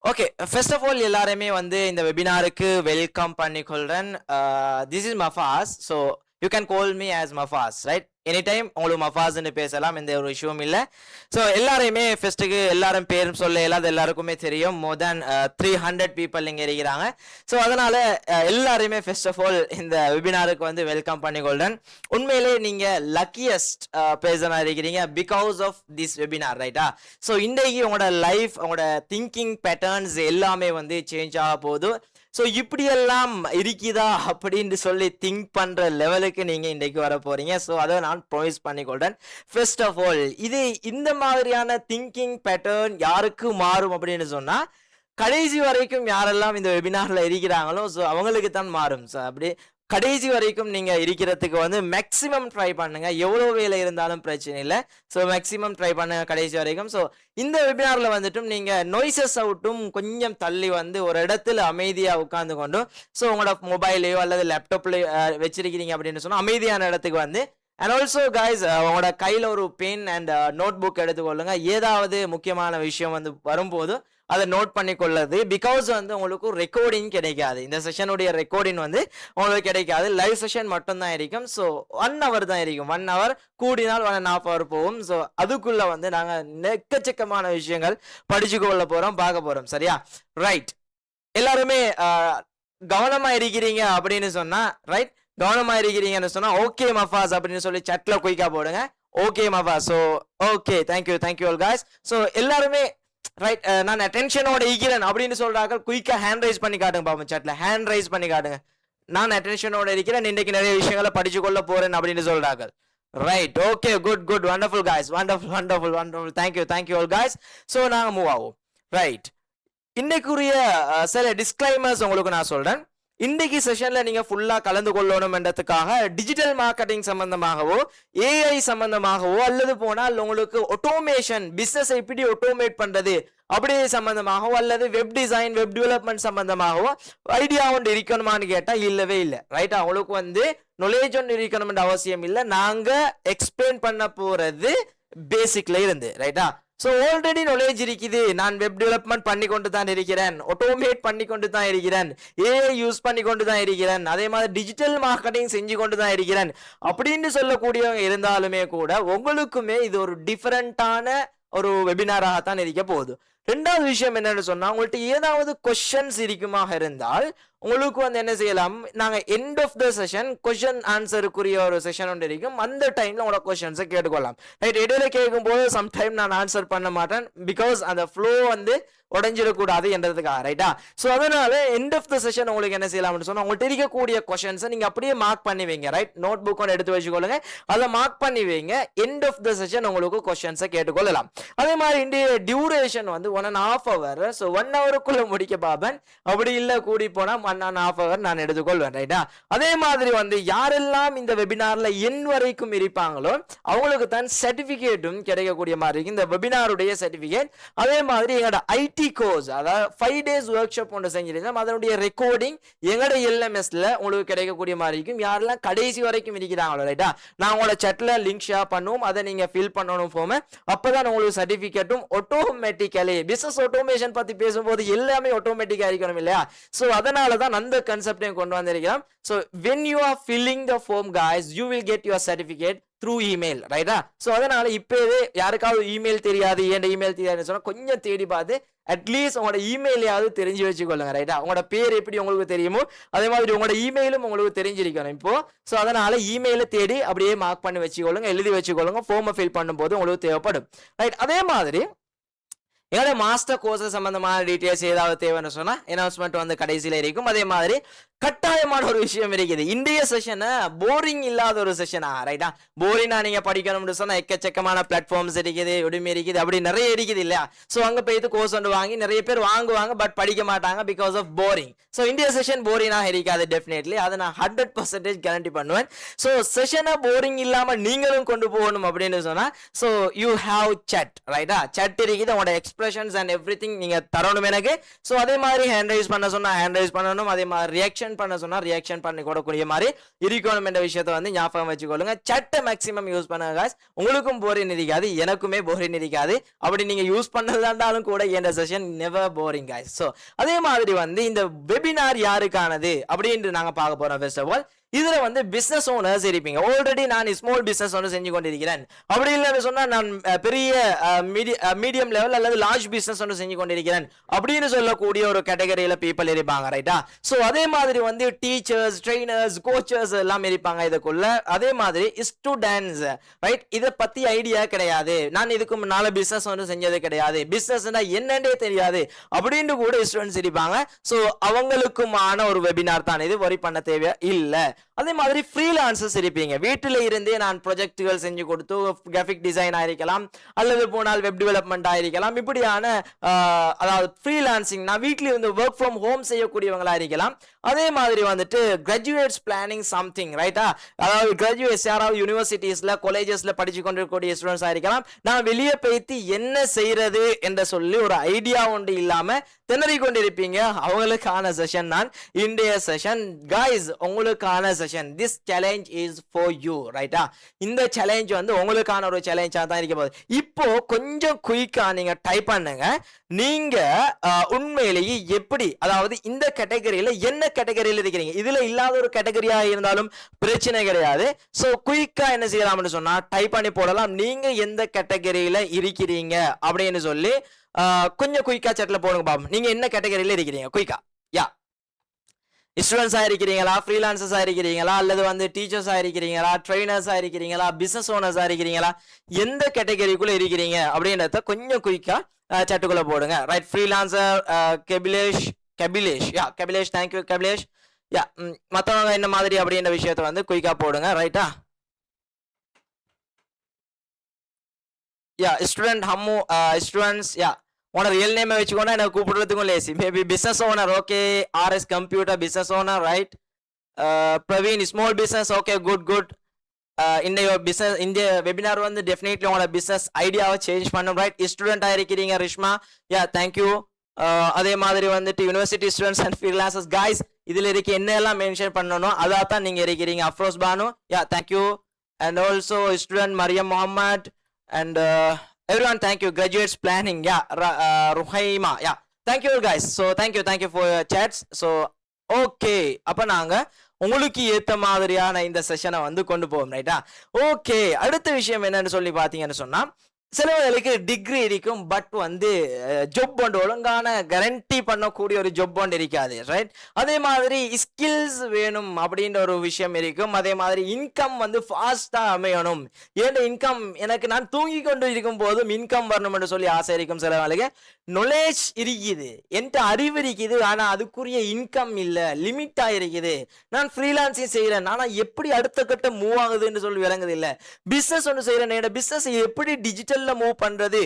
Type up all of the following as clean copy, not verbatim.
Okay, first of all எல்லாருமே வந்து இந்த வெபினாருக்கு வெல்கம் பண்ணிக்கொள்றேன். This is Mafas. So you can call me as Mafas, right? Any time உங்களுக்கு மஃபாஸ்ன்னு பேசலாம், எந்த ஒரு இஷ்யூவும் இல்லை. ஸோ எல்லாரையுமே ஃபர்ஸ்ட்டுக்கு எல்லாரும் பேரும் சொல்ல இல்லாத எல்லாருக்குமே தெரியும். மோர் தேன் 300 பீப்புள் இங்கே இருக்கிறாங்க. ஸோ அதனால எல்லாரையுமே ஃபர்ஸ்ட் ஆஃப் ஆல் இந்த வெபினாருக்கு வந்து வெல்கம் பண்ணிக்கொள்றேன். உண்மையிலே நீங்கள் லக்கியஸ்ட் பேசனா இருக்கிறீங்க பிகாஸ் ஆஃப் திஸ் வெபினார், ரைட்டா? ஸோ இன்றைக்கு உங்களோட லைஃப், உங்களோட திங்கிங் பேட்டர்ன்ஸ் எல்லாமே வந்து சேஞ்ச் ஆக போகுது. ஸோ இப்படியெல்லாம் இருக்குதா அப்படின்னு சொல்லி திங்க் பண்ணுற லெவலுக்கு நீங்கள் இன்றைக்கு வர போகிறீங்க. ஸோ அதை நான் ப்ராமிஸ் பண்ணிக்கொள்கிறேன். ஃபர்ஸ்ட் ஆஃப் ஆல் இந்த மாதிரியான திங்கிங் பேட்டர்ன் யாருக்கு மாறும் அப்படின்னு சொன்னால், கடைசி வரைக்கும் யாரெல்லாம் இந்த வெபினாரில் இருக்கிறாங்களோ ஸோ அவங்களுக்கு தான் மாறும். ஸோ அப்படி கடைசி வரைக்கும் நீங்கள் இருக்கிறதுக்கு வந்து மேக்ஸிமம் ட்ரை பண்ணுங்க. எவ்வளோ வேலை இருந்தாலும் பிரச்சனை இல்லை. ஸோ மேக்ஸிமம் ட்ரை பண்ணுங்க கடைசி வரைக்கும். ஸோ இந்த வெபினாரில் வந்துட்டும் நீங்கள் நொய்சஸ் அவுட்டும் கொஞ்சம் தள்ளி வந்து ஒரு இடத்துல அமைதியாக உட்காந்து கொண்டும், ஸோ உங்களோட மொபைலையோ அல்லது லேப்டாப்லையோ வச்சிருக்கிறீங்க அப்படின்னு சொன்னால் அமைதியான இடத்துக்கு வந்து, அண்ட் ஆல்சோ கைஸ் உங்களோட கையில் ஒரு பென் அண்ட் நோட் புக் எடுத்துக்கொள்ளுங்க. ஏதாவது முக்கியமான விஷயம் வந்து வரும்போது அதை நோட் பண்ணி கொள்ளுது. பிகாஸ் வந்து உங்களுக்கு ரெக்கார்டிங் கிடைக்காது. இந்த செஷனுடைய ரெக்கார்டிங் வந்து உங்களுக்கு கிடைக்காது. லைவ் செஷன் மட்டும்தான் இருக்கும். ஸோ 1 hour தான் இருக்கும். 1 hour கூடினால் 1.5 hour போகும். ஸோ அதுக்குள்ள வந்து நாங்கள் எக்கச்சக்கமான விஷயங்கள் படிச்சு கொள்ள போறோம், பார்க்க போறோம். சரியா? ரைட். எல்லாருமே கவனமா இருக்கிறீங்க அப்படின்னு சொன்னா, ரைட், கவனமா இருக்கிறீங்கன்னு சொன்னா ஓகே மஃபாஸ் அப்படின்னு சொல்லி சட்ல குயிக்கா போடுங்க. Okay Mafas. So okay, thank you all guys. So எல்லாருமே ரைட், நான் அட்டென்ஷனோட இருக்கிறேன் அப்படின்னு சொல்றாங்க. குயிக்கா ஹேண்ட் ரைஸ் பண்ணி காட்டுங்க பாப்போம். சாட்ல ஹேண்ட் ரைஸ் பண்ணி காட்டுங்க. நான் அட்டென்ஷனோட இருக்கிறேன், இன்னைக்கு நிறைய விஷயங்களை படிச்சு கொள்ள போறேன் அப்படின்னு சொல்றாங்க. Right, okay, good, wonderful guys, wonderful. Thank you all guys. So நாங்கள் மூவ் ஆகும். ரைட், இன்னைக்குரிய சில டிஸ்க்ளைமர்ஸ் உங்களுக்கு நான் சொல்றேன். இன்றைக்கு செஷன்ல நீங்க ஃபுல்லா கலந்து கொள்ளணும் என்றதுக்காக டிஜிட்டல் மார்க்கெட்டிங் சம்பந்தமாகவோ, ஏஐ சம்பந்தமாகவோ, அல்லது போனால் உங்களுக்கு ஆட்டோமேஷன், பிசினஸ் எப்படி ஆட்டோமேட் பண்றது அப்படி சம்பந்தமாகவோ, அல்லது வெப் டிசைன், வெப் டெவலப்மெண்ட் சம்பந்தமாகவோ ஐடியா ஒன்று இருக்கணுமான்னு கேட்டா இல்லவே இல்லை. ரைட்டா? உங்களுக்கு வந்து நாலேஜ் ஒன்று இருக்கணும்ன்ற அவசியம் இல்லை. நாங்க எக்ஸ்பிளைன் பண்ண போறது பேசிக்ல இருந்து, ரைட்டா? ஸோ ஆல்ரெடி நாலேஜ் இருக்குது. நான் வெப் டெவலப்மெண்ட் பண்ணி கொண்டு தான் இருக்கிறேன், ஆட்டோமேட் பண்ணி கொண்டு தான் இருக்கிறேன், ஏஐ யூஸ் பண்ணி கொண்டு தான் இருக்கிறேன், அதே மாதிரி டிஜிட்டல் மார்க்கெட்டிங் செஞ்சு கொண்டு தான் இருக்கிறேன் அப்படின்னு சொல்லக்கூடியவங்க இருந்தாலுமே கூட உங்களுக்குமே இது ஒரு டிஃபரெண்டான ஒரு வெபினாராகத்தான் இருக்க போகுது. ரெண்டாவது விஷயம் என்னன்னு சொன்னா, உங்கள்கிட்ட ஏதாவது கொஸ்டின்ஸ் இருக்குமாக இருந்தால் உங்களுக்கு வந்து என்ன செய்யலாம், நாங்கள் end of the session question ஆன்சருக்குரிய ஒரு செஷன் ஒன்று இருக்கும். அந்த டைம்ல உங்களோட கொஸ்டின்ஸை கேட்டுக்கொள்ளலாம். ரைட், இடையில கேட்கும் போது சம்டைம் நான் ஆன்சர் பண்ண மாட்டேன். பிகாஸ் அந்த ஃப்ளோ வந்து உடஞ்சிடக்கூடாது என்றதுக்காக. ரைட்டா? ஸோ அதனால எண்ட் ஆஃப் த செஷன் உங்களுக்கு என்ன செய்யலாம்னு சொன்னா, உங்கள்கிட்ட இருக்கக்கூடிய கொஸ்டின்ஸை நீங்க அப்படியே மார்க் பண்ணி வைங்க. ரைட், நோட் புக் ஒன்று எடுத்து வச்சுக்கொள்ளுங்க, அதை மார்க் பண்ணி வைங்க. எண்ட் ஆஃப் த செஷன் உங்களுக்கு கொஸ்டின்ஸை கேட்டுக்கொள்ளலாம். அதே மாதிரி இந்த டியூரேஷன் வந்து 1.5 hour. ஸோ 1 hourக்குள்ள முடிக்க பாப்பேன். அப்படி இல்லை கூடி போனா 1.5 hour நான் எடுத்துக்கொள்வேன். ரைட்டா? அதே மாதிரி வந்து யாரெல்லாம் இந்த வெபினார்ல என் வரைக்கும் இருப்பாங்களோ அவங்களுக்கு தான் சர்டிபிகேட்டும் கிடைக்கக்கூடிய மாதிரி இருக்கு, இந்த வெபினாருடைய சர்டிபிகேட். அதே மாதிரி எங்களோட ஐடி கோர்ஸ், அதாவது 5 days ஒர்க் ஷாப் ஒன்று செஞ்சிருந்தோம், அதனுடைய ரெக்கார்டிங் எங்களோட எல்எம்எஸ்ல உங்களுக்கு கிடைக்கக்கூடிய மாதிரி இருக்கும். யாரெல்லாம் கடைசி வரைக்கும் இருக்கிறாங்களோ, ரைட்டா, நான் உங்களோட சட்ல லிங்க் ஷேர் பண்ணுவோம், அதை நீங்க ஃபில் பண்ணணும் ஃபார்ம். அப்பதான் உங்களுக்கு சர்டிபிகேட்டும் ஆட்டோமேட்டிக்கலி, பிசினஸ் ஆட்டோமேஷன் பத்தி பேசும்போது எல்லாமே ஆட்டோமேட்டிக்கா இருக்கணும் இல்லையா? ஸோ அதனால தான் அந்த கான்செப்டையும் கொண்டு வந்திருக்கிறோம். So when you are filling the form guys, you will get your certificate through email, ரைட்டா? ஸோ அதனால இப்பவே யாருக்காவது இமெயில் தெரியாது, என் இமெயில் தெரியாதுன்னு சொன்னா கொஞ்சம் தேடி பார்த்து அட்லீஸ்ட் உங்களோட இமெயிலையாவது தெரிஞ்சு வச்சுக்கொள்ளுங்க. ரைட்டா? உங்களோட பேர் எப்படி உங்களுக்கு தெரியுமோ அதே மாதிரி உங்களோட இமெயிலும் உங்களுக்கு தெரிஞ்சிருக்கணும் இப்போ. ஸோ அதனால இமெயிலை தேடி அப்படியே மார்க் பண்ணி வச்சுக்கொள்ளுங்க, எழுதி வச்சுக்கொள்ளுங்க, ஃபார்மை ஃபில் பண்ணும்போது உங்களுக்கு தேவைப்படும். ரைட், அதே மாதிரி என்னோட மாஸ்டர் கோர்ஸ் சம்பந்தமான டீட்டெயில்ஸ் ஏதாவது தேவைன்னு சொன்னா அனௌன்ஸ்மெண்ட் வந்து கடைசியில இருக்கும். அதே மாதிரி கட்டாயமான ஒரு விஷயம் இருக்குது, இந்திய செஷனை போரிங் இல்லாத ஒரு செஷனா. ரைட்டா? போரிங்கா நீங்க படிக்கணும்னு சொன்னா எக்கச்சக்கமான பிளாட்ஃபார்ம்ஸ் இருக்குது, உடமை இருக்குது, அப்படி நிறைய இருக்குது இல்லையா? ஸோ அங்க போயிட்டு கோர்ஸ் ஒன்று வாங்கி நிறைய பேர் வாங்குவாங்க, பட் படிக்க மாட்டாங்க பிகாஸ் ஆஃப் போரிங். ஸோ இந்திய செஷன் போரிங்காக இருக்காது டெஃபினெட்லி, அதை நான் 100% கேரண்டி பண்ணுவேன். ஸோ செஷனை போரிங் இல்லாம நீங்களும் கொண்டு போகணும் அப்படின்னு சொன்னா, ஸோ யூ ஹாவ் சட். ரைட்டா? சட் இருக்குது, உங்களோட எக்ஸ்பிரஷன்ஸ் அண்ட் எவ்ரி திங் நீங்க தரணும் எனக்கு. ஸோ அதே மாதிரி ஹேண்ட் ரைஸ் பண்ண சொன்னா ஹேண்ட் ரைஸ் பண்ணணும், அதே மாதிரி ரியாக்ஷன் ரியாக்ஷன் பண்ண சொன்னா ரியாக்ஷன் பண்ணி கூடக்கூடிய மாதிரி இருக்கணும் என்ற விஷயத்தை வந்து ஞாபகம் வச்சுக்கொள்ளுங்க. சட்டை மேக்ஸிமம் யூஸ் பண்ணுங்க guys. உங்களுக்கும் போரிங் இருக்காது, எனக்குமே போரிங் இருக்காது. அப்படி நீங்க யூஸ் பண்ணதாண்டாலும் கூட இந்த session never boring guys. So அதே மாதிரி வந்து இந்த வெபினார் யாருக்கானது அப்படின்னு நாங்க பார்க்க போறோம். ஃபர்ஸ்ட் ஆஃப் ஆல் இதுல வந்து பிசினஸ் ஓனர்ஸ் இருப்பீங்க. ஆல்ரெடி நான் ஸ்மால் பிசினஸ் ஒன்று செஞ்சு கொண்டிருக்கிறேன், அப்படி இல்லைன்னு சொன்னா நான் பெரிய மீடியம் லெவல் அல்லது லார்ஜ் பிசினஸ் ஒன்று செஞ்சு கொண்டிருக்கிறேன் அப்படின்னு சொல்லக்கூடிய ஒரு கேட்டகரியில பீப்புள் இருப்பாங்க, ரைட்டா? ஸோ அதே மாதிரி வந்து டீச்சர்ஸ், ட்ரெயினர்ஸ், கோச்சர்ஸ் எல்லாம் இருப்பாங்க இதுக்குள்ள. அதே மாதிரி ஸ்டூடெண்ட்ஸ், ரைட்? இதை பத்தி ஐடியா கிடையாது, நான் இதுக்கு முன்னால பிசினஸ் ஒன்று செஞ்சது கிடையாது, பிசினஸ்னா என்னன்னே தெரியாது அப்படின்னு கூட ஸ்டூடெண்ட்ஸ் இருப்பாங்க. ஸோ அவங்களுக்குமான ஒரு வெபினார் தான் இது, வரி பண்ண தேவை இல்லை. அதே மாதிரி ஃப்ரீலான்சர்ஸ் இருப்பீங்க, வீட்டில இருந்தே நான் ப்ராஜெக்டுகள் செஞ்சு கொடுத்து கிராஃபிக் டிசைன் ஆயிருக்கலாம் அல்லது போனால் வெப் டெவலப்மெண்ட் ஆயிருக்கலாம், இப்படியான அதாவது ஃப்ரீலான்சிங் நான் வீட்டில இருந்து ஒர்க் ஃப்ரம் ஹோம் செய்யக்கூடியவங்களா இருக்கலாம். அதே மாதிரி வந்துட்டு கிராஜுவேட்ஸ் பிளானிங் சம்திங், ரைட்டா? அதாவது கிராஜுவேட்ஸ் யாராவது யூனிவர்சிட்டிஸ்ல காலேஜஸ்ல படிச்சு கொண்டிருக்கக்கூடிய ஸ்டூடெண்ட்ஸ் ஆயிருக்கலாம். நான் வெளியே போய்த்து என்ன செய்யறது என்று சொல்லி ஒரு ஐடியா ஒன்று இல்லாம திணறி கொண்டிருப்பீங்க, அவங்களுக்கான செஷன் தான் இன்றைய செஷன் காய்ஸ். உங்களுக்கான session, this challenge is for you, ரைட்டா? இந்த சேலஞ்ச் வந்து உங்களுக்கான ஒரு சேலஞ்சா தான் இருக்க போகுது. இப்போ கொஞ்சம் குயிக்கா நீங்க டைப் பண்ணுங்க, நீங்க உண்மையிலேயே எப்படி, அதாவது இந்த கேட்டகரியில என்ன கேட்டகரியில இருக்கிறீங்க, இதுல இல்லாத ஒரு கேட்டகரியா இருந்தாலும் பிரச்சனை கிடையாது. சோ குயிக்கா என்ன செய்யலாம்னு சொன்னா டைப் பண்ணி போடலாம், நீங்க எந்த கேட்டகரியில இருக்கிறீங்க அப்படின்னு சொல்லி கொஞ்சம் குயிக்கா சேட்ல போடுங்க பாப்போம். நீங்க என்ன கேட்டகரியில இருக்கிறீங்க குயிக்கா? யா, ஸ்டூடெண்ட்ஸா இருக்கிறீங்களா, ஃப்ரீலான்சர்ஸா இருக்கிறீங்களா, அல்லது வந்து டீச்சர்ஸா இருக்கிறீங்களா, ட்ரெயினர்ஸா இருக்கிறீங்களா, பிசினஸ் ஓனர்ஸா இருக்கிறீங்களா, எந்த கேட்டகரிக்குள்ள இருக்கிறீங்க அப்படின்றத கொஞ்சம் குயிக்கா சேட்டுக்குள்ள போடுங்க, ரைட்? ஃப்ரீலான்சர் கபிலேஷ், யா கபிலேஷ், தேங்க்யூ கபிலேஷ். யா, மற்றவங்க என்ன மாதிரி அப்படின்ற விஷயத்த வந்து குயிக்கா போடுங்க, ரைட்டா? யா ஸ்டூடெண்ட் ஹம்மு, ஸ்டூடெண்ட்ஸ், யா உன ரியல் நேம் வச்சுக்கோனா எனக்கு கூப்பிடுறதுக்கும் lazy. Maybe business owner, okay. RS computer business owner, right? Praveen small business, okay, good good. இந்த பிசினஸ், இந்த வெபினார் வந்து டெஃபினெட்லி உங்களோட பிசினஸ் ஐடியாவை சேஞ்ச் பண்ணும், ரைட்? ஸ்டூடெண்டா இருக்கிறீங்க ரிஷ்மா, யா தேங்க்யூ. அதே மாதிரி வந்துட்டு university students and freelancers guys, இதுல இருக்க என்ன எல்லாம் மென்ஷன் பண்ணணும் அதான் தான் நீங்க இருக்கிறீங்க. Afroz Banu, yeah thank you. And also student Maryam Mohammed and everyone, thank you. Graduates planning, yeah, Ruhaima, yeah, thank you guys. So thank you for your chats. So okay, அப்ப நாங்க உங்களுக்கு ஏத்த மாதிரியான இந்த செஷனை வந்து கொண்டு போவோம், ரைட்டா? ஓகே, அடுத்த விஷயம் என்னன்னு சொல்லி பாத்தீங்கன்னு சொன்னா, சிலவர்களுக்கு டிகிரி இருக்கும், பட் வந்து ஜாப் ஒன்று ஒழுங்கான கேரண்டி பண்ணக்கூடிய ஒரு ஜாப் ஒன்று இருக்காது, ரைட்? அதே மாதிரி ஸ்கில்ஸ் வேணும் அப்படின்ற ஒரு விஷயம் இருக்கும். அதே மாதிரி இன்கம் வந்து ஃபாஸ்டா அமையணும். ஏன் இன்கம், எனக்கு நான் தூங்கி கொண்டு இருக்கும் போதும் இன்கம் வரணும் என்று சொல்லி ஆசை இருக்கும் சிலவர்களுக்கு. நாலேஜ் இருக்குது, என்கிட்ட அறிவு இருக்குது, ஆனா அதுக்குரிய இன்கம் இல்ல, லிமிட்டா இருக்குது. நான் ஃப்ரீலான்சிங் செய்யறேன், ஆனா எப்படி அடுத்த கட்ட மூவ் ஆகுதுன்னு சொல்லி விளங்குது இல்ல. பிசினஸ் ஒன்று செய்யறேன், என்னோட பிசினஸ் எப்படி டிஜிட்டல்ல மூவ் பண்றது,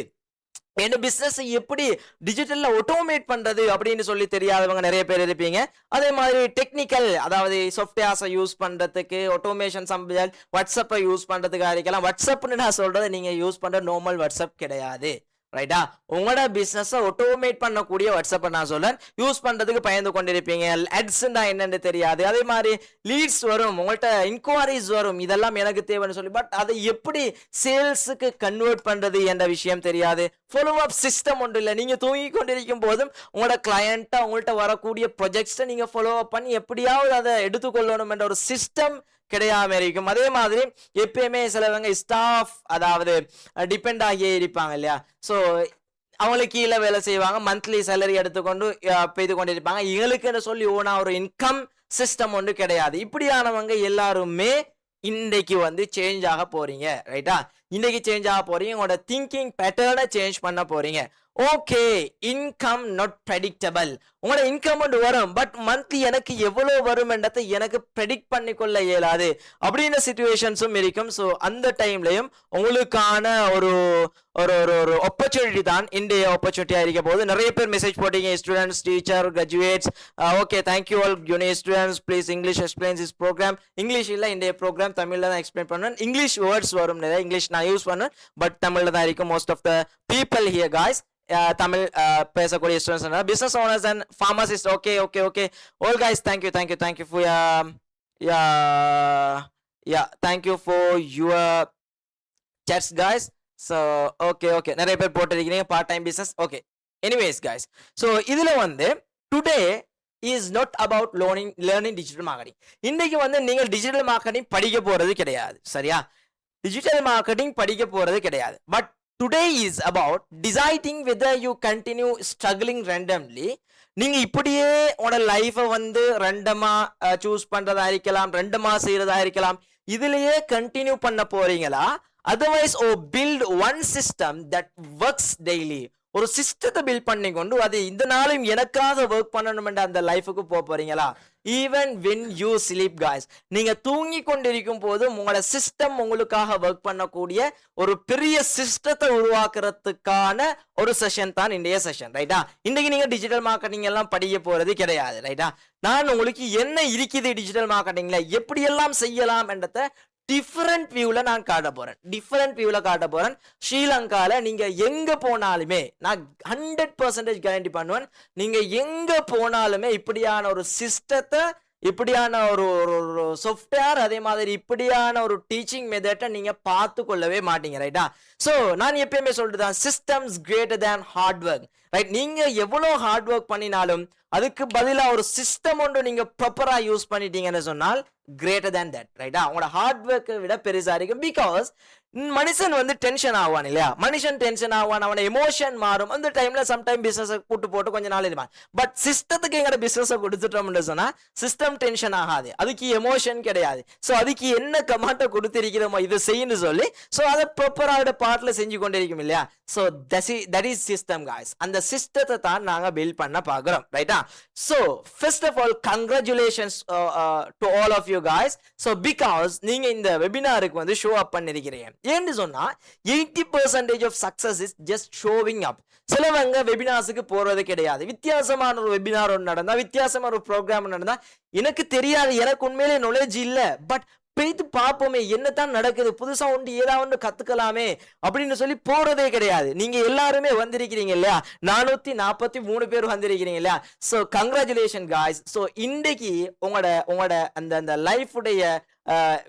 என்ன பிசினஸ் எப்படி டிஜிட்டல்ல ஆட்டோமேட் பண்றது அப்படின்னு சொல்லி தெரியாதவங்க நிறைய பேர் இருப்பீங்க. அதே மாதிரி டெக்னிக்கல், அதாவது சாஃப்ட்வேர்ஸை யூஸ் பண்றதுக்கு, ஆட்டோமேஷன் சம்பந்தம், வாட்ஸ்அப்பை யூஸ் பண்றதுக்காக இருக்கலாம். வாட்ஸ்அப்னு நான் சொல்றது நீங்க யூஸ் பண்ற நார்மல் வாட்ஸ்அப் கிடையாது, ரைட்டா? உங்களோட பிசினஸ் ஆட்டோமேட் பண்ணக்கூடிய வாட்ஸ்அப்பை நான் சொல்றேன். யூஸ் பண்றதுக்கு பயந்து கொண்டிருப்பீங்க, அட்ஸ்னா என்னன்னு தெரியாது. அதே மாதிரி லீட்ஸ் வரும், உங்கள்கிட்ட இன்குவரிஸ் வரும், இதெல்லாம் எனக்கு தேவைன்னு சொல்லி, பட் அதை எப்படி சேல்ஸுக்கு கன்வெர்ட் பண்றது என்ற விஷயம் தெரியாது. ஃபாலோ அப் சிஸ்டம் ஒன்று இல்லை. நீங்க தூங்கி கொண்டிருக்கும் போதும் உங்களோட கிளையண்ட்டை, உங்கள்கிட்ட வரக்கூடிய ப்ரொஜெக்ட்ஸை நீங்க ஃபாலோ அப் பண்ணி எப்படியாவது அதை எடுத்துக்கொள்ளணும் என்ற ஒரு சிஸ்டம் கிடையாம இருக்கும். அதே மாதிரி எப்பயுமே சிலவங்க ஸ்டாஃப், அதாவது டிபெண்ட் ஆகியே இருப்பாங்க இல்லையா? ஸோ அவங்களுக்கு கீழே வேலை செய்வாங்க, மந்த்லி சேலரி எடுத்துக்கொண்டு பெய்து கொண்டு இருப்பாங்க. இவங்களுக்குன்னு சொல்லி ஓனா ஒரு இன்கம் சிஸ்டம் ஒன்று கிடையாது. இப்படியானவங்க எல்லாருமே இன்னைக்கு வந்து சேஞ்ச் ஆக போறீங்க, ரைட்டா? இன்னைக்கு சேஞ்ச் ஆக போறீங்க, உங்களோட திங்கிங் பேட்டர்னை சேஞ்ச் பண்ண போறீங்க. Okay, income not predictable. உங்களோட இன்கம் ஒன்று வரும், பட் மந்த்லி எனக்கு எவ்வளவு வரும் என்றதை எனக்கு ப்ரெடிக்ட் பண்ணிக்கொள்ள இயலாது அப்படின்ற சிச்சுவேஷன்ஸும் இருக்கும். ஸோ அந்த டைம்லையும் உங்களுக்கான ஒரு ஒரு ஒரு ஆப்பர்ச்சுனிட்டி தான் இந்திய ஆப்பர்ச்சுனிட்டியா இருக்க போது. நிறைய பேர் மெசேஜ் போட்டீங்க, students, teacher, graduates. Okay, thank you all uni students. Please English explains this program. English இல்லை, இந்திய ப்ரோக்ராம் தமிழ்ல தான் எக்ஸ்பிளைன் பண்ணுவேன். இங்கிலீஷ் வேர்ட்ஸ் வரும், நிறைய இங்கிலீஷ் நான் யூஸ் பண்ணுவேன், பட் தமிழ்ல தான் இருக்கும் most of the people here guys. தமிழ் பேசக்கூடிய students, business owners and pharmacists. Okay. All guys, thank you for thank you for your chats guys. So okay நிறைய பேர் போட்டிருக்கீங்க part time business. Okay, anyways guys, so இதுல வந்து today is not about learning digital marketing. இன்னைக்கு வந்து நீங்கள் digital marketing படிக்க போறது கிடையாது, சரியா? டிஜிட்டல் மார்க்கெட்டிங் படிக்க போறது கிடையாது. But today is about deciding whether you continue struggling randomly. நீங்க இப்படியே உங்களோட லைஃபை வந்து ரெண்டமா சூஸ் பண்றதா இருக்கலாம், ரெண்டமா செய்யறதா இருக்கலாம், இதுலயே கண்டினியூ பண்ண போறீங்களா? Otherwise build one system that works daily. ஒரு சிஸ்டத்தை பில்ட் பண்ணி கொண்டு அது இந்த நாளும் எனக்காக ஒர்க் பண்ணணும் என்ற அந்த லைஃபுக்கு போறீங்களா? Even when you sleep guys, நீங்க தூங்கி கொண்டிருக்கும் போது உங்களோட சிஸ்டம் உங்களுக்காக ஒர்க் பண்ணக்கூடிய ஒரு பெரிய சிஸ்டத்தை உருவாக்குறதுக்கான ஒரு செஷன் தான் இன்றைய செஷன், ரைட்டா? இன்னைக்கு நீங்க டிஜிட்டல் மார்க்கெட்டிங் எல்லாம் படிக்க போறது கிடையாது, ரைட்டா? நான் உங்களுக்கு என்ன இருக்குது டிஜிட்டல் மார்க்கெட்டிங்ல, எப்படி எல்லாம் செய்யலாம் என்றத டிஃபரண்ட் வியூல நான் காட்ட போறேன். ஸ்ரீலங்கால நீங்க எங்க போனாலுமே நான் 100% கேரண்டி பண்ணுவேன், நீங்க எங்க போனாலுமே இப்படியான ஒரு சிஸ்டத்தை, இப்படியான ஒரு சாஃப்ட்வேர், அதே மாதிரி இப்படியான ஒரு டீச்சிங் மெத்தட்டை நீங்க பார்த்து கொள்ளவே மாட்டீங்க, ரைட்டா? ஸோ நான் எப்பயுமே சொல்றதுதான், systems greater than hard work, right? நீங்க எவ்வளவு ஹார்ட் ஒர்க் பண்ணினாலும் அதுக்கு பதிலா ஒரு சிஸ்டம் ஒன்று நீங்க ப்ராப்பரா யூஸ் பண்ணிட்டீங்கன்னு சொன்னால் கிரேட்டர் தேன் தட், ரைட்டா? உங்களோட ஹார்ட் ஒர்க்கை விட பெருசா இருக்கும். பிகாஸ் மனுஷன் வந்து டென்ஷன் ஆவான் இல்லையா? மனுஷன் டென்ஷன் ஆவான், அவன எமோஷன் மாறும். அந்த டைம்ல சம்டைம் பிசினஸ் கூட்டு போட்டு கொஞ்ச நாள் இருப்பான். பட் சிஸ்டத்துக்கு எங்கட பிசினஸ் கொடுத்துட்டோம்னு சொன்னா சிஸ்டம் டென்ஷன் ஆகாது, அதுக்கு எமோஷன் கிடையாது. ஸோ அதுக்கு என்ன கமாண்டை கொடுத்திருக்கிறோமோ இதை செய்யணும்னு சொல்லி ஸோ அதை ப்ராப்பராக பார்ட்ல செஞ்சு கொண்டிருக்கும் இல்லையா? So that is system guys. அந்த சிஸ்டத்தை தான் நாங்க பில்ட் பண்ண பாக்குறோம், ரைட்டா? So first of all congratulations to all of you guys. So because நீங்க இந்த வெபினாருக்கு வந்து ஷோ அப் பண்ணிருக்கிறீங்க. ஏன்னு சொன்னா 80% of success is just showing up. சிலவங்க வெபினார்ஸுக்கு போறது கிடையாது. வித்தியாசமான ஒரு வெபினார் ஒன்று நடந்தா, வித்தியாசமான ஒரு ப்ரோக்ராம் நடந்தா, எனக்கு தெரியாது, எனக்கு உண்மையிலே நாலேஜ் இல்லை, பட் போய்த்து பார்ப்போமே என்னத்தான் நடக்குது, புதுசா ஒன்று ஏதாவது கத்துக்கலாமே அப்படின்னு சொல்லி போறதே கிடையாது. நீங்க எல்லாருமே வந்திருக்கிறீங்க இல்லையா? 443 பேர் வந்திருக்கிறீங்க இல்லையா? So congratulation guys. ஸோ இன்றைக்கு உங்களோட அந்த லைஃபுடைய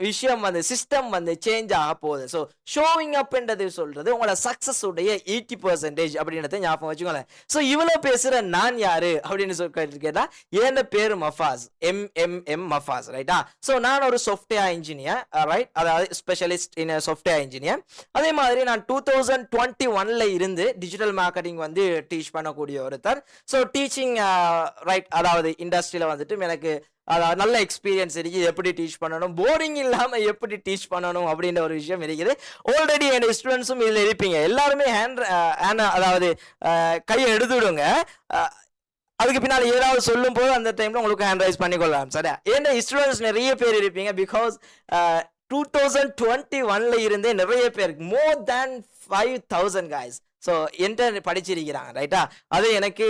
விஷயம் வந்து சிஸ்டம் வந்து சேஞ்ச் ஆக போகுது. ஸோ ஷோவிங் அப் என்றது சொல்றது உங்களோட சக்சஸ் உடைய 80% அப்படின்றத ஞாபகம் வச்சுக்கோங்களேன். ஸோ இவ்வளவு பேசுற நான் யாரு அப்படின்னு சொல்லி கேட்டா, என் பேரு மஃபாஸ், MMM மஃபாஸ், ரைட்டா? ஸோ நான் ஒரு சாஃப்ட்வேர் இன்ஜினியர், ரைட்? அதாவது ஸ்பெஷலிஸ்ட் இன் சாஃப்ட்வேர் இன்ஜினியர். அதே மாதிரி நான் 2021ல இருந்து டிஜிட்டல் மார்க்கெட்டிங் வந்து டீச் பண்ணக்கூடிய ஒருத்தர். ஸோ டீச்சிங், ரைட், அதாவது இண்டஸ்ட்ரியில வந்துட்டு எனக்கு அதாவது நல்ல எக்ஸ்பீரியன்ஸ் இருக்கு, எப்படி டீச் பண்ணணும், போரிங் இல்லாம எப்படி டீச் பண்ணணும் அப்படின்ற ஒரு விஷயம் இருக்குது. ஆல்ரெடி என் ஸ்டூடெண்ட்ஸும் இதுல இருப்பீங்க, எல்லாருமே அதாவது கையை எடுத்துடுங்க. அதுக்கு பின்னால் ஏதாவது சொல்லும் போது அந்த டைம்ல உங்களுக்கு ஹேண்ட் ரைஸ் பண்ணி கொள்ளலாம், சரியா? ஏன்னா ஸ்டூடெண்ட்ஸ் நிறைய பேர் இருப்பீங்க. பிகாஸ் 2021ல இருந்தே நிறைய பேர், மோர் தேன் 5,000 guys ஸோ என்கிட்ட படிச்சிருக்கிறாங்க, ரைட்டா? அது எனக்கு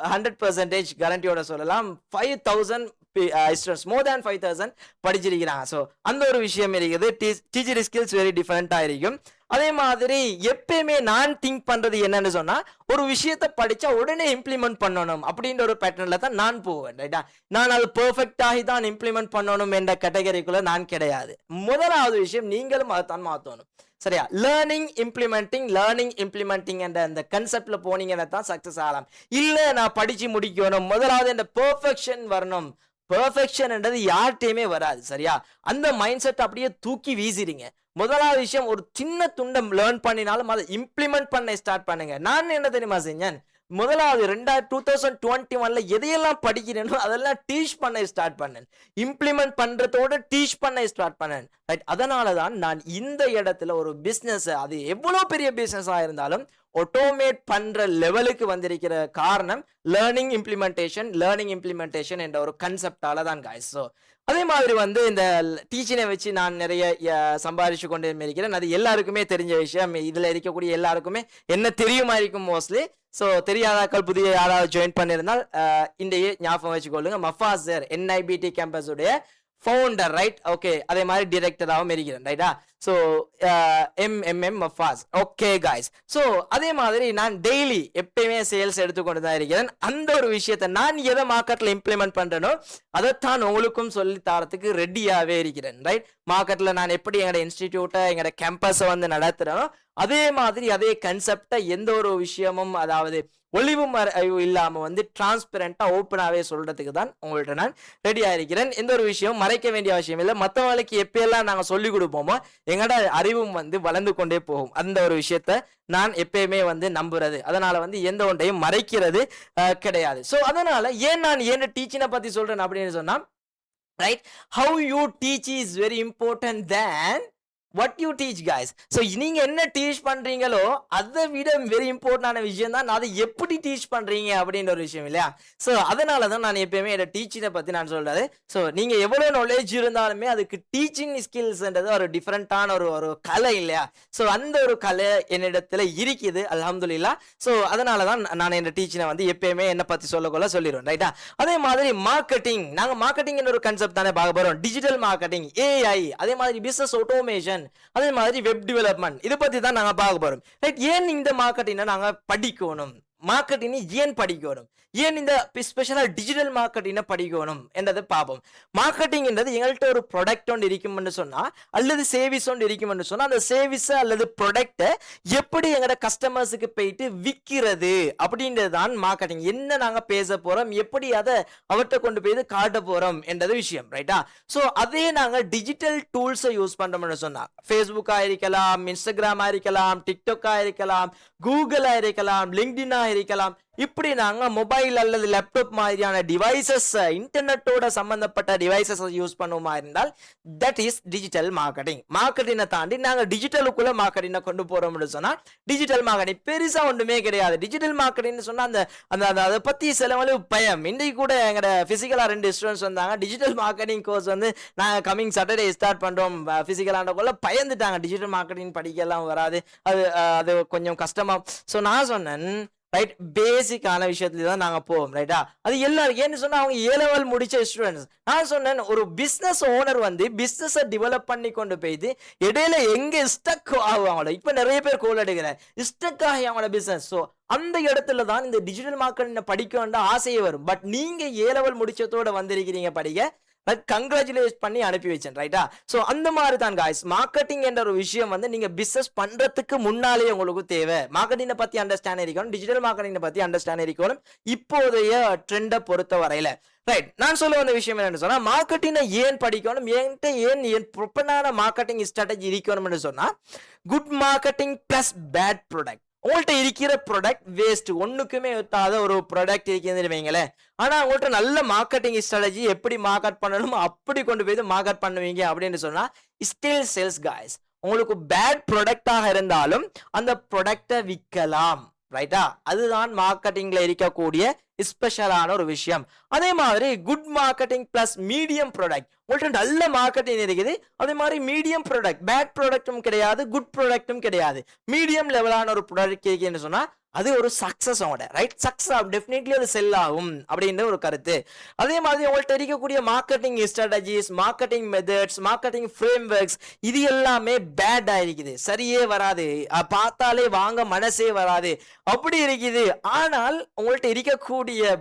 100% கேரண்டியோட சொல்லலாம். 5,000 ஸ்டூடெண்ட்ஸ், மோர் தேன் 5,000 படிச்சிருக்கிறாங்க. ஸோ அந்த ஒரு விஷயம் இருக்குது. டீச்சர் ஸ்கில்ஸ் வெரி டிஃபரெண்டாக இருக்கும். அதே மாதிரி எப்பயுமே நான் திங்க் பண்றது என்னன்னு சொன்னா, ஒரு விஷயத்தை படிச்சா உடனே இம்ப்ளிமெண்ட் பண்ணணும் அப்படின்ற ஒரு பேட்டர்ன்ல தான் நான் போவேன், ரைட்டா? நான் அது பெர்ஃபெக்டாகி தான் இம்ப்ளிமெண்ட் பண்ணணும் என்ற கேட்டகரிக்குள்ள நான் கிடையாது. முதலாவது விஷயம் நீங்களும் அதை தான் மாற்றணும், சரியா? லேர்னிங் இம்ப்ளிமெண்டிங் என்ற அந்த கன்செப்ட்ல போனீங்கன்னா தான் சக்சஸ் ஆகலாம். இல்ல நான் படிச்சு முடிக்கணும், முதலாவது இந்த பெர்ஃபெக்ஷன் வரணும். பெர்ஃபெக்ஷன்ன்றது யார்கிட்டயுமே வராது, சரியா? அந்த மைண்ட் செட் அப்படியே தூக்கி வீசிடுங்க. முதலாவது விஷயம், ஒரு சின்ன துண்டம் லேர்ன் பண்ணினாலும் அதை இம்ப்ளிமெண்ட் பண்ண ஸ்டார்ட் பண்ணுங்க. நான் என்ன தெரியுமா செஞ்சேன்? முதலாவது 2021ல எதையெல்லாம் படிக்கிறேனோ அதெல்லாம் டீச் பண்ண ஸ்டார்ட் பண்ணேன். இம்ப்ளிமெண்ட் பண்றதோட டீச் பண்ண ஸ்டார்ட் பண்ணேன், ரைட்? அதனாலதான் நான் இந்த இடத்துல ஒரு பிசினஸ், அது எவ்வளவு பெரிய பிசினஸா இருந்தாலும் ஆட்டோமேட் பண்ற லெவலுக்கு வந்திருக்கிற காரணம் லேர்னிங் இம்ப்ளிமெண்டேஷன் என்ற ஒரு கன்செப்டால தான் guys. ஸோ அதே மாதிரி வந்து இந்த டீச்சிங்கை வச்சு நான் நிறைய சம்பாதிச்சு கொண்டு இருக்கிறேன். அது எல்லாருக்குமே தெரிஞ்ச விஷயம். இதுல இருக்கக்கூடிய எல்லாருக்குமே என்ன தெரியுமா இருக்கும் மோஸ்ட்லி. ஸோ தெரியாதாக்கள் புதிய யாராவது ஜாயின் பண்ணியிருந்தால் இன்றைய ஞாபகம் வச்சுக்கொள்ளுங்க. மஃபாஸ் சார் NIBT கேம்பஸ் உடைய ஃபவுண்டர், ரைட்? ஓகே, அதே மாதிரி டிரெக்டராகவும் இருக்கிறேன், ரைட்டா? So MM Mafas. Okay guys, so அதே மாதிரி நான் டெய்லி எப்பயுமே சேல்ஸ் எடுத்துக்கொண்டு தான் இருக்கிறேன். அந்த ஒரு விஷயத்தை நான் எதை மார்க்கெட்டில் இம்ப்ளிமெண்ட் பண்ணுறேனோ அதைத்தான் உங்களுக்கும் சொல்லி தரத்துக்கு ரெடியாகவே இருக்கிறேன். ரைட், மார்க்கெட்டில் நான் எப்படி எங்களோட இன்ஸ்டிடியூட்டை எங்களோட கேம்பஸை வந்து நடத்துகிறேனோ அதே மாதிரி அதே கன்செப்டை எந்த ஒரு விஷயமும் அதாவது ஒளிவு மறைவு இல்லாம வந்து டிரான்ஸ்பரண்டா ஓப்பனாவே சொல்றதுக்கு தான் உங்கள்ட்ட நான் ரெடியா இருக்கிறேன். எந்த ஒரு விஷயம் மறைக்க வேண்டிய அவசியம் இல்லை. மற்றவங்களுக்கு எப்பயெல்லாம் நாங்க சொல்லிக் கொடுப்போமோ எங்களோட அறிவும் வந்து வளர்ந்து கொண்டே போகும். அந்த ஒரு விஷயத்த நான் எப்பயுமே வந்து நம்புறது. அதனால வந்து எந்த ஒன்றையும் மறைக்கிறது கிடையாது. ஸோ அதனால நான் ஏன் டீச்சிங்கை பத்தி சொல்றேன் அப்படின்னு சொன்னா, right, how you teach is very important than what you teach guys. So நீங்க என்ன டீச் பண்றீங்களோ அதை விட வெரி இம்பார்ட்டன்டான விஷயம் தான் அதை எப்படி டீச் பண்றீங்க அப்படின்ற ஒரு விஷயம் இல்லையா. ஸோ அதனால தான் நான் எப்பயுமே என்னோட டீச்சிங்கை பத்தி நான் சொல்றது. ஸோ நீங்க எவ்வளவு நாலேஜ் இருந்தாலுமே அதுக்கு டீச்சிங் ஸ்கில்ஸ்ன்றது ஒரு டிஃப்ரெண்டான ஒரு கலை இல்லையா. ஸோ அந்த ஒரு கலை என்னிடத்துல இருக்குது அல்ஹம்துலில்லாஹ். ஸோ அதனால தான் நான் என்னோட டீச்சிங்கை வந்து எப்பயுமே என்ன பத்தி சொல்லிடுவேன். ரைட்டா, அதே மாதிரி மார்க்கெட்டிங், நாங்க மார்க்கெட்டிங் ஒரு கன்செப்ட் தானே பார்க்க போறோம். டிஜிட்டல் மார்க்கெட்டிங், ஏஐ, அதே மாதிரி பிசினஸ் ஆட்டோமேஷன், அதே மாதிரி வெப் டெவலப்மெண்ட், இதை பத்தி தான் நாங்க பார்க்க போறோம். ரைட், ஏன் இந்த மார்க்கெட்டிங் நாங்க படிக்கணும், மார்க்கெட்டிங் ஏன் படிக்கணும், ஏன் இந்த ஸ்பெஷலா டிஜிட்டல் மார்க்கெட்டிங் படிக்கணும் என்றதை பார்ப்போம். மார்க்கெட்டிங் என்றது எங்கள்கிட்ட ஒரு ப்ராடக்ட் ஒன்று இருக்கும்னு சொன்னா அல்லது சர்வீஸ் ஒன்று இருக்கும்னு சொன்னா அந்த சர்வீஸ் அல்லது ப்ராடக்டை எப்படி எங்களோட கஸ்டமர்ஸுக்கு போயிட்டு விற்கிறது அப்படின்றது தான் மார்க்கெட்டிங். என்ன நாங்க பேச போறோம், எப்படி அதை அவர்கிட்ட கொண்டு போய் காட்ட போறோம் என்றது விஷயம். ரைட்டா, ஸோ அதே நாங்க டிஜிட்டல் டூல்ஸை யூஸ் பண்றோம்னு சொன்னா ஃபேஸ்புக்கா இருக்கலாம், இன்ஸ்டாகிராமா இருக்கலாம், டிக்டாக்கா இருக்கலாம், கூகுளா இருக்கலாம், லிங்க்டினா இருக்கலாம். இப்படி நாங்க மொபைல் அல்லது லேப்டாப் மாதிரியான டிவைசஸ், இன்டர்நெட்டோட சம்பந்தப்பட்ட டிவைசஸ் யூஸ் பண்ணுமா இருந்தால் தட் இஸ் டிஜிட்டல் மார்க்கெட்டிங். மார்க்கெட்டிங்கை தாண்டி நாங்க டிஜிட்டலுக்குள்ள மார்க்கெட்டிங்கை கொண்டு போறோம்னு சொன்னா டிஜிட்டல் மார்க்கெட்டிங் பெருசா ஒன்றுமே கிடையாது. டிஜிட்டல் மார்க்கெட்டிங் சொன்னா அந்த அதை பத்தி சிலவங்களு பயம். இன்றைக்கு கூட எங்களோட பிசிக்கலா 2 ஸ்டூடெண்ட்ஸ் வந்தாங்க, டிஜிட்டல் மார்க்கெட்டிங் கோர்ஸ் வந்து நாங்க கமிங் சாட்டர்டே ஸ்டார்ட் பண்றோம் பிசிக்கலாண்டக்குள்ள பயந்துட்டாங்க. டிஜிட்டல் மார்க்கெட்டிங் படிக்கலாம் வராது, அது கொஞ்சம் கஷ்டமா. ஸோ நான் சொன்னேன் ரைட், பேசிக்கான விஷயத்துல தான் நாங்க போவோம். ரைட்டா, அது எல்லாரும் ஏன்னு சொன்னா அவங்க A-level முடிச்ச ஸ்டூடெண்ட்ஸ். நான் சொன்னேன் ஒரு பிசினஸ் ஓனர் வந்து பிசினஸ் டெவலப் பண்ணி கொண்டு போயிட்டு இடையில எங்க ஸ்டக் ஆகுவாங்களோ, இப்ப நிறைய பேர் கோல் எடுக்கிறேன் ஸ்டக் ஆகி அவங்களோட பிசினஸ். ஸோ அந்த இடத்துல தான் இந்த டிஜிட்டல் மார்க்கெட்டிங் படிக்க வேண்டாம் ஆசையே வரும். பட் நீங்க A-level முடிச்சதோட வந்திருக்கிறீங்க படிக்க, கங்க்ராச்சுலேட் பண்ணி அனுப்பி வச்சேன். ரைட்டா, ஸோ அந்த மாதிரி தான் காய்ஸ் மார்க்கெட்டிங் என்ற ஒரு விஷயம் வந்து நீங்க பிசினஸ் பண்றதுக்கு முன்னாலே உங்களுக்கு தேவை. மார்க்கெட்டிங்கை பத்தி அண்டர்ஸ்டாண்ட் இருக்கணும், டிஜிட்டல் மார்க்கெட்டிங்கை பத்தி அண்டர்ஸ்டாண்ட் இருக்கணும் இப்போதைய ட்ரெண்டை பொறுத்த வரையில. ரைட், நான் சொல்ல வந்த விஷயம் என்னன்னு சொன்னா மார்க்கெட்டிங்கை ஏன் படிக்கணும், ஏன் ப்ராப்பரான மார்க்கெட்டிங் ஸ்ட்ராட்டஜி இருக்கணும்னு சொன்னா good marketing plus bad product. உங்கள்கிட்ட இருக்கிற ப்ராடக்ட் வேஸ்ட், ஒண்ணுக்குமே எட்டாத ஒரு ப்ராடக்ட் இருக்குன்னு வைங்களேன். ஆனா உங்கள்கிட்ட நல்ல மார்க்கெட்டிங் ஸ்ட்ராட்டஜி எப்படி மார்க்கெட் பண்ணணும் அப்படி கொண்டு போய் மார்க்கெட் பண்ணுவீங்க அப்படின்னு சொன்னா ஸ்டில் சேல்ஸ் காய்ஸ். உங்களுக்கு பேட் ப்ராடக்டாக இருந்தாலும் அந்த ப்ராடக்டை விற்கலாம். ரைட்டா, அதுதான் மார்க்கெட்டிங்ல இருக்கக்கூடிய ஸ்பெஷலான ஒரு விஷயம். அதே மாதிரி good marketing plus medium product. உங்கள்கிட்ட நல்ல மார்க்கெட்டிங் இருக்குது, அதே மாதிரி மீடியம் ப்ராடக்ட், பேட் ப்ராடக்டும் கிடையாது, குட் ப்ராடக்டும் கிடையாது, மீடியம் லெவலான ஒரு ப்ராடக்ட் இருக்குன்னு சொன்னா அது ஒரு சக்சஸ் ஆகும். ரைட், சக்சஸ் டெஃபினெட்லி அது செல் ஆகும் அப்படின்ற ஒரு கருத்து. அதே மாதிரி உங்கள்கிட்ட இருக்கக்கூடிய marketing strategies, marketing methods, marketing frame works இது எல்லாமே பேட் ஆயிருக்குது, சரியே வராது, பார்த்தாலே வாங்க மனசே வராது அப்படி இருக்குது. ஆனால் உங்கள்கிட்ட இருக்கக்கூடிய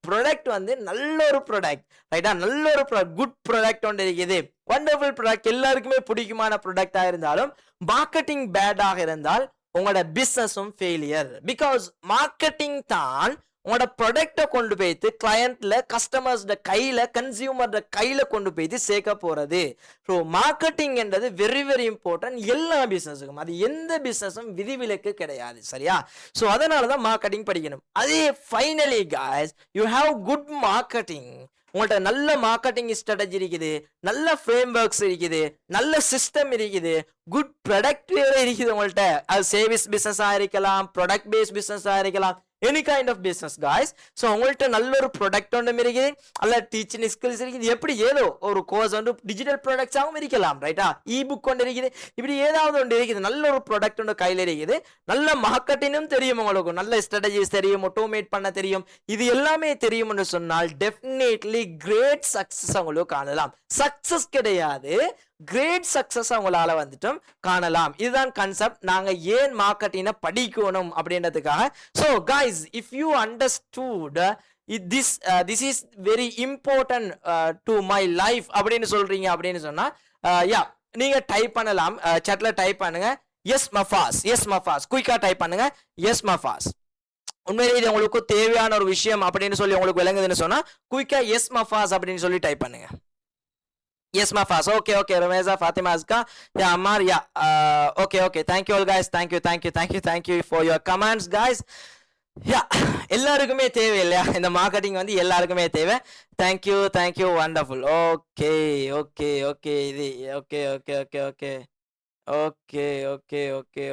ப்ராடக்ட் வந்து நல்ல ஒரு ப்ராடக்ட். ரைட்டா, நல்ல ஒரு குட் ப்ராடக்ட் ஒன்று இருக்குது, வண்டர்ஃபுல் ப்ராடக்ட், எல்லாருக்குமே பிடிக்குமான ப்ராடக்டா இருந்தாலும் மார்க்கெட்டிங் பேடாக இருந்தால் உங்களோட பிசினஸும் ஃபெயிலியர். பிகாஸ் மார்க்கெட்டிங் தான் உங்களோட ப்ராடக்டை கொண்டு போய்த்து கிளையண்ட்ல, கஸ்டமர்ஸ் கையில, கன்சியூமர் கையில கொண்டு போய்த்து சேர்க்க போறது. ஸோ மார்க்கெட்டிங் என்றது வெரி வெரி இம்பார்ட்டன்ட் எல்லா பிசினஸுக்கும். அது எந்த பிசினஸும் விதிவிலக்கு கிடையாது. சரியா, ஸோ அதனால தான் மார்க்கெட்டிங் படிக்கணும். அதே finally guys you have good marketing. உங்கள்கிட்ட நல்ல மார்க்கெட்டிங் ஸ்ட்ராட்டஜி இருக்குது, நல்ல ஃப்ரேம் ஒர்க்ஸ் இருக்குது, நல்ல சிஸ்டம் இருக்குது, குட் ப்ராடக்ட் இருக்குது உங்கள்கிட்ட. அது சர்வீஸ் பிசினஸா இருக்கலாம், ப்ராடக்ட் பேஸ்ட் பிசினஸா இருக்கலாம், any kind of business guys. So உங்கள்கிட்ட நல்ல ஒரு ப்ராடக்ட் ஒன்றும் இருக்குது, அல்ல டீச்சிங் ஸ்கில்ஸ் இருக்குது, எப்படி ஏதோ ஒரு கோர்ஸ் ஒன்று டிஜிட்டல் ப்ராடக்ட்ஸாகவும் இருக்கலாம். ரைட்டா, இ புக் ஒன்று இருக்குது, இப்படி ஏதாவது ஒன்று இருக்குது, நல்ல ஒரு ப்ராடக்ட் ஒன்று கையில் இருக்குது, நல்ல மார்க்கெட்டிங்கும் தெரியும், உங்களுக்கு நல்ல ஸ்ட்ராட்டஜிஸ் தெரியும், ஆட்டோமேட் பண்ண தெரியும், இது எல்லாமே தெரியும்னு சொன்னால் டெஃபினெட்லி கிரேட் சக்சஸ் உங்களுக்கு காணலாம். சக்சஸ் கிடையாது, கிரேட் சக்சஸ் உங்களால வந்துட்டும் காணலாம். இதுதான் கான்செப்ட். நாங்க ஏன் மார்க்கெட்டிங்கை படிக்கணும் அப்படின்றதுக்காக. So guys, if you understood this is very important to my life அப்படின்னு சொல்றீங்க அப்படின்னு சொன்னா யா நீங்க டைப் பண்ணலாம், chatல டைப் பண்ணுங்க எஸ் மஃபாஸ் குயிக்கா டைப் பண்ணுங்க எஸ் மஃபாஸ். உண்மையிலே இது உங்களுக்கு தேவையான ஒரு விஷயம் அப்படின்னு சொல்லி உங்களுக்கு விளங்குதுன்னு சொன்னா குயிக்கா எஸ் மஃபாஸ் அப்படின்னு சொல்லி டைப் பண்ணுங்க. Yes Mafas. Okay Ramesha Fathima Aska ya Ammar ya okay thank you all guys, thank you for your comments guys. யா எல்லாருக்குமே தேவை இல்லையா இந்த மார்க்கெட்டிங் வந்து எல்லாருக்குமே தேவை. Thank you wonderful. ஓகே இது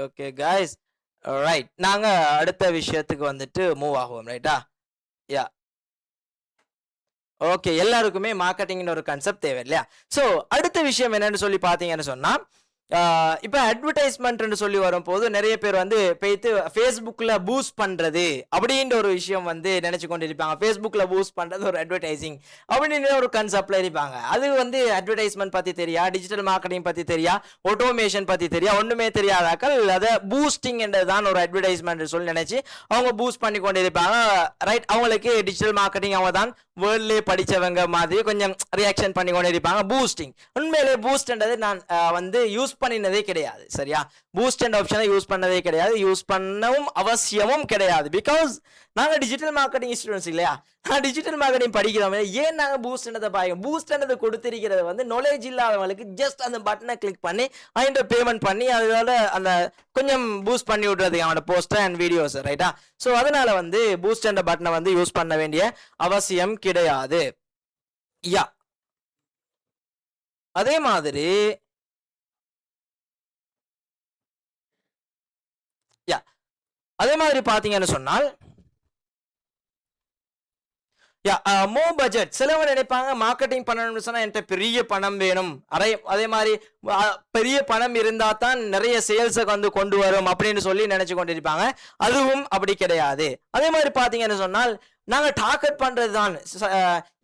ஓகே கைஸ் ரைட். நாங்க அடுத்த விஷயத்துக்கு வந்துட்டு மூவ் ஆகுவோம் ரைட்டா. யா ஓகே, எல்லாருக்குமே மார்க்கெட்டிங்னு ஒரு கான்செப்ட் தேவை இல்லையா. ஸோ அடுத்த விஷயம் என்னன்னு சொல்லி பார்த்தீங்கன்னு சொன்னா இப்போ அட்வர்டைஸ்மெண்ட்னு சொல்லி வரும்போது நிறைய பேர் வந்து போய்த்து ஃபேஸ்புக்கில் பூஸ்ட் பண்ணுறது அப்படின்ற ஒரு விஷயம் வந்து நினச்சி கொண்டு இருப்பாங்க. ஃபேஸ்புக்கில் பூஸ்ட் பண்ணுறது ஒரு அட்வர்டைசிங் அப்படின்னு ஒரு கான்செப்டில் இருப்பாங்க. அது வந்து அட்வர்டைஸ்மெண்ட் பற்றி தெரியா, டிஜிட்டல் மார்க்கெட்டிங் பற்றி தெரியா, ஆட்டோமேஷன் பற்றி தெரியா, ஒன்றுமே தெரியாதாக்கள் அதை பூஸ்டிங் என்றதான் ஒரு அட்வர்டைஸ்மெண்ட் சொல்லி நினச்சி அவங்க பூஸ்ட் பண்ணி கொண்டு இருப்பாங்க ரைட். அவங்களுக்கு டிஜிட்டல் மார்க்கெட்டிங் அவங்க தான் வேர்ல்ட்லேயே படித்தவங்க மாதிரி கொஞ்சம் ரியாக்ஷன் பண்ணி கொண்டு இருப்பாங்க. பூஸ்டிங் உண்மையிலே பூஸ்ட்ன்றது நான் வந்து யூஸ் பண்ணினதே கிடையாது சரியா. பூஸ்ட் அண்ட் ஆப்ஷனை யூஸ் பண்ணதே கிடையாது, யூஸ் பண்ணவும் அவசியமும் கிடையாது. பிகாஸ் நாங்கள் டிஜிட்டல் மார்க்கெட்டிங் ஸ்டூடெண்ட்ஸ் இல்லையா, நான் டிஜிட்டல் மார்க்கெட்டிங் படிக்கிறோம். ஏன் நாங்கள் பூஸ்ட்ன்றதை பாருங்க, பூஸ்ட்ன்றது கொடுத்திருக்கிறது வந்து நாலேஜ் இல்லாதவங்களுக்கு ஜஸ்ட் அந்த பட்டனை கிளிக் பண்ணி அதில் பேமெண்ட் பண்ணி அதோட அந்த கொஞ்சம் பூஸ்ட் பண்ணி விட்றது அவனோட போஸ்டர் அண்ட் வீடியோஸ் ரைட்டா. ஸோ அதனால வந்து பூஸ்ட் என்ற பட்டனை வந்து யூஸ் பண்ண வேண்டிய அவசியம் கிடையாது. யா அதே மாதிரி பாத்தீங்கன்னு சொன்னால் மோ பட்ஜெட் சிலவங்க நினைப்பாங்க மார்க்கெட்டிங் பண்ணணும்னு சொன்னா என்கிட்ட பெரிய பணம் வேணும், அதே மாதிரி பெரிய பணம் இருந்தா தான் நிறைய சேல்ஸை வந்து கொண்டு வரும் அப்படின்னு சொல்லி நினைச்சு கொண்டிருப்பாங்க. அதுவும் அப்படி கிடையாது. அதே மாதிரி பாத்தீங்கன்னு சொன்னால் நாங்க டார்கெட் பண்றது தான்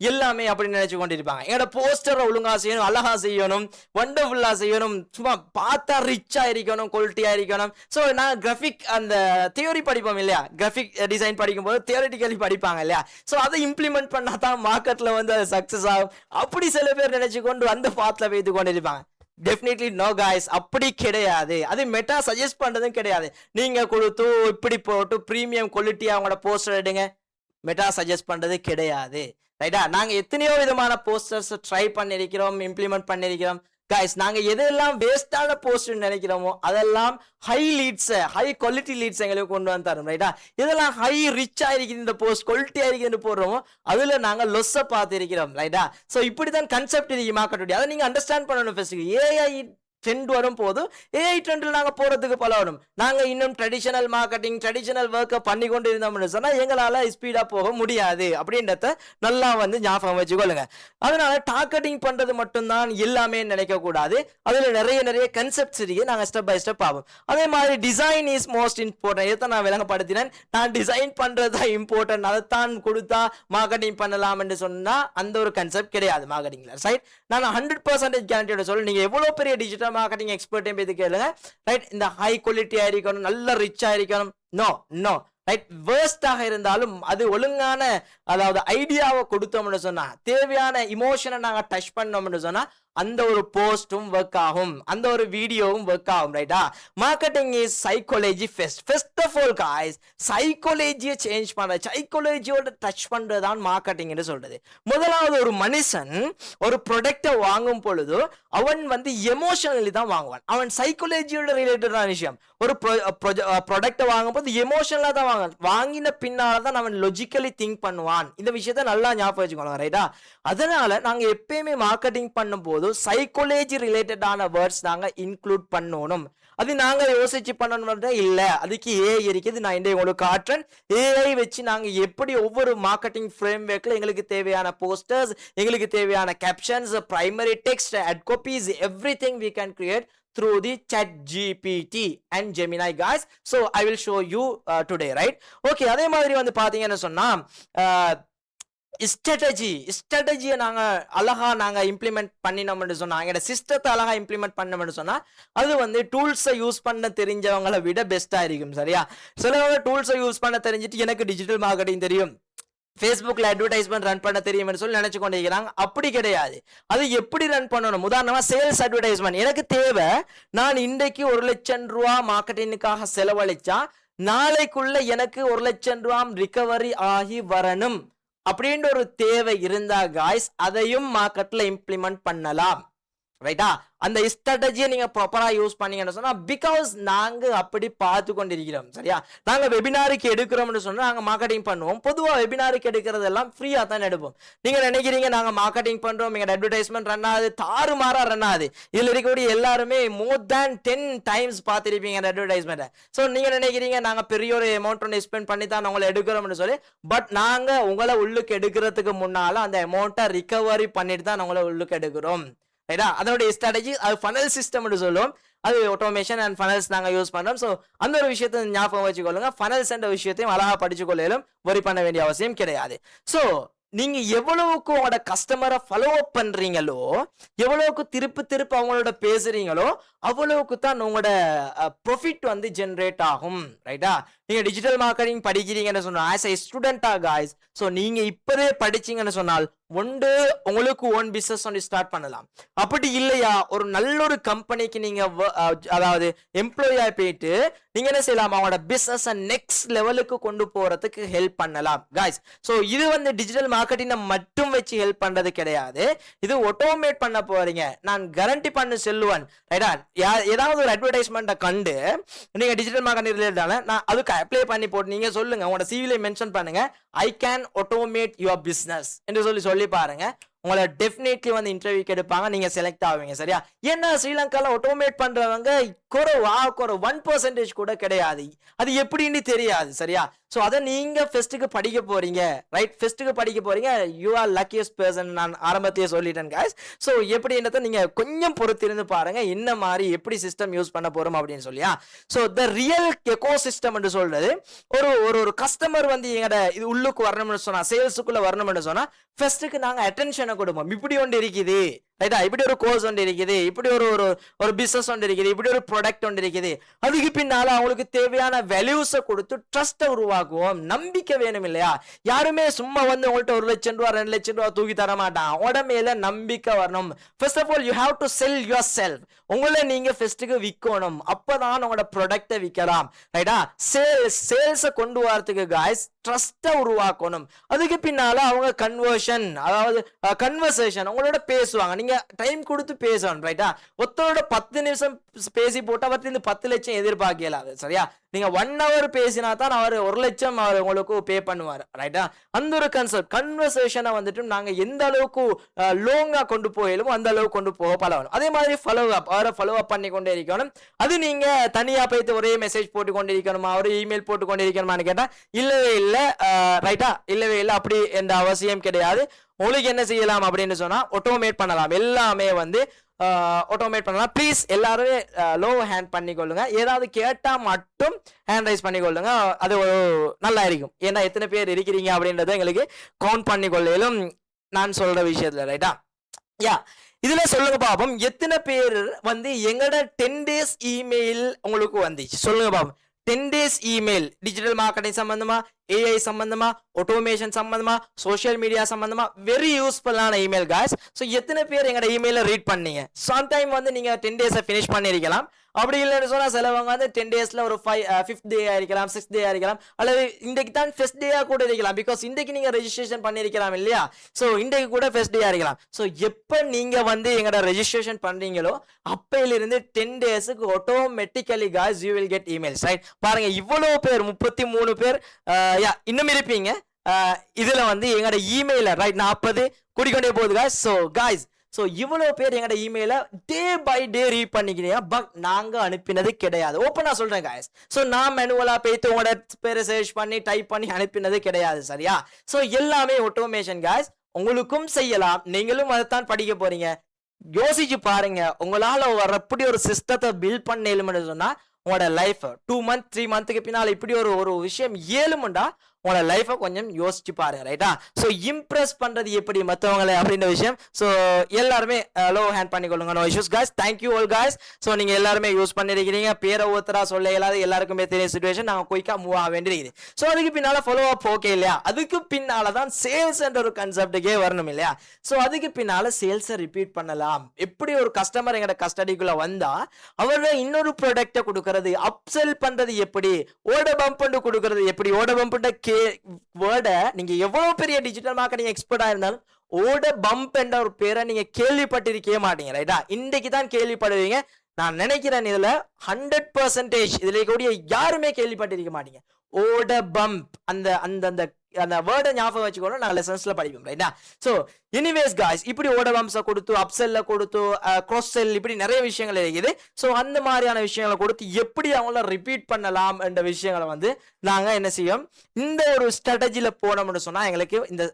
எல்லாமே அப்படின்னு நினைச்சு கொண்டிருப்பாங்க. எங்களோட போஸ்டரை ஒழுங்கா செய்யணும், அழகா செய்யணும், வண்டர்ஃபுல்லா செய்யணும், சும்மா பார்த்தா ரிச்சா இருக்கணும், குவாலிட்டியா இருக்கணும். ஸோ நாங்க கிராஃபிக் அந்த தியோரி படிப்போம் இல்லையா, கிராஃபிக் டிசைன் படிக்கும் போது தியோரிட்டிக்கலி படிப்பாங்க இல்லையா. ஸோ அதை இம்ப்ளிமெண்ட் பண்ணா தான் மார்க்கெட்ல வந்து அது சக்சஸ் ஆகும். அப்படி சில பேர் நினைச்சு கொண்டு அந்த பாத்துல வைத்து கொண்டிருப்பாங்க. டெஃபினெட்லி நோ காய்ஸ், அப்படி கிடையாது. அது மெட்டா சஜஸ்ட் பண்றதும் கிடையாது. நீங்க கொடுத்து இப்படி போட்டு பிரீமியம் குவாலிட்டியா அவங்களோட போஸ்டர் எடுங்க, மெட்டா சஜஸ்ட் பண்றது கிடையாது ரைட்டா. நாங்க எத்தனையோ விதமான போஸ்டர்ஸ் ட்ரை பண்ணிருக்கிறோம், இம்ப்ளிமெண்ட் பண்ணிருக்கிறோம் கைஸ். நாங்க எதெல்லாம் வேஸ்டான போஸ்ட் நினைக்கிறோமோ அதெல்லாம் high leads, high quality leads எங்களுக்கு கொண்டு வந்து தரும் ரைட்டா. இதெல்லாம் ஹை ரிச்சா இருக்குது இந்த போஸ்ட், குவாலிட்டியா இருக்குன்னு போடுறோமோ அதுல நாங்க லொஸ்ஸை பார்த்து இருக்கிறோம் ரைட்டா. ஸோ இப்படிதான் கன்செப்ட் இருக்கு மார்க்கெட். அதை நீங்க அண்டர்ஸ்டாண்ட் பண்ணணும். ஃபர்ஸ்ட் ஏஐ ட்ரெண்ட் வரும் போது ஏஐ ட்ரெண்டில் நாங்கள் போகிறதுக்கு பழகணும். நாங்கள் இன்னும் ட்ரெடிஷனல் மார்க்கெட்டிங் ட்ரெடிஷனல் ஒர்க்கை பண்ணி கொண்டு இருந்தோம்னு சொன்னால் எங்களால் ஸ்பீடாக போக முடியாது அப்படின்றத நல்லா வந்து ஞாபகம் வச்சுக்கொள்ளுங்க. அதனால டார்கெட்டிங் பண்ணுறது மட்டும்தான் எல்லாமே நினைக்கக்கூடாது. அதில் நிறைய கன்செப்ட்ஸ் இருக்கு, நாங்கள் ஸ்டெப் பை ஸ்டெப் ஆகும். அதே மாதிரி டிசைன் இஸ் மோஸ்ட் இம்பார்ட்டன்ட். இதை நான் விளங்கப்படுத்தினேன். நான் டிசைன் பண்ணுறது தான் இம்பார்ட்டன்ட், அதைத்தான் கொடுத்தா மார்க்கெட்டிங் பண்ணலாம் என்று சொன்னால் அந்த ஒரு கன்செப்ட் கிடையாது மார்க்கெட்டிங்கில் ரைட். நான் 100% கேரண்டியோட சொல்ல, நீங்கள் எவ்வளோ பெரிய டிஜிட்டல் மார்க்கெட்டிங் எக்ஸ்பர்ட்டையும் போய் கேளுங்க ரைட். இந்த ஹை குவாலிட்டியா இருக்கணும், நல்ல ரிச்சா இருக்கணும், நோ ரைட். வேர்ஸ்டாக இருந்தாலும் அது ஒழுங்கான அதாவது ஐடியாவை கொடுத்தோம்னு சொன்னா, தேவையான இமோஷனை நாங்க டச் பண்ணோம்னு சொன்னா அந்த ஒரு போஸ்டும் ஒர்க் ஆகும், அந்த ஒரு வீடியோவும் ஒர்க் ஆகும் ரைட்டா. Marketing is psychology first of all guys. சைக்காலஜியை சேஞ்ச் பண்ற, சைக்காலஜியோட டச் பண்றதுதான் மார்க்கெட்டிங் என்று சொல்றது. முதலாவது ஒரு மனுஷன் ஒரு ப்ராடக்டை வாங்கும் பொழுது அவன் வந்து எமோஷனலி தான் வாங்குவான். அவன் சைக்காலஜியோட ரிலேட்டடான விஷயம். ஒரு ப்ராடக்டை வாங்கும் போது எமோஷனலா தான் வாங்குவான். வாங்கின பின்னால்தான் அவன் லாஜிக்கலி திங்க் பண்ணுவான். இந்த விஷயத்த நல்லா ஞாபகம் வச்சுக்கணும் ரைட்டா. அதனால நாங்க எப்பயுமே மார்க்கெட்டிங் பண்ணும் போது சைக்காலஜி ரிலேட்டடான வேர்ட்ஸ் நாங்க இன்க்ளூட் பண்ணணும். அது நாங்க யோசிச்சு பண்ணணும் இல்ல, அதுக்கு ஏஐ இருக்குது. நான் இந்த உங்களுக்கு காட்டுறேன். ஏஐ வச்சு நாங்க எப்படி ஒவ்வொரு மார்க்கெட்டிங் ஃப்ரேம்வொர்க்ல எங்களுக்கு தேவையான போஸ்டர்ஸ், எங்களுக்கு தேவையான captions, primary text, at copies, everything we can create through the ChatGPT and Gemini guys. So I will show you today right. Okay, அதே மாதிரி வந்து பாத்தீங்கன்னு சொன்னா ஸ்ட்ராட்டஜியை நாங்க இம்ப்ளிமெண்ட் பண்ணினோம்னு சொன்னா, எங்களோட சிஸ்டத்தை அழகா இம்ப்ளிமெண்ட் பண்ணோம்னு சொன்னா, அது வந்து டூல்ஸை யூஸ் பண்ண தெரிஞ்சவங்களை விட பெஸ்டா இருக்கும். சரியா? சிலவங்க டூல்ஸை யூஸ் பண்ண தெரிஞ்சிட்டு எனக்கு டிஜிட்டல் மார்க்கெட்டிங் தெரியும், ஃபேஸ்புக்ல அட்வர்டைஸ்மெண்ட் ரன் பண்ண தெரியும்னு சொல்லி நினைச்சு கொண்டிருக்கிறாங்க. அப்படி கிடையாது. அது எப்படி ரன் பண்ணணும்? உதாரணமா சேல்ஸ் அட்வர்டைஸ்மெண்ட் எனக்கு தேவை, நான் இன்றைக்கு 1 லட்சம் ரூபா மார்க்கெட்டிங்குக்காக செலவழிச்சா நாளைக்குள்ள எனக்கு 1 லட்சம் ரூபா ரிகவரி ஆகி வரணும் அப்படின்ற ஒரு தேவை இருந்தா காய்ஸ், அதையும் மார்க்கெட்ல இம்ப்ளிமெண்ட் பண்ணலாம். ரைட்டா? அந்த ஸ்ட்ராட்டஜியை நீங்க ப்ராப்பரா யூஸ் பண்ணீங்கன்னு சொன்னா, பிகாஸ் நாங்க அப்படி பார்த்து கொண்டிருக்கிறோம். சரியா? நாங்க வெபினாருக்கு எடுக்கிறோம்னு சொன்னா நாங்க மார்க்கெட்டிங் பண்ணுவோம். பொதுவா வெபினாருக்கு எடுக்கிறதெல்லாம் ஃப்ரீயா தான் எடுப்போம். நீங்க நினைக்கிறீங்க நாங்க மார்க்கெட்டிங் பண்றோம், எங்க அட்வர்டைஸ்மெண்ட் ரன் ஆகுது, தாறுமாறா ரன் ஆகுது. இதுல இருக்கக்கூடிய எல்லாருமே மோர் தேன் 10 டைம்ஸ் பார்த்திருப்பீங்க அந்த அட்வர்டைஸ்மெண்ட். ஸோ நீங்க நினைக்கிறீங்க நாங்க பெரிய ஒரு அமௌண்ட் ஒன்று ஸ்பெண்ட் பண்ணி தான் உங்களை எடுக்கிறோம்னு சொல்லி. பட் நாங்க உங்களை உள்ளுக்கு எடுக்கிறதுக்கு முன்னால அந்த அமௌண்ட்டை ரிகவரி பண்ணிட்டு தான் உங்களை உள்ளுக்கு எடுக்கிறோம். ரைட்டா? அதனுடைய ஸ்ட்ராட்டஜி அது ஃபனல் சிஸ்டம்னு சொல்லுவோம். அது ஆட்டோமேஷன் அண்ட் ஃபனல்ஸ் நாங்கள் யூஸ் பண்றோம். ஸோ அந்த ஒரு விஷயத்தை ஞாபகம் வச்சுக்கொள்ளுங்க. ஃபனல்ஸ் என்ற விஷயத்தையும் அழகா படிச்சுக்கொள்ளும், வரி பண்ண வேண்டிய அவசியம் கிடையாது. ஸோ நீங்க எவ்வளவுக்கு உங்களோட கஸ்டமரை ஃபாலோ அப் பண்றீங்களோ, எவ்வளவுக்கு திருப்பி அவங்களோட பேசுறீங்களோ, அவ்வளவுக்கு தான் உங்களோட ப்ராஃபிட் வந்து ஜென்ரேட் ஆகும். ரைட்டா? நீங்க டிஜிட்டல் மார்க்கெட்டிங் படிக்கிறீங்கன்னு சொன்னா ஆஸ் எ ஸ்டூடெண்டா காய்ஸ், ஸோ நீங்க இப்பவே படிச்சீங்கன்னு சொன்னால் ஒன்று உங்களுக்கு ஓன் பிசினஸ் ஒன்று ஸ்டார்ட் பண்ணலாம். அப்படி இல்லையா ஒரு நல்ல ஒரு கம்பெனிக்கு நீங்க அதாவது எம்ப்ளாயா போயிட்டு நீங்க என்ன செய்யலாம், அவங்களோட பிசினஸ் நெக்ஸ்ட் லெவலுக்கு கொண்டு போறதுக்கு ஹெல்ப் பண்ணலாம் காய்ஸ். ஸோ இது வந்து டிஜிட்டல் மார்க்கெட்டிங் மட்டும் வச்சு ஹெல்ப் பண்றது கிடையாது, இது ஆட்டோமேட் பண்ண போறீங்க. நான் கேரண்டி பண்ணி சொல்லுவேன். ரைட்டா? ஏதாவது ஒரு அட்வர்டைஸ்மெண்ட்டை கண்டு நீங்க டிஜிட்டல் மார்க்கெட்டிங் ரிலேட்டடான நான் அதுக்கு அப்ளை பண்ணி போட்டு நீங்க சொல்லுங்க, உங்களோட சிவில மென்ஷன் பண்ணுங்க, I can automate your business என்று சொல்லி பாருங்க. உங்களை டெஃபினெட்லி வந்து இன்டர்வியூக்கு எடுப்பாங்க, நீங்க செலக்ட் ஆவீங்க. சரியா? ஏன்னா ஸ்ரீலங்கால ஆட்டோமேட் பண்றவங்க குறைவா 1% கூட கிடையாது. அது எப்படின்னு தெரியாது. சரியா? ஸோ அதை நீங்க ஃபெஸ்ட்டுக்கு படிக்க போறீங்க. ரைட்? ஃபெஸ்ட்டுக்கு படிக்க போறீங்க. You are luckiest person. நான் ஆரம்பத்தையே சொல்லிட்டேன் guys. ஸோ எப்படின்றத நீங்க கொஞ்சம் பொறுத்திருந்து பாருங்க, என்ன மாதிரி எப்படி சிஸ்டம் யூஸ் பண்ண போறோம் அப்படின்னு சொல்லியா. So the real echo system என்று சொல்றது, ஒரு கஸ்டமர் வந்து எங்கட இது உள்ளுக்கு வரணும்னு சொன்னா, சேல்ஸுக்குள்ள வரணும்னு சொன்னா ஃபர்ஸ்ட்டுக்கு நாங்க அட்டென்ஷனை கொடுப்போம். இப்படி ஒன்று இருக்குது, ரைட்டா? இப்படி ஒரு கோர்ஸ் ஒன்று இருக்குது, இப்படி ஒரு பிசினஸ் ஒன்று இருக்குது, இப்படி ஒரு ப்ராடக்ட் ஒன்று இருக்குது. அதுக்கு பின்னால அவங்களுக்கு தேவையான வேல்யூஸை கொடுத்து ட்ரஸ்ட்டை உருவாக்குவோம். நம்பிக்கை வேணும் இல்லையா? யாருமே சும்மா வந்து உங்கள்கிட்ட 1 லட்சம் ரூபா 2 லட்சம் ரூபா தூக்கி தர மாட்டான். உங்களோட மேல நம்பிக்கை வரணும். First of all you have to sell yourself. உங்களை நீங்க ஃபர்ஸ்ட்டுக்கு விற்கணும், அப்பதான் உங்களோட ப்ராடக்டை விற்கலாம். ரைட்டா? சேல்ஸை கொண்டு வரதுக்கு காய்ஸ் ட்ரஸ்ட்டை உருவாக்கணும். அதுக்கு பின்னால அவங்க கன்வர்ஷன், அதாவது கன்வர்சேஷன் உங்களோட பேசுவாங்க. நீங்க டைம் கொடுத்து பேசணும். ரைட்டா? ஒருத்தரோட 10 நிமிஷம் பேசி போட்டு அவர்கிட்ட 10 லட்சம் எதிர்பார்க்கலாது. சரியா? நீங்க 1 hour பேசினா தான் அவர் 1 லட்சம் அவர் உங்களுக்கு பே பண்ணுவார். ரைட்டா? அந்த ஒரு கன்வர்சேஷனை வந்துட்டு நாங்க எந்த அளவுக்கு லோங்கா கொண்டு போயிலும் அந்த அளவுக்கு கொண்டு போக பழகணும். அதே மாதிரி ஃபாலோ அப், அவரை ஃபாலோ அப் பண்ணி கொண்டே இருக்கணும். அது நீங்க தனியா போயிட்டு ஒரே மெசேஜ் போட்டு கொண்டு இருக்கணுமா, ஒரு இமெயில் போட்டு கொண்டு இருக்கணுமான்னு கேட்டா இல்லவே இல்லை. ரைட்டா? இல்லவே இல்லை. அப்படி எந்த அவசியம் கிடையாது. உங்களுக்கு என்ன செய்யலாம் அப்படின்னு சொன்னா ஆட்டோமேட் பண்ணலாம். எல்லாமே வந்து ஆட்டோமேட் பண்ணலாம். ப்ளீஸ் எல்லாருமே லோ ஹேண்ட் பண்ணிக்கொள்ளுங்க. ஏதாவது கேட்டா மட்டும் ஹேண்ட் ரைஸ் பண்ணிக்கொள்ளுங்க. அது நல்லா இருக்கும். ஏன்னா எத்தனை பேர் இருக்கிறீங்க அப்படின்றத எங்களுக்கு கவுண்ட் பண்ணிக்கொள்ளும் நான் சொல்ற விஷயத்துல. ரைட்டா? யா, இதுல சொல்லுங்க பாப்போம், எத்தனை பேர் வந்து எங்களோட 10 days இமெயில் உங்களுக்கு வந்துச்சு? சொல்லுங்க பாப்போம். 10 days இமெயில் டிஜிட்டல் மார்க்கெட்டிங் சம்பந்தமா, ஏஐ சம்பந்தமா, ஆட்டோமேஷன் சம்பந்தமா, சோஷியல் மீடியா சம்பந்தமா வெரி யூஸ்ஃபுல்லான இமெயில் காய்ஸ். ஸோ எத்தனை பேர் எங்களோட இமெயிலை ரீட் பண்ணீங்க? சம்டைம் வந்து நீங்க 10 days ஃபினிஷ் பண்ணிருக்கலாம். அப்படி இல்லைன்னு சொன்னா சிலவங்க வந்து 10 daysல ஒரு 5th day இருக்கலாம், 6th day இருக்கலாம், அல்லது இன்றைக்கு தான் ஃபர்ஸ்ட் டேயா கூட இருக்கலாம். பிகாஸ் இன்றைக்கு நீங்க ரெஜிஸ்ட்ரேஷன் பண்ணிருக்கலாம் இல்லையா? ஸோ இன்றைக்கு கூட ஃபர்ஸ்ட் டேயா இருக்கலாம். ஸோ எப்போ நீங்க வந்து எங்களோட ரெஜிஸ்ட்ரேஷன் பண்றீங்களோ அப்பையிலிருந்து 10 daysக்கு automatically guys you will get emails. Right? பாருங்க, இவ்வளவு பேர் 33 பேர் இன்னும் இருப்பீங்க. இதுல வந்து எங்களோட இமெயில ரைட் 40 கூடிக்கொண்டே போகுது காய்ஸ். ஸோ காய்ஸ், ஸோ இவ்வளவு பேர் எங்களோட இமெயில டே பை டே ரீட் பண்ணிக்கிறீங்க. பட் நாங்க அனுப்பினது கிடையாது. ஓப்பனா சொல்றேன் காய்ஸ். ஸோ நான் மேனுவலா போயிட்டு உங்களோட பேரை சர்ச் பண்ணி டைப் பண்ணி அனுப்பினது கிடையாது. சரியா? ஸோ எல்லாமே ஆட்டோமேஷன் காய்ஸ். உங்களுக்கும் செய்யலாம், நீங்களும் அதைத்தான் படிக்க போறீங்க. யோசிச்சு பாருங்க, உங்களால வரப்படி ஒரு சிஸ்டத்தை பில்ட் பண்ண சொன்னா உங்களோட லைஃப் 2 month 3 monthக்கு பின்னால இப்படி ஒரு விஷயம் ஏழுமுண்டா உங்களோட லைஃபை கொஞ்சம் யோசிச்சு பாருங்க ரைட்டா. ஸோ இம்ப்ரெஸ் பண்றது எப்படி மற்றவங்களை அப்படின்ற விஷயம். ஸோ எல்லாருமே லோ ஹேண்ட் பண்ணிக்கொள்ளுங்க. No issues guys. Thank you all guys. So நீங்க எல்லாருமே யூஸ் பண்ணிருக்கிறீங்க. பேரை ஒருத்தரா சொல்ல இல்லாத எல்லாருக்குமே தெரிய சுச்சுவேஷன் நாங்கள் குயிக்கா மூவ் ஆக வேண்டியிருக்குது. ஸோ அதுக்கு பின்னால ஃபாலோ அப் ஓகே இல்லையா, அதுக்கு பின்னால தான் சேல்ஸ் என்ற ஒரு கன்செப்டுக்கே வரணும் இல்லையா. ஸோ அதுக்கு பின்னால சேல்ஸை ரிப்பீட் பண்ணலாம். எப்படி ஒரு கஸ்டமர் எங்கட கஸ்டடிக்குள்ள வந்தா அவர்கள் இன்னொரு ப்ராடக்டை கொடுக்கறது, அப்செல் பண்றது எப்படி, ஓட பம்ப் கொடுக்கறது எப்படி. ஓட பம்ப் வேர்டை நீங்க எவ்வளவு பெரிய டிஜிட்டல் மார்க்கெட்டிங் எக்ஸ்பர்ட்டா இருந்தாலும் ஓட பம்ப் என்ற ஒரு பேரை நீங்க கேள்விப்பட்டிருக்கவே மாட்டீங்க ரைட்டா. இன்றைக்கு தான் கேள்விப்படுவீங்க. நான் நினைக்கிறேன் இதுல 100% இதுல கூடிய யாருமே கேள்விப்பட்டிருக்க மாட்டீங்க. ஓட பம்ப் அந்த அந்த அந்த அந்த வேர்டை ஞாபகம் வச்சுக்கணும். நான் லெசன்ஸ்ல படிப்போம் ரைட்டா. ஸோ எனிவேஸ் காய்ஸ், இப்படி ஓட பம்ப்ஸை கொடுத்து அப்செல்ல கொடுத்து க்ராஸ் செல் இப்படி நிறைய விஷயங்கள் இருக்குது. ஸோ அந்த மாதிரியான விஷயங்களை கொடுத்து எப்படி அவங்கள ரிப்பீட் பண்ணலாம் என்ற விஷயங்களை வந்து நாங்க என்ன செய்யும், இந்த ஒரு ஸ்ட்ராட்டஜில போனோம்னு சொன்னா எங்களுக்கு இந்த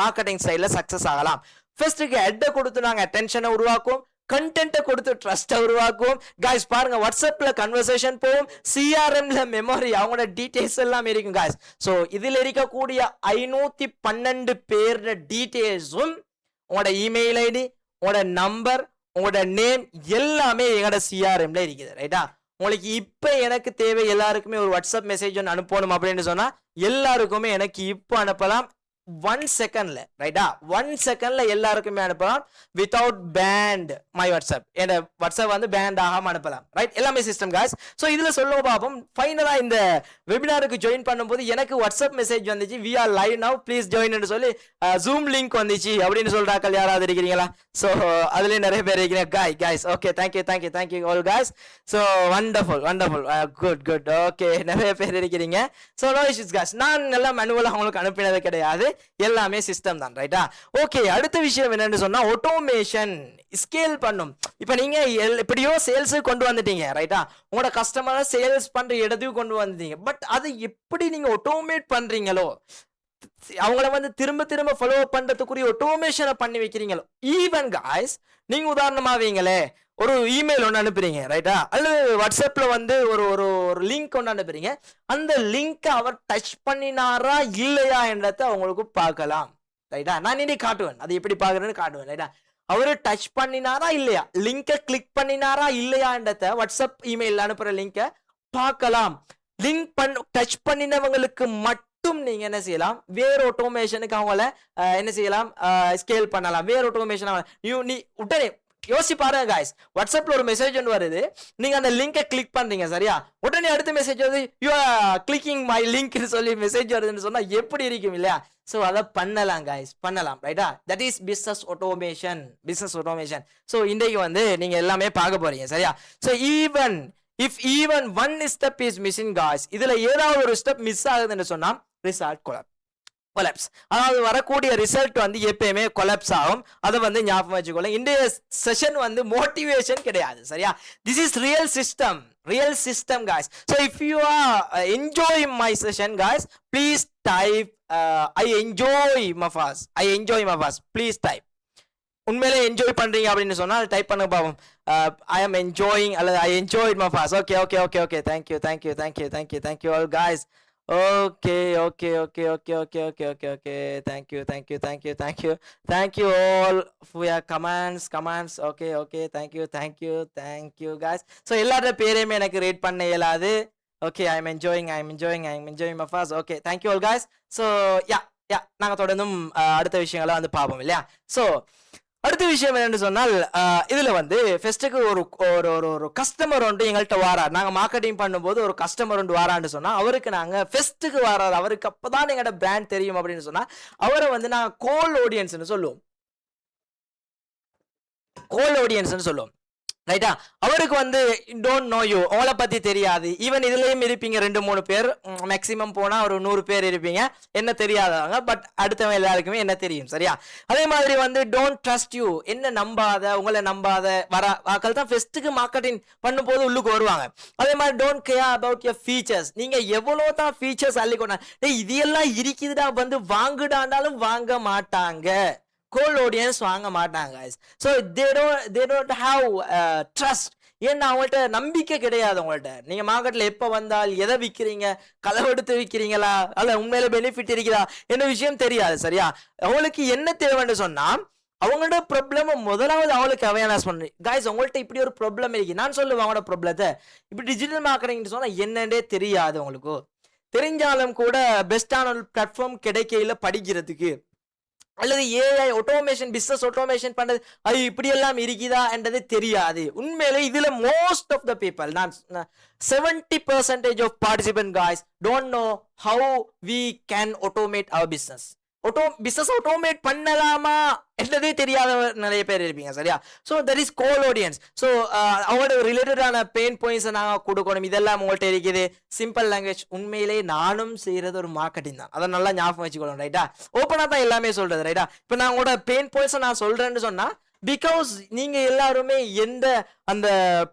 மார்க்கெட்டிங் சைட்ல சக்சஸ் ஆகலாம். ஃபர்ஸ்ட்டுக்கு ஹெட்டை கொடுத்து நாங்க அட்டென்ஷனை உருவாக்கும், கண்டென்ட்டை கொடுத்து ட்ரஸ்ட்டை உருவாக்கும். காய்ஸ் பாருங்க, வாட்ஸ்அப்ல கன்வர்சேஷன் போகும், சிஆர்எம்ல மெமரி அவங்களோட டீடைல்ஸ் எல்லாம் இருக்கும் காய்ஸ். ஸோ இதுல இருக்கக்கூடிய 512 பேரோட டீடைல்ஸும் உங்களோட இமெயில் ஐடி, உங்களோட நம்பர், உங்களோட நேம் எல்லாமே எங்களோட சிஆர்எம்ல இருக்குது ரைட்டா. உங்களுக்கு இப்ப எனக்கு தேவை எல்லாருக்குமே ஒரு வாட்ஸ்அப் மெசேஜ் ஒன்று அனுப்பணும் அப்படின்னு சொன்னா எல்லாருக்குமே எனக்கு இப்போ அனுப்பலாம். 1 செகண்ட்ல ரைட்டா, 1 செகண்ட்ல எல்லாருக்குமே அனுப்பலாம். வித்தவுட் பேண்ட் மை வாட்ஸ்அப், என் வாட்ஸ்அப் வந்து பேண்ட் ஆகாம அனுப்பலாம் ரைட். எல்லாமே சிஸ்டம் காய்ஸ். ஸோ இதுல சொல்ல பார்ப்போம். ஃபைனலா இந்த வெபினாருக்கு ஜாயின் பண்ணும்போது எனக்கு வாட்ஸ்அப் மெசேஜ் வந்துச்சு, we are live now please join சொல்லி ஜூம் லிங்க் வந்துச்சு அப்படின்னு சொல்றாக்கள் யாராவது இருக்கிறீங்களா? ஸோ அதுலயே நிறைய பேர் இருக்கிறீங்க guys. Okay, thank you all guys. So wonderful good. Okay, நிறைய பேர் இருக்கிறீங்க. So no issues guys. நான் எல்லாம் மேனுவலா அவங்களுக்கு அனுப்பினது கிடையாது, எல்லாமே சிஸ்டம் தான் ரைட்டா. ஓகே, அடுத்த விஷயம் என்னன்னு சொன்னா ஆட்டோமேஷன் ஸ்கேல் பண்ணும். இப்ப நீங்க எப்படியோ சேல்ஸ் கொண்டு வந்துட்டீங்க ரைட்டா, உங்களோட கஸ்டமரை சேல்ஸ் பண்ற இடத்துக்கு கொண்டு வந்துட்டீங்க. பட் அது எப்படி நீங்க ஆட்டோமேட் பண்றீங்களோ, அவங்கள வந்து திரும்ப ஃபாலோ பண்றதுக்குரிய ஆட்டோமேஷனை பண்ணி வைக்கிறீங்களோ. ஈவன் காய்ஸ், நீங்க உதாரணமா வைங்களே, ஒரு இமெயில் ஒன்று அனுப்புறீங்க ரைட்டா, அல்லது வாட்ஸ்அப்ல வந்து ஒரு ஒரு லிங்க் ஒன்று அனுப்புறீங்க. அந்த லிங்க் அவர் டச் பண்ணினாரா இல்லையா என்றத அவங்களுக்கு பார்க்கலாம் ரைட்டா. நான் இன்னைக்கு காட்டுவேன் அது எப்படி பார்க்கறேன்னு காட்டுவேன் ரைட்டா. அவரு டச் பண்ணினாரா இல்லையா, லிங்கை கிளிக் பண்ணினாரா இல்லையான்றத வாட்ஸ்அப் இமெயில் அனுப்புற லிங்கை பார்க்கலாம். லிங்க் டச் பண்ணினவங்களுக்கு மட்டும் நீங்க என்ன செய்யலாம், வேற ஆட்டோமேஷனுக்கு அவங்கள என்ன செய்யலாம், ஸ்கேல் பண்ணலாம். வேற ஆட்டோமேஷன் நீ உடனே யோசி பாருங்க காய்ஸ். வாட்ஸ்அப்ல ஒரு மெசேஜ் ஒன்று வருது, நீங்க அந்த லிங்கை கிளிக் பண்றீங்க சரியா, உடனே அடுத்த மெசேஜ் வருது, you are clicking my link சொல்லி மெசேஜ் வருதுன்னு சொன்னா எப்படி இருக்கும் இல்லையா. ஸோ அதை பண்ணலாம் காய்ஸ், பண்ணலாம் ரைட்டா. That is business automation. So இன்றைக்கு வந்து நீங்க எல்லாமே பார்க்க போறீங்க சரியா. So even one step is missing guys, இதுல ஏதாவது ஒரு ஸ்டெப் மிஸ் ஆகுதுன்னு சொன்னா ரிசல்ட் கொலாப்ஸ், அதாவது வரக்கூடிய ரிசல்ட் வந்து எப்பயுமே கொலாப்ஸ் ஆகும். அதை வந்து ஞாபகம் வச்சுக்கொள்ள. இன்றைய செஷன் வந்து மோட்டிவேஷன் கிடையாது சரியா. This is real system guys. So if you are enjoying my session guys, please type I enjoy Mafaz. Please type. உண்மையிலே என்ஜாய் பண்றீங்க அப்படின்னு சொன்னா டைப் பண்ண பாவம். I am enjoying அல்லது I enjoyed Mafaz. Okay. Thank you all guys. Okay. Thank you all for your comments. Okay. Thank you guys. So எல்லாரோட பேரையுமே எனக்கு ரேட் பண்ண இயலாது. Okay, I'm enjoying Mafaz. Okay, thank you all guys. So yeah நாங்க தொடர்ந்தும் அடுத்த விஷயங்களை வந்து பார்ப்போம் இல்லையா. ஸோ அடுத்த விஷயம் என்னன்னு சொன்னால், இதுல வந்து ஃபெஸ்ட்டுக்கு ஒரு கஸ்டமர் ஒன்று எங்கள்கிட்ட வாரார். நாங்க மார்க்கெட்டிங் பண்ணும்போது ஒரு கஸ்டமர் ஒன்று வாரான்னு சொன்னா அவருக்கு நாங்க ஃபெஸ்ட்டுக்கு வாரார், அவருக்கு அப்பதான் எங்களோட பிராண்ட் தெரியும் அப்படின்னு சொன்னா அவரை வந்து நாங்க கோல்ட் ஆடியன்ஸ்னு சொல்லுவோம் ரைட்டா. அவருக்கு வந்து டோன்ட் நோ யூ, உங்களை பத்தி தெரியாது. ஈவன் இதுலயும் இருப்பீங்க 2-3 பேர், மேக்சிமம் போனா ஒரு 100 பேர் இருப்பீங்க என்ன தெரியாதவங்க. பட் அடுத்தவங்க எல்லாருக்குமே என்ன தெரியும் சரியா. அதே மாதிரி வந்து டோன்ட் ட்ரஸ்ட் யூ, என்ன நம்பாத, உங்களை நம்பாத வர ஆக்கள் தான் ஃபெஸ்ட்டுக்கு மார்க்கெட்டிங் பண்ணும் போது உள்ளுக்கு வருவாங்க. அதே மாதிரி don't care about your features, நீங்க எவ்வளவு தான் ஃபீச்சர்ஸ் அள்ளிக்கொண்டா இது எல்லாம் இருக்குதுடா வந்து வாங்குடாண்டாலும் வாங்க மாட்டாங்க. கோல்ட் ஆடியன்ஸ் வாங்க மாட்டாங்க guys. So they don't have trust ஏன்னா அவங்கள்ட்ட நம்பிக்கை கிடையாது. உங்கள்ட்ட நீங்க மார்க்கெட்ல எப்ப வந்தால் எதை விற்கிறீங்க, களவெடுத்து விற்கிறீங்களா, அல்ல உண்மையில பெனிஃபிட் இருக்குதா என்ன விஷயம் தெரியாது. சரியா? அவங்களுக்கு என்ன தேவைன்னு சொன்னா அவங்களோட ப்ராப்ளம் முதலாவது அவங்களுக்கு அவேர்னஸ் பண்ணு. கைஸ் உங்கள்ட்ட இப்படி ஒரு ப்ராப்ளம் இருக்கு, நான் சொல்லுவேன் அவங்களோட ப்ராப்ளத்தை. இப்படி டிஜிட்டல் மார்க்கெட்டிங் சொன்னா என்னன்னே தெரியாது உங்களுக்கு. தெரிஞ்சாலும் கூட பெஸ்டான ஒரு பிளாட்ஃபார்ம் கிடைக்கையில படிக்கிறதுக்கு, அல்லது ஏஐ ஆட்டோமேஷன் பிசினஸ் ஆட்டோமேஷன் பண்றது அது இப்படி எல்லாம் இருக்குதா என்றது தெரியாது. உண்மையிலே இதுல மோஸ்ட் ஆஃப் த பீப்பிள், நான் 70% of participant guys don't know how we can automate our business. Business automate பண்ணலாமா என்றதே தெரியாத நிறைய பேர் இருப்பீங்க. சரியா? So that is goal audience. So அவங்களோட ரிலேட்டடான பெயின் பாயிண்ட்ஸை நாங்கள் கொடுக்கணும். இதெல்லாம் உங்கள்கிட்ட இருக்குது. Simple language. உண்மையிலே நானும் செய்யறது ஒரு மார்க்கெட்டிங் தான், அதை நல்லா ஞாபகம் வச்சுக்கணும். ரைட்டா? ஓப்பனாக தான் எல்லாமே சொல்றது. ரைட்டா? இப்போ நான் உங்களோட பெயின் பாயிண்ட்ஸை நான் சொல்றேன்னு சொன்னா பிகாஸ் நீங்க எல்லாருமே எந்த அந்த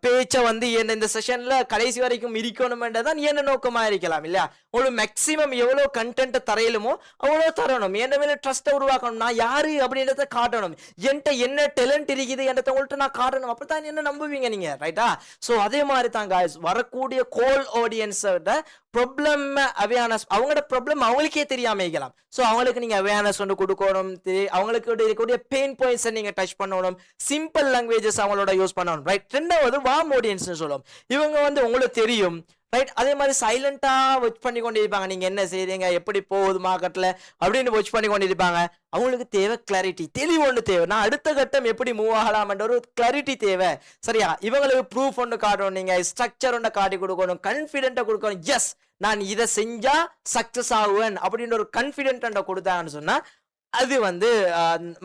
பேச்சை வந்து இந்த செஷன்ல கடைசி வரைக்கும் இருக்கணும்ன்றதான் என்ன நோக்கமா இருக்கலாம் இல்லையா? உங்களுக்கு மேக்சிமம் எவ்வளவு கண்டென்ட் தரையிலுமோ அவ்வளவு தரணும். என் மேல ட்ரஸ்ட்டை உருவாக்கணும். நான் யாரு அப்படின்றத காட்டணும். என்கிட்ட என்ன டேலண்ட் இருக்குது என்றதை உங்கள்கிட்ட நான் காட்டணும். அப்படித்தான் என்ன நம்புவீங்க நீங்க. ரைட்டா? ஸோ அதே மாதிரி தான் guys, வரக்கூடிய கோல் ஆடியன்ஸோட ப்ராப்ளம் அவேர்னஸ், அவங்களோட ப்ராப்ளம் அவங்களுக்கே தெரியாம இருக்கலாம். ஸோ அவங்களுக்கு நீங்க அவேர்னஸ் வந்து கொடுக்கணும். அவங்களுக்கு இருக்கக்கூடிய பெயின் பாயிண்ட்ஸை நீங்க டச் பண்ணணும். சிம்பிள் லாங்குவேஜஸ் அவங்களோட யூஸ் பண்ணணும். ரைட்? ரெண்டாவது வார்ம் ஆடியன்ஸ் சொல்லுவோம். இவங்க வந்து உங்களுக்கு தெரியும். ரைட்? அதே மாதிரி சைலண்டா வாட்ச் பண்ணி கொண்டு இருப்பாங்க. நீங்க என்ன செய்றீங்க, எப்படி போகுது மார்க்கெட்ல அப்படின்னு வாட்ச் பண்ணி கொண்டு இருப்பாங்க. அவங்களுக்கு தேவை கிளாரிட்டி, தெளிவு ஒன்று தேவை. நான் அடுத்த கட்டம் எப்படி மூவ் ஆகலாம் என்ற ஒரு கிளாரிட்டி தேவை. சரியா? இவங்களுக்கு ப்ரூஃப் ஒன்று காட்டணும். நீங்க ஸ்ட்ரக்சர் ஒன்று காட்டி கொடுக்கணும். கான்ஃபிடென்ட்டை கொடுக்கணும். எஸ் நான் இதை செஞ்சா சக்சஸ் ஆகுவேன் அப்படின்ற ஒரு கான்ஃபிடென்ட் கொடுத்தாங்கன்னு சொன்னா அது வந்து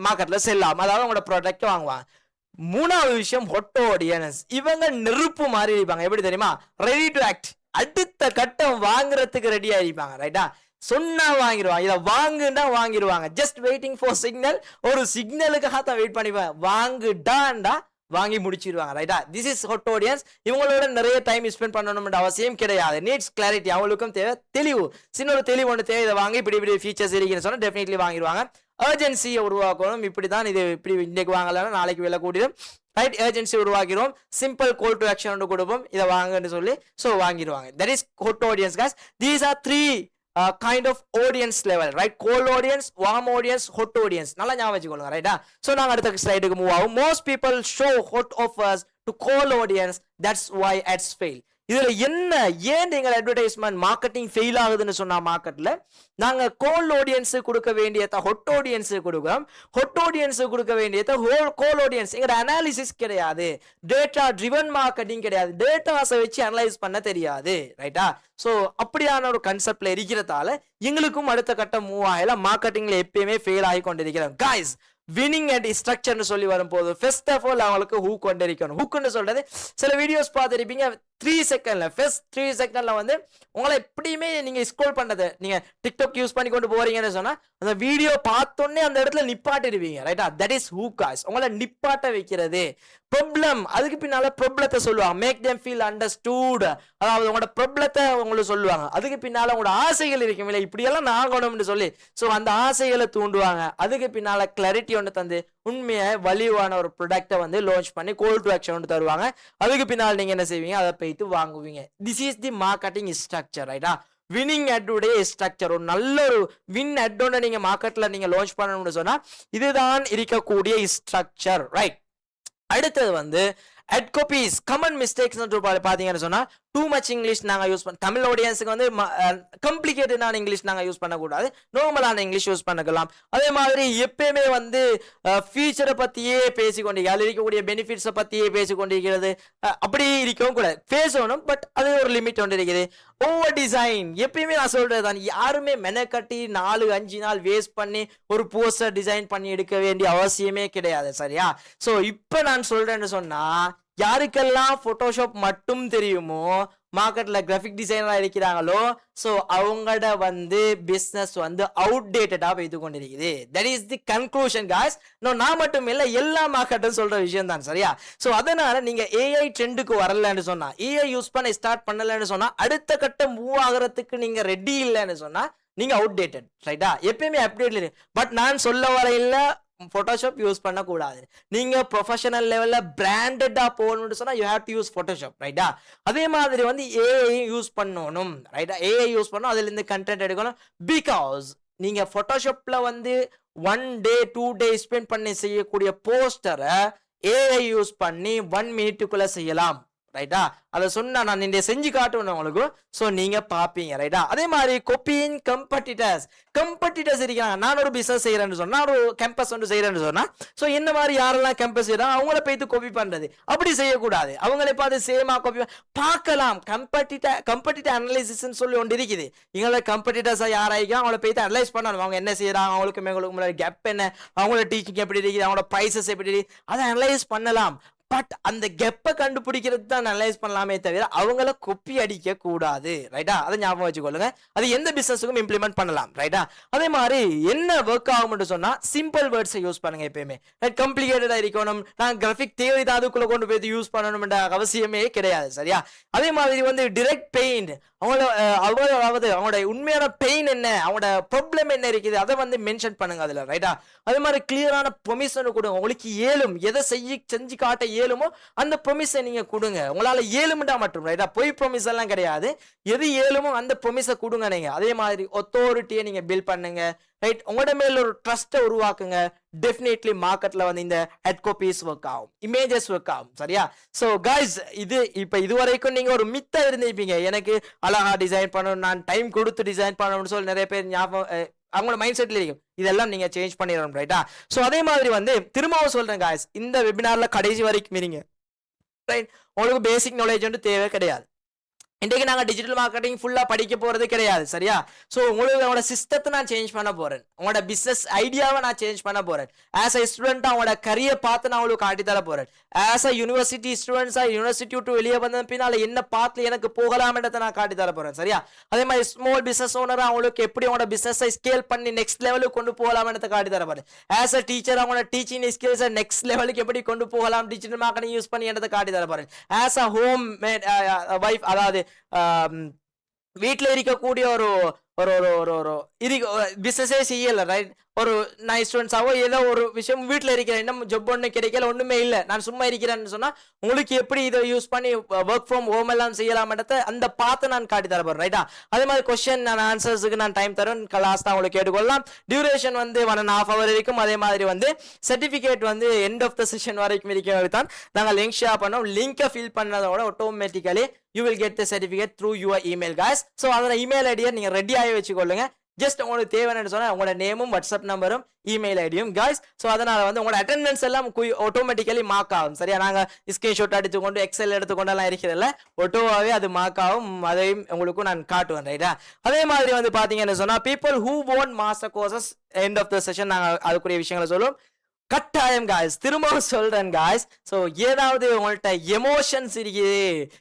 மார்க்கெட்ல செல் ஆகும். அதாவது உங்களோட ப்ராடக்ட் வாங்குவாங்க. மூணாவது விஷயம் ஹாட் ஆடியன்ஸ். இவங்க நெருப்பு மாதிரி இருப்பாங்க. எப்படி தெரியுமா? Ready to act. அடுத்த கட்டம் வாங்குறதுக்கு ரெடியா இருப்பாங்க. ரைட்டா? சொன்னா வாங்கிடுவாங்க. இதை வாங்குன்னா வாங்கிடுவாங்க. Just waiting for signal. ஒரு சிக்னலுக்காக தான் வெயிட் பண்ணிப்பேன். வாங்குடாண்டா வாங்கி முடிச்சிருவாங்க. ரைட்டா? This is hot audience. இவங்களோட நிறைய டைம் ஸ்பெண்ட் பண்ணணும்ன்ற அவசியம் கிடையாது. Needs clarity. அவங்களுக்கும் தேவை தெளிவு. சின்ன ஒரு தெளிவு ஒன்று தேவை. இதை வாங்கி இப்படி இப்படி ஃபீச்சர்ஸ் இருக்குன்னு சொன்னா டெஃபினெட்லி வாங்கிடுவாங்க. அர்ஜென்சியை உருவாக்கணும். இப்படிதான் இது இப்படி இன்னைக்கு வாங்கலன்னா நாளைக்கு விலை கூட்டிடும். ரைட்? ஏர்ஜென்சி உருவாக்கிறோம். சிம்பிள் கோல் டு ஆக்ஷன் ஒன்று கொடுப்போம். இதை வாங்கன்னு சொல்லி ஸோ வாங்கிடுவாங்க. That is hot audience guys. These are three kind of audience level, right? Cold audience, warm audience, hot audience. நல்லா ஞாபகம் வச்சுக்கோங்க. ரைட்டா? ஸோ நாங்கள் அடுத்த ஸ்லைடுக்கு மூவ் ஆகும். Most people show hot offers to cold audience. That's why ads fail. இதுல என்ன ஏன் நீங்கள் அட்வர்டைஸ்மெண்ட் மார்க்கெட்டிங் ஃபெயில் ஆகுதுன்னு சொன்னா மார்க்கெட்ல நாங்க கோல் ஆடியன்ஸ் கொடுக்க வேண்டியத ஹாட் ஆடியன்ஸ் கொடுக்கிறோம். ஹாட் ஆடியன்ஸ் கொடுக்க வேண்டியத கோல் ஆடியன்ஸ். எங்க அனாலிசிஸ் கிடையாது. டேட்டா ட்ரிவன் மார்க்கெட்டிங் கிடையாது. டேட்டாஸை வச்சு அனலைஸ் பண்ண தெரியாது. ரைட்டா? ஸோ அப்படியான ஒரு கன்செப்ட்ல இருக்கிறதால எங்களுக்கும் அடுத்த கட்டம் மூவ் ஆகல. மார்க்கெட்டிங்ல எப்பயுமே ஃபெயில் ஆகி கொண்டிருக்கிறோம். காய்ஸ் வினிங் அண்ட் ஸ்ட்ரக்சர்னு சொல்லி வரும்போது ஃபர்ஸ்ட் ஆஃப் ஆல் அவங்களுக்கு ஹூக் கொண்டிருக்கணும். ஹூக்குன்னு சொல்றது சில வீடியோஸ் பார்த்துருப்பீங்க. 3 செகண்ட்ல ஃபர்ஸ்ட் 3 செகண்ட்ல வந்து உங்களை எப்படியுமே நீங்க ஸ்க்ரோல் பண்ணது நீங்க டிக்டாக் யூஸ் பண்ணி கொண்டு போறீங்கன்னு சொன்னா அந்த வீடியோ பார்த்தோன்னே அந்த இடத்துல நிப்பாட்டிடுவீங்க. ரைட்டா? That is hook guys. உங்களை நிப்பாட்ட வைக்கிறது. ப்ராப்ளம் அதுக்கு பின்னால ப்ராப்ளத்தை சொல்லுவாங்க. Make them feel understood. அதாவது உங்களோட ப்ராப்ளத்தை உங்களுக்கு சொல்லுவாங்க. அதுக்கு பின்னால உங்களோட ஆசைகள் இருக்கும் இல்லை இப்படியெல்லாம் ஆகணும்னு சொல்லி ஸோ அந்த ஆசைகளை தூண்டுவாங்க. அதுக்கு பின்னால கிளாரிட்டி ஒன்று தந்து உண்மையை வலிவான ஒரு ப்ராடக்டை வந்து லான்ச் பண்ணி கோல் டு ஆக்ஷன் ஒன்று தருவாங்க. அதுக்கு பின்னால் நீங்க என்ன செய்வீங்க? அதை போயிட்டு வாங்குவீங்க. This is the marketing structure. ரைட்டா? வின்னிங் அட்டுடைய ஸ்ட்ரக்சர். ஒரு நல்ல ஒரு வின் அட்டோட நீங்க மார்க்கெட்ல நீங்க லான்ச் பண்ணணும்னு சொன்னா இதுதான் இருக்கக்கூடிய ஸ்ட்ரக்சர். ரைட்? அடுத்தது வந்து அட் காப்பீஸ் கமன் மிஸ்டேக்ஸ் பாத்தீங்கன்னு சொன்னா டூ மச் இங்கிலீஷ் நாங்க யூஸ் பண்ண தமிழ் ஆடியன்ஸுக்கு வந்து கம்ப்ளிகேட்டடான இங்கிலீஷ் நாங்க யூஸ் பண்ணக்கூடாது. நார்மலான இங்கிலீஷ் யூஸ் பண்ணிக்கலாம். அதே மாதிரி எப்பயுமே வந்து ஃபியூச்சரை பத்தியே பேசிக்கொண்டிருக்க அதில் இருக்கக்கூடிய பெனிஃபிட்ஸை பத்தியே பேசிக்கொண்டிருக்கிறது அப்படி இருக்கவும் கூடாது. பேசணும் பட் அது ஒரு லிமிட் ஒன்று இருக்குது. ஓவர் டிசைன் எப்பயுமே நான் சொல்றது தான். யாருமே மெனக்கட்டி 4-5 நாள் வேஸ்ட் பண்ணி ஒரு போஸ்டர் டிசைன் பண்ணி எடுக்க வேண்டிய அவசியமே கிடையாது. சரியா? ஸோ இப்போ நான் சொல்றேன்னு சொன்னா யாருக்கெல்லாம் போட்டோஷாப் மட்டும் தெரியுமோ மார்க்கெட்ல கிராஃபிக் டிசைனரா இருக்கிறாங்களோ ஸோ அவங்களோட வந்து பிஸ்னஸ் வந்து அவுடேட்டடா போய்த்து கொண்டிருக்குது. That is the conclusion guys. நான் மட்டும் இல்லை எல்லா மார்க்கெட்டும் சொல்ற விஷயம் தான். சரியா? ஸோ அதனால நீங்க ஏஐ ட்ரெண்டுக்கு வரலன்னு சொன்னா ஏஐ யூஸ் பண்ண ஸ்டார்ட் பண்ணலன்னு சொன்னா அடுத்த கட்டம் மூவ் ஆகிறதுக்கு நீங்க ரெடி இல்லைன்னு சொன்னா நீங்க அவுடேட்டட். ரைட்டா? எப்பயுமே அப்டேட்ல இருக்கு. பட் நான் சொல்ல வர இல்ல போட்டோஷாப் யூஸ் பண்ணக்கூடாது. நீங்க ப்ரொஃபஷனல் லெவல்ல பிராண்டடா போகணும்னு சொன்னா you have to use Photoshop, ரைட்டா? அதே மாதிரி வந்து ஏஐ யூஸ் பண்ணணும், ரைட்டா? ஏஐ யூஸ் பண்ணணும், அதுல இருந்து கண்டென்ட் எடுக்கணும். பிகாஸ் நீங்க போட்டோஷாப்ல வந்து 1 டே 2 டே ஸ்பெண்ட் பண்ணி செய்யக்கூடிய போஸ்டரை ஏஐ யூஸ் பண்ணி 1 மினிட்டுக்குள்ள செய்யலாம், ரைட்டா? அதை சொன்னா நான் நீங்க செஞ்சு காட்டுவேன் உங்களுக்கு. ஸோ நீங்க பாப்பீங்க, ரைட்டா? அதே மாதிரி கொப்பிங் கம்பெட்டிட்டர்ஸ் இருக்காங்க. நான் ஒரு பிசினஸ் செய்யறேன்னு சொன்னா, ஒரு கேம்பஸ் ஒன்று செய்யறேன்னு சொன்னா, ஸோ என்ன மாதிரி யாரெல்லாம் கேம்பஸ் செய்யறாங்க அவங்கள போய்த்து காப்பி பண்றது அப்படி செய்யக்கூடாது. அவங்கள பார்த்து சேமா காப்பி பார்க்கலாம். கம்பெட்டிட்டர் அனலைசிஸ் சொல்லி ஒன்று இருக்குது. எங்களோட கம்பெட்டிட்டர்ஸா யாராய்க்கும் அவங்கள போய்த்து அனலைஸ் பண்ணணும். அவங்க என்ன செய்யறாங்க, அவங்களுக்கு கேப் என்ன, அவங்களோட டீச்சிங் எப்படி இருக்குது, அவங்களோட ப்ரைசஸ் எப்படி இருக்குது, அதை அனலைஸ் பண்ணலாம். பட் அந்த கெப்பை கண்டுபிடிக்கிறது தான் அனலைஸ் பண்ணலாமே தவிர அவங்கள கொப்பி அடிக்க கூடாது, ரைட்டா? அதை ஞாபகம் வச்சுக்கொள்ளுங்க. அது எந்த பிசினஸுக்கும் இம்ப்ளிமெண்ட் பண்ணலாம், ரைட்டா? அதே மாதிரி என்ன ஒர்க் ஆகும்னு சொன்னா சிம்பிள் வேர்ட்ஸை யூஸ் பண்ணுங்க எப்பயுமே. காம்ப்ளிகேட்டடா இருக்கணும், நான் கிராஃபிக் தேவை தான் அதுக்குள்ள கொண்டு போய் யூஸ் பண்ணணும்ன்ற அவசியமே கிடையாது, சரியா? அதே மாதிரி வந்து டிரெக்ட் பெயின், அவங்களோட உண்மையான பெயின் என்ன, அவங்களோட ப்ராப்ளம் என்ன இருக்குது அதை வந்து மென்ஷன் பண்ணுங்க அதுல, ரைட்டா? அதே மாதிரி கிளியரான ப்ரொமிஷன் கொடுங்க. உங்களுக்கு ஏலும் எதை செஞ்சு காட்ட ஏழுமோ அந்த ப்ரொமிஸை நீங்க கொடுங்க. உங்களால ஏழுமுண்டா மட்டும், ரைட்டா? பொய் ப்ரொமிஸ் எல்லாம் கிடையாது. எது ஏழுமோ அந்த ப்ரொமிஸை கொடுங்க நீங்க. அதே மாதிரி அத்தாரிட்டியை நீங்க பில்ட் பண்ணுங்க, ரைட்? உங்களோட மேல ஒரு ட்ரஸ்ட்டை உருவாக்குங்க. டெஃபினெட்லி மார்க்கெட்ல வந்து இந்த ஹெட் காப்பீஸ் ஒர்க் ஆகும், இமேஜஸ் ஒர்க் ஆகும், சரியா? ஸோ கைஸ், இது வரைக்கும் நீங்க ஒரு மித்தா இருந்திருப்பீங்க, எனக்கு அழகா டிசைன் பண்ணணும், நான் டைம் கொடுத்து டிசைன் பண்ணணும்னு சொல்லி நிறைய பேர் ஞாபகம் அவங்களோட மைண்ட் செட்ல இருக்கும். இதெல்லாம் நீங்க சேஞ்ச் பண்ணிடணும், ரைட்டா? ஸோ அதே மாதிரி வந்து திரும்பவும் சொல்றேன் guys, இந்த வெபினார்ல கடைசி வரைக்கும் இருங்க, ரைட்? உங்களுக்கு பேசிக் நாலேஜ் வந்து தேவை கிடையாது. இன்றைக்கு நாங்கள் டிஜிட்டல் மார்க்கெட்டிங் ஃபுல்லாக படிக்க போகிறது கிடையாது, சரியா? ஸோ உங்களோட சிஸ்டத்தை நான் சேஞ்ச் பண்ண போகிறேன், உங்களோட பிஸ்னஸ் ஐடியாவை நான் சேஞ்ச் பண்ண போகிறேன். ஆஸ் அ ஸ்டூடெண்ட்டாக அவங்களோட கரியர் பார்த்து நான் உங்களுக்கு காட்டித்தர போகிறேன். ஆஸ் அ யூனிவர்சிட்டி ஸ்டூடெண்ட்ஸாக யூனிவர்சிட்டி விட்டு வெளியே வந்த பின்னால் என்ன பார்த்து எனக்கு போகலாம்ன்றதை நான் காட்டித்தர போகிறேன், சரியா? அதே மாதிரி ஸ்மால் பிஸ்னஸ் ஓனராக அவங்களுக்கு எப்படி அவங்களோட பிஸ்னஸை ஸ்கேல் பண்ணி நெக்ஸ்ட் லெவலுக்கு கொண்டு போகலாம்ன்றதை காட்டித்தர போகிறேன். ஆஸ் அ டீச்சர் அவங்களோட டீச்சிங் ஸ்கில்ஸை நெக்ஸ்ட் லெவலுக்கு எப்படி கொண்டு போகலாம் டிஜிட்டல் மார்க்கெட்டிங் யூஸ் பண்ணி என்றதை காட்டித்தர போகிறேன். As a home made wife, அதாவது வீட்டில் இருக்கக்கூடிய ஒரு ஒரு ஒரு ஒரு பிசினஸே செய்யல, ரைட்? ஒரு நான் ஸ்டூடெண்ட்ஸாவோ ஏதோ ஒரு விஷயம் வீட்டில் இருக்கிறேன், இன்னும் ஜப் ஒன்று கிடைக்கல, ஒன்றுமே இல்லை, நான் சும்மா இருக்கிறேன்னு சொன்னா உங்களுக்கு எப்படி இதை யூஸ் பண்ணி ஒர்க் ஃப்ரம் ஹோம் எல்லாம் செய்யலாம்ன்றத அந்த பார்த்து நான் காட்டி தர போறேன், ரைட்டா? அதே மாதிரி கொஸ்டின் நான் ஆன்சர்ஸுக்கு நான் டைம் தரேன், கிளாஸ் தான் உங்களுக்கு கேட்டுக்கொள்ளலாம். டியூரேஷன் வந்து 1.5 hour இருக்கும். அதே மாதிரி வந்து சர்டிஃபிகேட் வந்து எண்ட் ஆஃப் த செஷன் வரைக்கும் இருக்கிறது தான் நாங்கள் லிங்க் ஷேர் பண்ணோம். லிங்கை ஃபில் பண்ணதோட automatically you will get the certificate through your email, guys. So அதோட இமெயில் ஐடியை நீங்க ரெடியாகி வச்சுக்கொள்ளுங்க. ஜஸ்ட் உங்களுக்கு தேவைன்னு சொன்னா உங்களோட நேமும் வாட்ஸ்அப் நம்பரும் இமெயில் ஐடியும், guys. ஸோ அதனால வந்து உங்களோட அட்டெண்டன்ஸ் எல்லாம் ஆட்டோமேட்டிக்கலி மார்க் ஆகும், சரியா? நாங்க ஸ்கிரீன்ஷாட் எடுத்துக்கொண்டு எக்ஸல் எடுத்துக்கொண்டெல்லாம் இருக்கிறதில்ல, ஒட்டோவாவே அது மார்க் ஆகும். அதையும் உங்களுக்கு நான் காட்டுவேன், ரைட்டா? அதே மாதிரி வந்து பாத்தீங்கன்னு சொன்னா people who want master courses end of the session நாங்கள் அதுக்குரிய விஷயங்களை சொல்லுவோம். கட்டாயம் guys, திரும்பவும் சொல்றேன் guys. ஸோ ஏதாவது உங்கள்கிட்ட எமோஷன்ஸ் இருக்குது,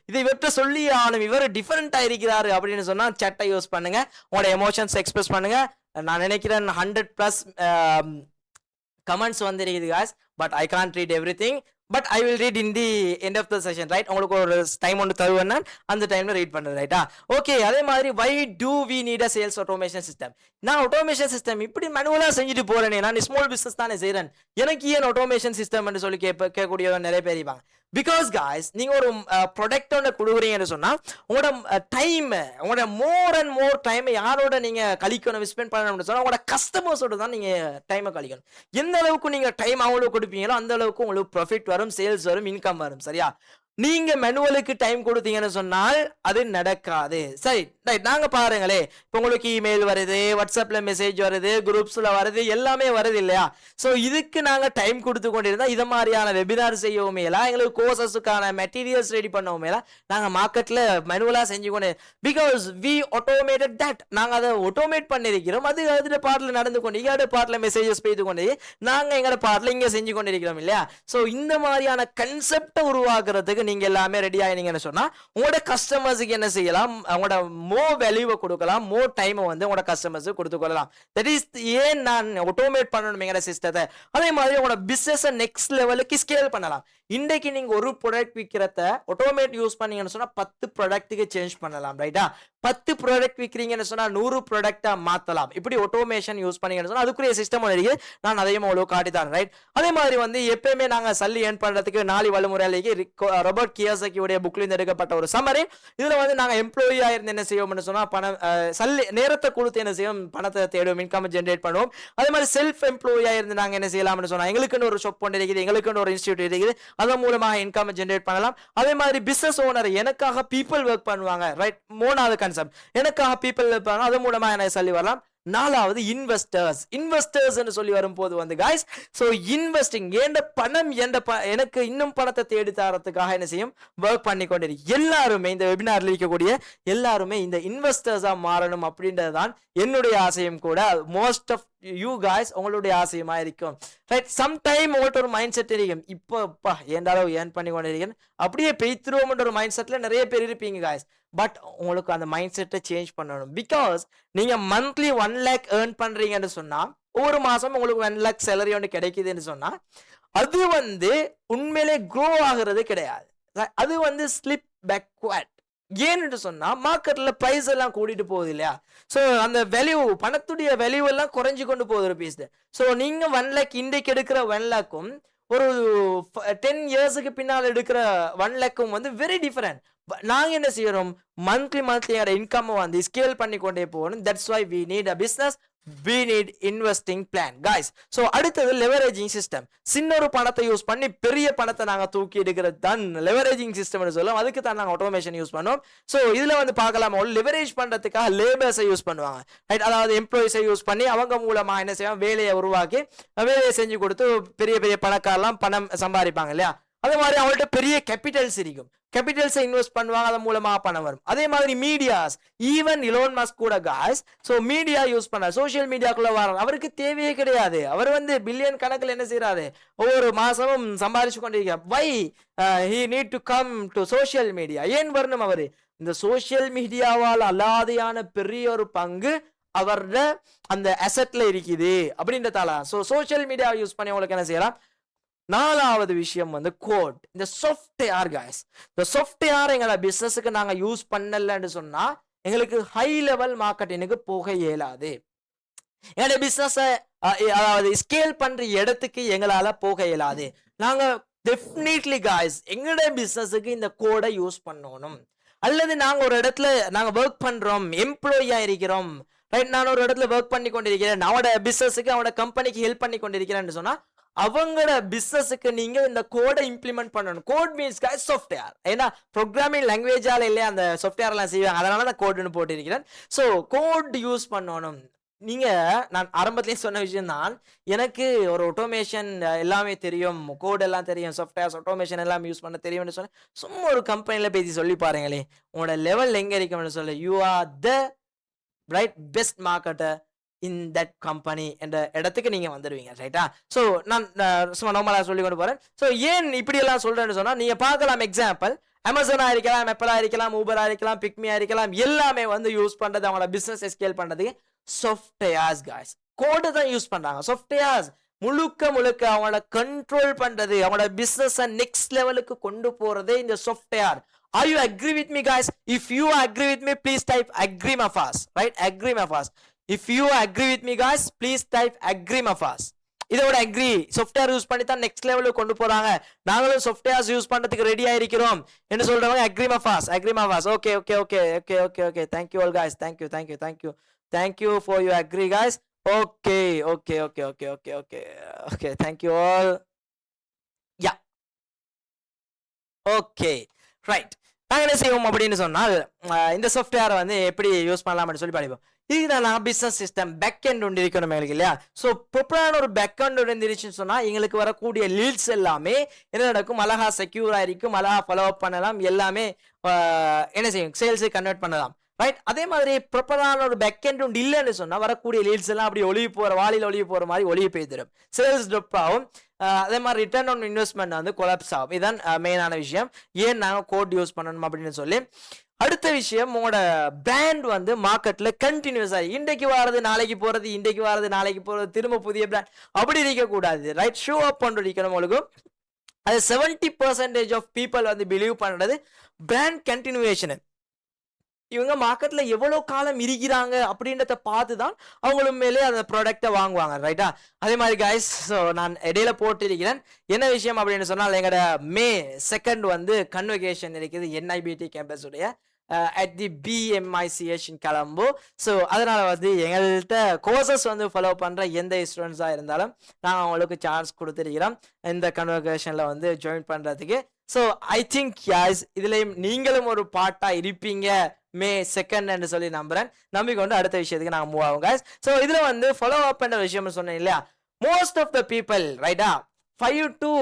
இதை இவர்கிட்ட சொல்லி ஆனும், இவர் டிஃபரெண்டா இருக்கிறாரு அப்படின்னு சொன்னா சட்டை யூஸ் பண்ணுங்க, உங்களோட எமோஷன்ஸ் எக்ஸ்பிரஸ் பண்ணுங்க. நான் நினைக்கிறேன் 100+ கமெண்ட்ஸ் வந்து இருக்குது guys, but I can't read everything, but I will read in the end of the session, right? உங்களுக்கு ஒரு டைம் ஒன்று தருவேன், அந்த டைம்ல ரீட் பண்ணுறது, ரைட்டா? ஓகே. அதே மாதிரி why do we need a sales automation system? நான் ஆட்டோமேஷன் சிஸ்டம் இப்படி மேனுவலா செஞ்சுட்டு போறேனே, நான் ஸ்மால் பிசினஸ் தானே செய்யறேன், எனக்கு ஏன் ஆட்டோமேஷன் சிஸ்டம் சொல்லி கேட்கக்கூடிய நிறைய பேர் இருப்பாங்க. பிகாஸ் காய்ஸ், நீங்க ஒரு ப்ராடக்ட் ஒன்று கொடுக்குறீங்கன்னு சொன்னா உங்களோட டைம், உங்களோட மோர் அண்ட் மோர் டைம் யாரோட நீங்க கழிக்கணும், ஸ்பெண்ட் பண்ணணும்னு சொன்னா உங்களோட கஸ்டமர்ஸோட தான் நீங்க டைமை கழிக்கணும். எந்த அளவுக்கு நீங்க டைம் அவங்களுக்கு கொடுப்பீங்களோ அந்த அளவுக்கு உங்களுக்கு ப்ராஃபிட் வரும், சேல்ஸ் வரும், இன்கம் வரும், சரியா? நீங்க மேனுவலுக்கு டைம் கொடுத்தீங்கன்னு சொன்னால் அது நடக்காது, சரி? ரைட். நாங்க பாருங்களே, இப்போ உங்களுக்கு இமெயில் வருது, வாட்ஸ்அப்ல மெசேஜ் வருது, குரூப்ஸ்ல வருது, எல்லாமே வருது இல்லையா? ஸோ இதுக்கு நாங்க டைம் கொடுத்து கொண்டிருந்தா இதை மாதிரியான வெபினார் செய்யவும் மேலாம், எங்களுக்கு கோர்சஸுக்கான மெட்டீரியல்ஸ் ரெடி பண்ணவும் மேலாம் நாங்க மார்க்கெட்ல மேனுவலா செஞ்சு கொண்டு, பிகாஸ் வி ஆட்டோமேட்டட் தட், நாங்க அதை ஆட்டோமேட் பண்ணிருக்கிறோம். அது அதோட பார்ட்ல நடந்து கொண்டு எங்களோட பார்ட்ல மெசேஜஸ் பெய்து கொண்டு நாங்க எங்களோட பார்ட்ல இங்க செஞ்சு கொண்டிருக்கிறோம் இல்லையா? ஸோ இந்த மாதிரியான கன்செப்டை உருவாக்குறதுக்கு நீங்க எல்லாமே ரெடி ஆயினீங்கன்னு சொன்னா உங்களோட கஸ்டமர்ஸுக்கு என்ன செய்யலாம், அவங்களோட வேல்யூவை கொடுக்கலாம், டைமை வந்து உங்களோட கஸ்டமர்ஸுக்கு கொடுத்து கொள்ளலாம். தட் இஸ் ஏன் நான் ஆட்டோமேட் பண்ணணும் எங்களோட சிஸ்டத்தை. அதே மாதிரி உங்களோட பிசினஸ் நெக்ஸ்ட் லெவலுக்கு ஸ்கேல் பண்ணலாம். இன்றைக்கு நீங்க ஒரு ப்ராடக்ட் விற்கிறத ஆட்டோமேட் யூஸ் பண்ணீங்கன்னு சொன்னா 10 ப்ராடக்ட்டுக்கு சேஞ்ச் பண்ணலாம். ரைட்டா? 10 ப்ராடக்ட் விற்கிறீங்கன்னு சொன்னா 100 ப்ராடக்டா மாத்தலாம். இப்படி ஆட்டோமேஷன் யூஸ் பண்ணீங்கன்னு சொன்னா அதுக்குரிய சிஸ்டம் இருக்கு. நான் அதையும் அவ்வளவு காட்டிதான். ரைட்? அதே மாதிரி வந்து எப்பயுமே நாங்க சல்லி ஏர்ன் பண்றதுக்கு 4 வழிமுறையிலேயே ராபர்ட் கியோசாகி உடைய புக்ல இருந்து எடுக்கப்பட்ட ஒரு சம்மரி. இதுல வந்து நாங்க எம்ப்ளாயியா இருந்து என்ன செய்வோம்னு சொன்னா பணம் சல்லி நேரத்தை கொடுத்து என்ன செய்வோம், பணத்தை தேடுவோம், இன்கம் ஜெனரேட் பண்ணுவோம். அதே மாதிரி செல்ஃப் எம்ப்ளாயியா இருந்து நாங்க என்ன செய்யலாம்னு சொன்னா எங்களுக்குன்னு ஒரு ஷாப் ஒன்று இருக்குது, எங்களுக்குன்னு ஒரு இன்ஸ்டிடியூட் இருக்குது, அதன் மூலமாக இன்கம் ஜெனரேட் பண்ணலாம். அதே மாதிரி பிசினஸ் ஓனர் எனக்காக பீப்புள் ஒர்க் பண்ணுவாங்க. ரைட்? 3வது கான்செப்ட், எனக்காக பீப்புள் ஒர்க் பண்ணுவாங்க, அதன் மூலமா என்ன சொல்லி வரலாம். 4வது இன்வெஸ்டர்ஸ் சொல்லி வரும்போது வந்து guys, so இன்வெஸ்டிங் ஏண்ட பணம் எனக்கு இன்னும் பணத்தை தேடி தரத்துக்காக என்ன செய்யும், ஒர்க் பண்ணி கொண்டிருக்கு. எல்லாருமே இந்த வெபினார்ல இருக்கக்கூடிய எல்லாருமே இந்த இன்வெஸ்டர்ஸா மாறணும் அப்படின்றதுதான் என்னுடைய ஆசையும் கூட. மோஸ்ட் ஆஃப் யூ guys உங்களுடைய ஆசையுமா இருக்கும். ரைட்? சம்டைம் உங்கள்கிட்ட ஒரு மைண்ட் செட் இருக்கும், இப்போ ஏண்டாலும் ஏர்ன் பண்ணி கொண்டிருக்கேன் அப்படியே பெய்த்துருவோம்ன்ற ஒரு மைண்ட் செட்ல நிறைய பேர் இருப்பீங்க guys. பட் உங்களுக்கு அந்த மைண்ட் செட்டை சேஞ்ச் பண்ணணும். பிகாஸ் நீங்க மந்த்லி 1 lakh ஏர்ன் பண்றீங்கன்னு சொன்னா ஒவ்வொரு மாசம் உங்களுக்கு 1 lakh சேலரி ஒன்று கிடைக்குதுன்னு சொன்னா அது வந்து உண்மையிலே க்ரோ ஆகுறது கிடையாது. அது வந்து ஸ்லிப் பேக்வர்ட். ஏன்னு சொன்னா மார்க்கெட்ல பிரைஸ் எல்லாம் கூட்டிட்டு போகுது இல்லையா? ஸோ அந்த வேல்யூ, பணத்துடைய வேல்யூ எல்லாம் குறைஞ்சு கொண்டு போகுது ருபீஸ். ஸோ நீங்க 1 lakh இன்றைக்கு எடுக்கிற 1 lakhம் ஒரு 10 இயர்ஸுக்கு பின்னால் எடுக்கிற 1 lakhம் வந்து வெரி டிஃபரெண்ட். நாங்க என்ன செய்யறோம், மந்த்லி இன்கம் வந்து ஸ்கேல் பண்ணி கொண்டே போகணும். That's why we need a business, we need investing plan guys. so அடுத்தது leveraging system. சின்ன ஒரு பணத்தை யூஸ் பண்ணி பெரிய பணத்தை நாங்க தூக்கி எடுக்கிறது தான் leveraging system னு சொல்லுவோம். அதுக்கு தான் நாங்க ஆட்டோமேஷன் யூஸ் பண்ணுவோம். சோ இதுல வந்து பார்க்கலாம், லெவரேஜ் பண்றதுக்காக லேபர்ஸை யூஸ் பண்ணுவாங்க. ரைட்? அதாவது எம்ப்ளாயிஸை யூஸ் பண்ணி அவங்க மூலமா என்ன செய்வாங்க, வேலையை உருவாக்கி வேலையை செஞ்சு கொடுத்து பெரிய பெரிய பணக்காரலாம் பணம் சம்பாதிப்பாங்க இல்லையா? அதே மாதிரி அவங்கள்ட்ட பெரிய கேபிட்டல்ஸ் இருக்கும், கேபிட்டல்ஸை இன்வெஸ்ட் பண்ணுவாங்க, அதன் மூலமா பணம் வரும். அதே மாதிரி மீடியாஸ், ஈவன் இலோன் மஸ்க் கூட guys, சோ மீடியா யூஸ் பண்ண சோஷியல் மீடியாக்குள்ள வர அவருக்கு தேவையே கிடையாது. அவர் வந்து பில்லியன் கணக்கில் என்ன செய்யறாரு, ஒவ்வொரு மாசமும் சம்பாதிச்சு கொண்டிருக்கிறார். வை he need to come to social media? ஏன் வரணும் அவரு? இந்த சோஷியல் மீடியாவால் அல்லாதையான பெரிய ஒரு பங்கு அவரோட அந்த அசெட்ல இருக்குது அப்படின்றதால சோ சோஷியல் மீடியா யூஸ் பண்ணி உங்களுக்கு என்ன செய்யலாம். 4வது விஷயம் வந்து கோட், இந்த சாஃப்ட்வேர் guys. இந்த சாஃப்ட்வேர் எங்களோட பிசினஸுக்கு நாங்க யூஸ் பண்ணலன்னு சொன்னா எங்களுக்கு ஹை லெவல் மார்க்கெட்டிங்க்கு போக இயலாது. எங்களோட பிசினஸ் அதாவது ஸ்கேல் பண்ற இடத்துக்கு எங்களால போக இயலாது. நாங்க டெஃபினெட்லி guys எங்களோட பிசினஸுக்கு இந்த கோடை யூஸ் பண்ணணும். அல்லது நாங்க ஒரு இடத்துல நாங்க ஒர்க் பண்றோம், எம்ப்ளாயியா இருக்கிறோம். ரைட்? நான் ஒரு இடத்துல ஒர்க் பண்ணி கொண்டிருக்கிறேன், அவனோட பிசினஸுக்கு அவனோட கம்பெனிக்கு ஹெல்ப் பண்ணி கொண்டிருக்கிறேன்னு சொன்னா அவங்களோட பிசினஸுக்கு நீங்க இந்த கோடை இம்ப்ளிமெண்ட் பண்ணணும். Code means guys software. ஏன்னா ப்ரோக்ராமிங் லாங்குவேஜால இல்லையா அந்த சாஃப்ட்வேர் எல்லாம் செய்வாங்க, அதனால தான் கோட்னு போட்டிருக்கிறேன். ஸோ கோட் யூஸ் பண்ணணும். நீங்க நான் ஆரம்பத்திலேயே சொன்ன விஷயம் தான், எனக்கு ஒரு ஆட்டோமேஷன் எல்லாமே தெரியும், கோட் எல்லாம் தெரியும், சாஃப்ட்வேர்ஸ் ஆட்டோமேஷன் எல்லாம் யூஸ் பண்ண தெரியும்னு சொன்னேன். சும்மா ஒரு கம்பெனில பேசி சொல்லி பாருங்களே, உங்களோட லெவல் எங்க இருக்கும்னு சொல்ல, you are the right best marketer in that company என்ற இடத்துக்கு நீங்க வந்துடுவீங்க. ரைட்டா? ஸோ நான் சும்மா நார்மலா சொல்லி கொண்டு போறேன். ஸோ ஏன் இப்படி எல்லாம் சொல்றேன்னு சொன்னா, நீங்க பார்க்கலாம் எக்ஸாம்பிள், அமேசானா இருக்கலாம், ஆப்பிளா இருக்கலாம், ஊபரா இருக்கலாம், பிக்மியா இருக்கலாம், எல்லாமே வந்து யூஸ் பண்றது அவங்களோட பிசினஸ் ஸ்கேல் பண்றதுக்கு சாஃப்ட்வேர்ஸ் guys. கோடு தான் யூஸ் பண்றாங்க. சாஃப்ட்வேர்ஸ் முழுக்க அவங்களோட கண்ட்ரோல் பண்றது, அவங்களோட பிசினஸ் நெக்ஸ்ட் லெவலுக்கு கொண்டு போறதே இந்த software. Are you agree with me guys? If you agree with me, please type agree my fast. Right? Agree my fast. If you agree with me guys, please type agree my fast. இதோட agri software use பண்ணி தான் next லெவலுக்கு கொண்டு போறாங்க. நாங்களும் softwares use பண்றதுக்கு ரெடியா இருக்கிறோம் என்று சொல்றவங்க agree my fast, agree my fast. Okay okay okay okay okay okay thank you all guys, thank you for your agree guys. okay okay okay okay okay okay okay thank you all. yeah okay right. நாங்கள் என்ன செய்வோம் அப்படின்னு சொன்னால், இந்த சாஃப்ட்வேரை வந்து எப்படி use பண்ணலாம்னு சொல்லி படிப்போம். இதுதான் பிசினஸ் சிஸ்டம் பேக் எண்ட் ஒன்று இருக்கணும் எங்களுக்கு இல்லையா? ஸோ ப்ராப்பரான ஒரு பேக் எண்ட் ஒன்று இருந்துச்சுன்னு சொன்னால் எங்களுக்கு வரக்கூடிய லீட்ஸ் எல்லாமே என்ன நடக்கும், அழகா செக்யூரா இருக்கும், அழகா ஃபாலோ அப் பண்ணலாம், எல்லாமே என்ன செய்யும், சேல்ஸை கன்வெர்ட் பண்ணலாம். ரைட். அதே மாதிரி ப்ராப்பரான ஒரு பேக் எண்ட் ஒன்று இல்லைன்னு சொன்னா வரக்கூடிய லீட்ஸ் எல்லாம் அப்படி ஒளிவு போற வாளியில் ஒளிவு போற மாதிரி ஒளிவு பெய்திடும், சேல்ஸ் ட்ராப் ஆகும். அதே மாதிரி ரிட்டர்ன் ஆன் இன்வெஸ்ட்மெண்ட் வந்து கொலாப்ஸ் ஆகும். இதுதான் மெயினான விஷயம் ஏன் நாங்கள் கோட் யூஸ் பண்ணணும் அப்படின்னு சொல்லி. அடுத்த விஷயம், உங்களோட பிராண்ட் வந்து மார்க்கெட்ல கண்டினியூஸ் ஆகி இன்றைக்கு வாரது நாளைக்கு போறது, இன்றைக்கு வாரது நாளைக்கு போறது, திரும்ப புதிய பிராண்ட் அப்படி இருக்கக்கூடாது. ரைட், ஷோ அப் பண்ணிருக்கணும் உங்களுக்கு. அது 70% ஆஃப் பீப்புள் வந்து பிலீவ் பண்றது பிராண்ட் கண்டினியூவேஷன். இவங்க மார்க்கெட்ல எவ்வளவு காலம் இருக்கிறாங்க அப்படின்றத பார்த்து தான் அவங்களும் மேலே அந்த ப்ராடக்டை வாங்குவாங்க. ரைட்டா? அதே மாதிரி கைஸ், ஸோ நான் இடையில போட்டிருக்கிறேன் என்ன விஷயம் அப்படின்னு சொன்னால், எங்களோட May 2 வந்து கன்வகேஷன் இருக்குது NIBT கேம்பஸ் உடைய at the BMICH in Colombo. So அதனால வந்து எங்கள்கிட்ட கோர்சஸ் வந்து ஃபாலோ பண்ற எந்த ஸ்டூடெண்ட்ஸாக இருந்தாலும் நாங்கள் அவங்களுக்கு சான்ஸ் கொடுத்துருக்கிறோம் இந்த கன்வகேஷன்ல வந்து ஜாயின் பண்றதுக்கு. ஸோ ஐ திங்க் யாஸ் இதுலயும் நீங்களும் ஒரு பார்ட்டா இருப்பீங்க May 2 சொல்லி நம்புறேன். நம்பிக்கொண்டு அடுத்த விஷயத்துக்கு நாங்கள் மூவ் ஆகும் guys. ஸோ இதுல வந்து ஃபாலோ அப் என்ற விஷயம் சொன்னேன் இல்லையா, மோஸ்ட் ஆஃப் த பீப்புள் ரைட்டா 5 to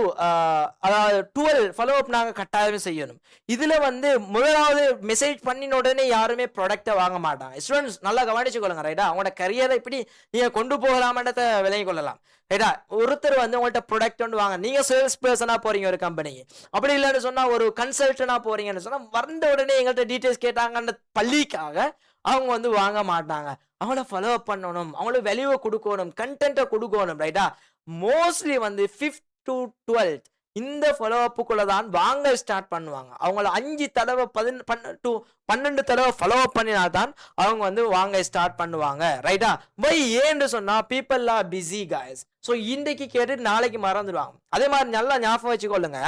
12 ஃபாலோ அப் நாங்கள் கட்டாயமே செய்யணும். இதுல வந்து முதலாவது மெசேஜ் பண்ணின உடனே யாருமே ப்ராடக்டை வாங்க மாட்டாங்க. ஸ்டூடெண்ட்ஸ் நல்லா கவனிச்சு கொள்ளுங்க. ரைட்டா? அவங்களோட கரியரை இப்படி நீங்க கொண்டு போகலாமன்றத விளங்கி கொள்ளலாம். ரைட்டா? ஒருத்தர் வந்து உங்கள்கிட்ட ப்ராடக்ட் வந்து வாங்க, நீங்க சேல்ஸ் பர்சனா போறீங்க ஒரு கம்பெனிக்கு, அப்படி இல்லைன்னு சொன்னா ஒரு கன்சல்டனா போறீங்கன்னு சொன்னா வந்த உடனே எங்கள்கிட்ட டீடைல்ஸ் கேட்டாங்கன்ற பள்ளிக்காக அவங்க வந்து வாங்க மாட்டாங்க. அவங்கள ஃபாலோ அப் பண்ணணும், அவங்களுக்கு வேல்யூவை கொடுக்கணும், கண்டென்ட்டை கொடுக்கணும். ரைட்டா? மோஸ்ட்லி வந்து 5th to 12th இந்த ஃபாலோ அப்புக்குள்ள தான் வாங்க ஸ்டார்ட் பண்ணுவாங்க. அவங்கள 5 தடவை 12 தடவை ஃபாலோ அப் பண்ணினால்தான் அவங்க வந்து வாங்க ஸ்டார்ட் பண்ணுவாங்க. ரைட்டா? பை ஏன்னு சொன்னா people are busy guys. So இன்றைக்கு கேட்டு நாளைக்கு மறந்துடுவாங்க. அதே மாதிரி நல்லா ஞாபகம் வச்சுக்கொள்ளுங்க,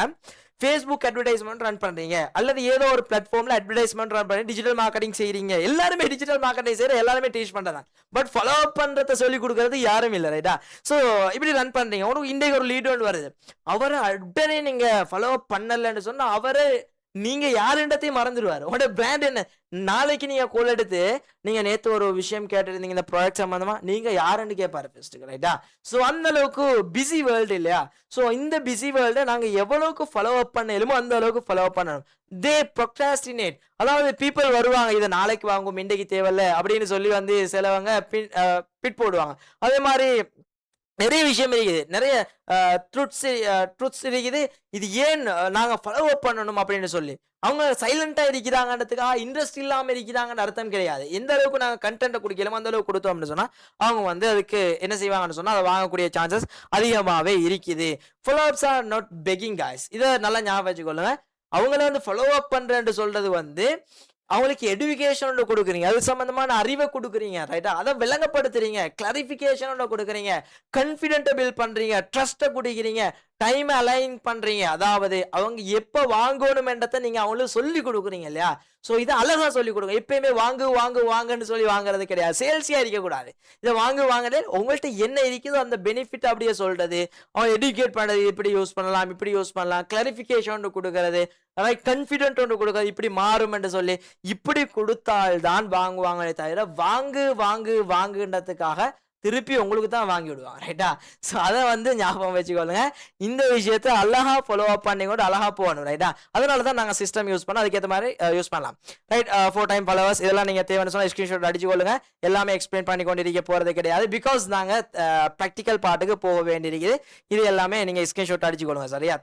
ஃபேஸ்புக் அட்வர்டைஸ்மெண்ட் ரன் பண்றீங்க அல்லது ஏதோ ஒரு பிளாட்ஃபார்ம்ல அட்வர்டைஸ்மெண்ட் ரன் பண்ணி டிஜிட்டல் மார்க்கெட்டிங் செய்றீங்க. எல்லாருமே டிஜிட்டல் மார்க்கெட்டிங் செய்யற, எல்லாருமே டீச் பண்றதா, பட் ஃபாலோ அப் பண்றத சொல்லி கொடுக்கறது யாரும் இல்லை. ரைட்டா? ஸோ இப்படி ரன் பண்றீங்க, உனக்கு இன்றைக்கு ஒரு லீட் ஒன்று வருது, அவரை உடனே நீங்க ஃபாலோ அப் பண்ணலன்னு சொன்னா அவரை நீங்க யாருன்றதையும் மறந்துடுவாரு. உங்களோட பிராண்ட் என்ன, நாளைக்கு நீங்க கோல் எடுத்து நீங்க நேத்து ஒரு விஷயம் கேட்டுருந்தீங்க இந்த ப்ராடக்ட் சம்பந்தமா, நீங்க யாருன்னு கேட்பாரு ஃபர்ஸ்ட். ரைட்டா? ஸோ அந்த அளவுக்கு பிஸி வேர்ல்டு இல்லையா? ஸோ இந்த பிஸி வேர்ல்டை நாங்க எவ்வளவுக்கு ஃபாலோ அப் பண்ணலுமோ அந்த அளவுக்கு ஃபாலோ அப் பண்ணணும். தே ப்ரொக்ராஸ்டினேட், அதாவது பீப்புள் வருவாங்க, இதை நாளைக்கு வாங்கும் இன்றைக்கு தேவையில்ல அப்படின்னு சொல்லி வந்து சிலவங்க பிட் போடுவாங்க. அதே மாதிரி நிறைய விஷயம் இருக்குது, நிறைய ட்ரூத்ஸ் இருக்குது. இது ஏன் நாங்க ஃபாலோ அப் பண்ணணும் அப்படின்னு சொல்லி அவங்க சைலண்டா இருக்கிறாங்கன்றதுக்காக இன்ட்ரெஸ்ட் இல்லாம இருக்கிறாங்கன்னு அர்த்தம் கிடையாது. எந்த அளவுக்கு நாங்க கண்டென்ட் குடிக்கலாமோ அந்த அளவுக்கு கொடுத்தோம் அப்படின்னு சொன்னா அவங்க வந்து அதுக்கு என்ன செய்வாங்கன்னு சொன்னா அதை வாங்கக்கூடிய சான்சஸ் அதிகமாகவே இருக்குது. Follow ups are not begging guys. இதை நல்லா ஞாபகம் வச்சுக்கொள்ளுங்க. அவங்கள வந்து ஃபாலோ அப் பண்றேன்னு சொல்றது வந்து அவங்களுக்கு எடுகேஷன் கொடுக்குறீங்க, அது சம்பந்தமான அறிவை கொடுக்குறீங்க. ரைட்டா? அதை விளங்கப்படுத்துறீங்க, கிளாரிபிகேஷன் கொடுக்குறீங்க, கான்ஃபிடென்ட்டை பில்ட் பண்றீங்க, ட்ரஸ்ட்டை கொடுக்குறீங்க, டைம் அலைன் பண்றீங்க. அதாவது அவங்க எப்ப வாங்கணும் என்றதை நீங்க அவங்களுக்கு சொல்லி கொடுக்குறீங்க இல்லையா? ஸோ இதை அழகா சொல்லி கொடுங்க. எப்பயுமே வாங்குன்னு சொல்லி வாங்குறது கிடையாது. சேல்ஸியா இருக்கக்கூடாது. இதை வாங்குறது உங்கள்கிட்ட என்ன இருக்குதோ அந்த பெனிஃபிட் அப்படியே சொல்றது, அவன் எடியூகேட் பண்றது, இப்படி யூஸ் பண்ணலாம், இப்படி யூஸ் பண்ணலாம், கிளாரிபிகேஷன் கொடுக்கறது, கான்ஃபிடென்ட் ஒன்று கொடுக்கறது, இப்படி மாறும் என்று சொல்லி இப்படி கொடுத்தால்தான் வாங்குவாங்களே தவிர வாங்குன்றதுக்காக திருப்பி உங்களுக்கு தான் வாங்கி விடுவாங்க. ரைட்டா? ஸோ அதை வந்து ஞாபகம் வச்சுக்கொள்ளுங்க. இந்த விஷயத்தை அழகா ஃபாலோ அப் பண்ணி கூட அழகா போகணும். ரைட்டா? அதனால தான் நாங்கள் சிஸ்டம் யூஸ் பண்ணோம், அதுக்கேற்ற மாதிரி யூஸ் பண்ணலாம். ரைட்? 4 டைம் ஃபாலோவர்ஸ் இதெல்லாம் நீங்கள் தேவைன்னு சொன்னால் ஸ்க்ரீன்ஷாட் அடிச்சுக்கொள்ளுங்க. எல்லாமே எக்ஸ்பிளைன் பண்ணி கொண்டிருக்க போகிறது கிடையாது, பிகாஸ் நாங்கள் ப்ராக்டிக்கல் பார்ட்டுக்கு போக வேண்டியிருக்குது. இது எல்லாமே நீங்கள் ஸ்க்ரீன்ஷாட் அடிச்சுக்கொள்ளுங்க. சரியா?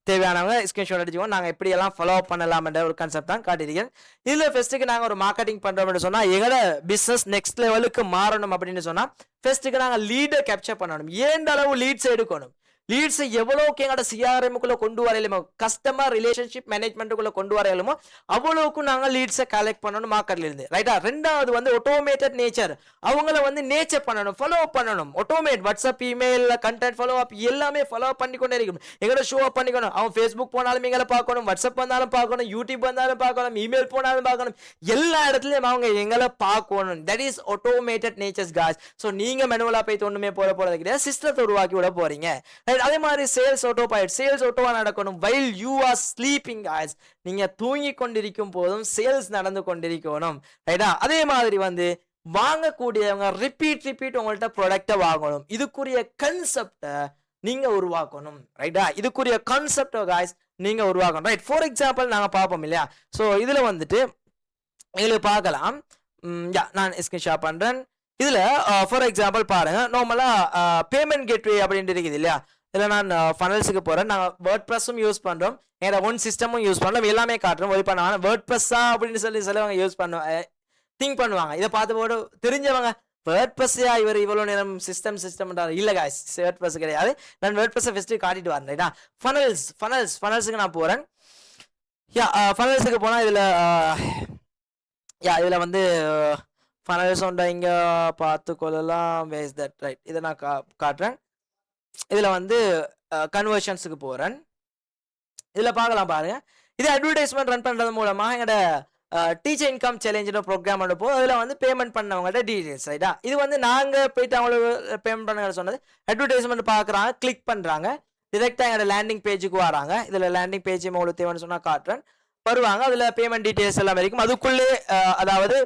தேவையானவங்க ஸ்கிரீன்ஷாட் அடிச்சுக்கோங்க. நாங்கள் எப்படி எல்லாம் ஃபாலோ பண்ணலாம் என்ற ஒரு கான்செப்ட் தான் காட்டியிருக்கேன். இதில் ஃபர்ஸ்ட்டுக்கு நாங்கள் ஒரு மார்க்கெட்டிங் பண்ணுறோம்னு சொன்னால் எங்களோட பிஸ்னஸ் நெக்ஸ்ட் லெவலுக்கு மாறணும் அப்படின்னு சொன்னால் ஃபர்ஸ்ட்டுக்கு நாங்கள் லீடை கேப்சர் பண்ணணும். ஏந்த அளவு லீட்ஸ் எடுக்கணும், லீட்ஸை எவ்வளோக்கு எங்களோட சிஆர்எம்குள்ளே கொண்டு வரையிலுமோ, கஸ்டமர் ரிலேஷன்ஷிப் மேனேஜ்மெண்ட்டுக்குள்ளே கொண்டு வரையிலுமோ அவ்வளோக்கும் நாங்கள் லீட்ஸை கலெக்ட் பண்ணணும் மார்க்கெட்ல இருந்து. ரைட்டா? ரெண்டாவது வந்து ஆட்டோமேட்டட் நேச்சர், அவங்கள வந்து நேச்சர் பண்ணணும், ஃபாலோ அப் பண்ணணும். Automate WhatsApp, email, content follow up எல்லாமே ஃபாலோ அப் பண்ணிக்கொண்டே இருக்கணும். எங்களோட ஷோ அப் பண்ணிக்கணும். அவன் ஃபேஸ்புக் போனாலும் எங்களை பார்க்கணும், வாட்ஸ்அப் வந்தாலும் பார்க்கணும், யூடியூப் வந்தாலும் பார்க்கணும், இமெயில் போனாலும் பார்க்கணும், எல்லா இடத்துலையும் அவங்க எங்களை பார்க்கணும். That is automated natures guys. So நீங்க மெனுவலா போய் ஒண்ணுமே போறது கிடையாது, சிஸ்டத்தை உருவாக்கி விட போறீங்க. அதே மாதிரி சேல்ஸ் ஆட்டோவா நடக்கணும். While you are sleeping guys, நீங்க தூங்கி கொண்டிருக்கும் போதும் சேல்ஸ் நடந்து கொண்டிருக்கணும். ரைட்டா? அதே மாதிரி வந்து வாங்கக்கூடியவங்க ரிப்பீட் உங்கள்ட்ட ப்ராடக்டை வாங்கணும். இதுக்குரிய கான்செப்டை நீங்க உருவாக்கணும். ரைட்டா? இதுக்குரிய கான்செப்ட் காய்ஸ் நீங்க உருவாக்கணும். ரைட்? ஃபார் எக்ஸாம்பிள் நாங்க பார்ப்போம் இல்லையா? ஸோ இதுல வந்துட்டு எங்களுக்கு பார்க்கலாம். யா நான் ஸ்கிரீன் ஷேர் பண்றேன். இதுல ஃபார் எக்ஸாம்பிள் பாருங்க, நார்மலா பேமெண்ட் கேட்வே அப்படின்ட்டு இருக்குது இல்லையா? இதுல நான் ஃபனல்ஸுக்கு போறேன். நாங்க வேர்ட்பிரஸும் யூஸ் பண்றோம், என்னோட ஒன் சிஸ்டமும் யூஸ் பண்றோம், எல்லாமே காட்டுறோம். ஒரி பண்ணுவாங்க வேர்ட்பிரஸ்ஸா அப்படின்னு சொல்லி சிலவங்க யூஸ் பண்ணுவாங்க, திங்க் பண்ணுவாங்க. இதை பார்த்து போட தெரிஞ்சவங்க வேர்ட்பிரஸ்ஸா இவர் இவ்வளவு நேரம் சிஸ்டம் இல்ல காய்ஸ், வேர்ட்பிரஸ் கிடையாது. நான் வேர்ட்பிரஸை ஃபர்ஸ்ட் காட்டிட்டு வரேன் ரைட்டா. ஃபனல்ஸுக்கு நான் போறேன். யா ஃபனல்ஸுக்கு போனா இதுல இதுல வந்து ஃபனல்ஸ் ஒன்றை இங்க பார்த்து கொள்ளலாம். வேஸ் தட் ரைட், இதை நான் காட்டுறேன். இதுல வந்து கன்வர்ஷன்ஸுக்கு போறேன். இதுல பார்க்கலாம் பாருங்க, இது அட்வர்டைஸ்மெண்ட் ரன் பண்றது மூலமா எங்கட டீச்சர் இன்கம் சேலஞ்சுன்ற ப்ரோக்ராம் அனுப்போ அதில் வந்து பேமெண்ட் பண்ணவங்கள்ட்ட டீடைல்ஸ் ரைட்டா. இது வந்து நாங்கள் போயிட்டு அவங்களுக்கு பேமெண்ட் பண்ண சொன்னது. அட்வர்டைஸ்மெண்ட் பார்க்குறாங்க, கிளிக் பண்ணுறாங்க, டிரெக்டாக எங்களோட லேண்டிங் பேஜுக்கு வராங்க. இதில் லேண்டிங் பேஜ் உங்களுக்கு தேவைன்னு சொன்னால் காட்டுறேன், வருவாங்க. அதில் பேமெண்ட் டீடைல்ஸ் எல்லாம் இருக்கும். அதுக்குள்ளே அதாவது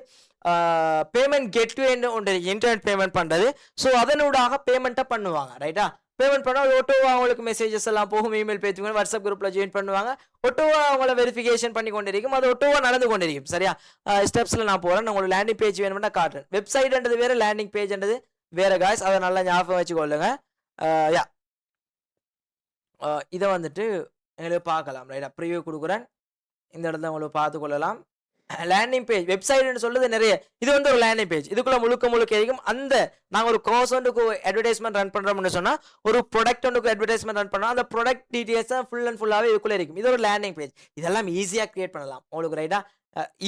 பேமெண்ட் கெட்வேன்னு ஒன்று இன்டர்நெட் பேமெண்ட் பண்ணுறது. ஸோ அதனூடாக பேமெண்ட்டை பண்ணுவாங்க ரைட்டா. பேமெண்ட் பண்ணால் ஒட்டோவா அவங்களுக்கு மெசேஜஸ் எல்லாம் போகும், இமெயில் பேஜ் வாட்ஸ்அப் குரூப்பில் ஜாயின் பண்ணுவாங்க. ஒட்டோவா அவங்கள வெரிஃபிகேஷன் பண்ணி கொண்டிருக்கும், அது ஒட்டோவா நடந்து கொண்டிருக்கும் சரியா. ஸ்டெப்ஸில் நான் போகிறேன். உங்களுக்கு லேண்டிங் பேஜ் வேணும்னா காட்டுறேன். வெப்சைட்ன்றது வேறு, லேண்டிங் பேஜ்ன்றது வேறு காய்ஸ், அதை நல்லா ஞாபகம் வச்சுக்கொள்ளுங்க. யா இதை வந்துட்டு எங்களுக்கு பார்க்கலாம் ரைட்டா. ப்ரிவியூ கொடுக்குறேன், இந்த இடத்துல உங்களுக்கு பார்த்து கொள்ளலாம். லேண்டிங் பேஜ் வெப்சைட்னு சொல்றது நிறைய. இது வந்து ஒரு லேண்டிங் பேஜ், இதுக்குள்ள முழுக்க இருக்கும். அந்த நாங்கள் ஒரு கோர்ஸ் ஒன்றுக்கு அட்வர்டைஸ்மெண்ட் ரன் பண்றோம்னு சொன்னா, ஒரு ப்ராடக்ட் ஒன்றுக்கு அட்வர்டைஸ்மெண்ட் ரன் பண்ணோம், அந்த ப்ராடக்ட் டீடைல்ஸ் தான் ஃபுல் அண்ட் ஃபுல்லாகவே இதுக்குள்ள இருக்கும். இது ஒரு லேண்டிங் பேஜ். இதெல்லாம் ஈஸியாக கிரியேட் பண்ணலாம் உங்களுக்கு ரைட்டா.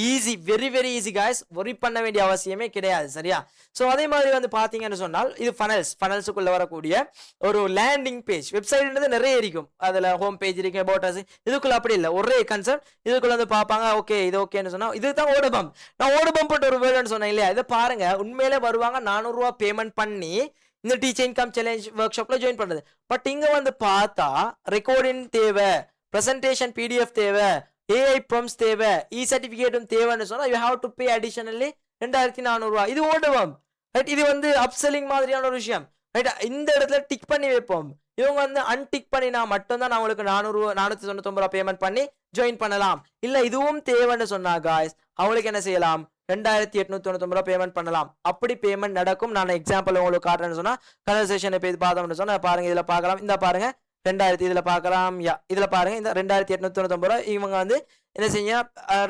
Easy, very very easy guys, worry பண்ண வேண்டிய அவசியமே கிடையாது சரியா. ஸோ அதே மாதிரி வந்து பார்த்தீங்கன்னு சொன்னால், இது ஃபனல்ஸுக்குள்ள வரக்கூடிய ஒரு லேண்டிங் பேஜ். வெப்சைட்ன்றது நிறைய இருக்கும், அதில் ஹோம் பேஜ் இருக்கு, அபவுட். இதுக்குள்ள அப்படி இல்லை, ஒரே கன்செப்ட். இதுக்குள்ள வந்து பார்ப்பாங்க, ஓகே இது ஓகேன்னு சொன்னா, இதுதான் ஓடபம். நான் ஓடபம் போட்டு ஒரு வேர்டுன்னு சொன்னேன் இல்லையா. இதை பாருங்க, உண்மையிலே வருவாங்க 400 ரூபா பேமெண்ட் பண்ணி இந்த டீச்சர் இன்கம் சேலஞ்ச் ஒர்க் ஷாப்ல ஜாயின் பண்றது. பட் இங்க வந்து பார்த்தா ரெக்கார்டிங் தேவை, பிரசன்டேஷன் பிடிஎஃப் தேவை, ஏஐ ப்ராம்ப்ட்ஸ் தேவை, இ சர்டிஃபிகேட்டும் தேவைன்னு சொன்னா you have to pay additionally 2400 ரூபா. இது ஓடுவோம் ரைட். இது வந்து அப்செல்லிங் மாதிரியான ஒரு விஷயம் ரைட். இந்த இடத்துல டிக் பண்ணி வைப்போம். இவங்க வந்து அன்டிக் பண்ணினா மட்டும்தான் நான் உங்களுக்கு 499 ரூபா பேமெண்ட் பண்ணி ஜாயின் பண்ணலாம். இல்ல இதுவும் தேவைன்னு சொன்னா காய்ஸ், அவங்களுக்கு என்ன செய்யலாம், 2899 ரூபா பேமெண்ட் பண்ணலாம். அப்படி பேமெண்ட் நடக்கும். நான் எக்ஸாம்பிள் உங்களுக்கு காட்டுறேன்னு சொன்னா, கன்வர்சேஷன் போய் பார்த்தோம்னு சொன்னா பாருங்க, இதுல பார்க்கலாம். இந்த பாருங்க 2000 இதுல பார்க்கலாம். இதுல பாருங்க, இந்த 2899 ரூபா இவங்க வந்து என்ன செய்ய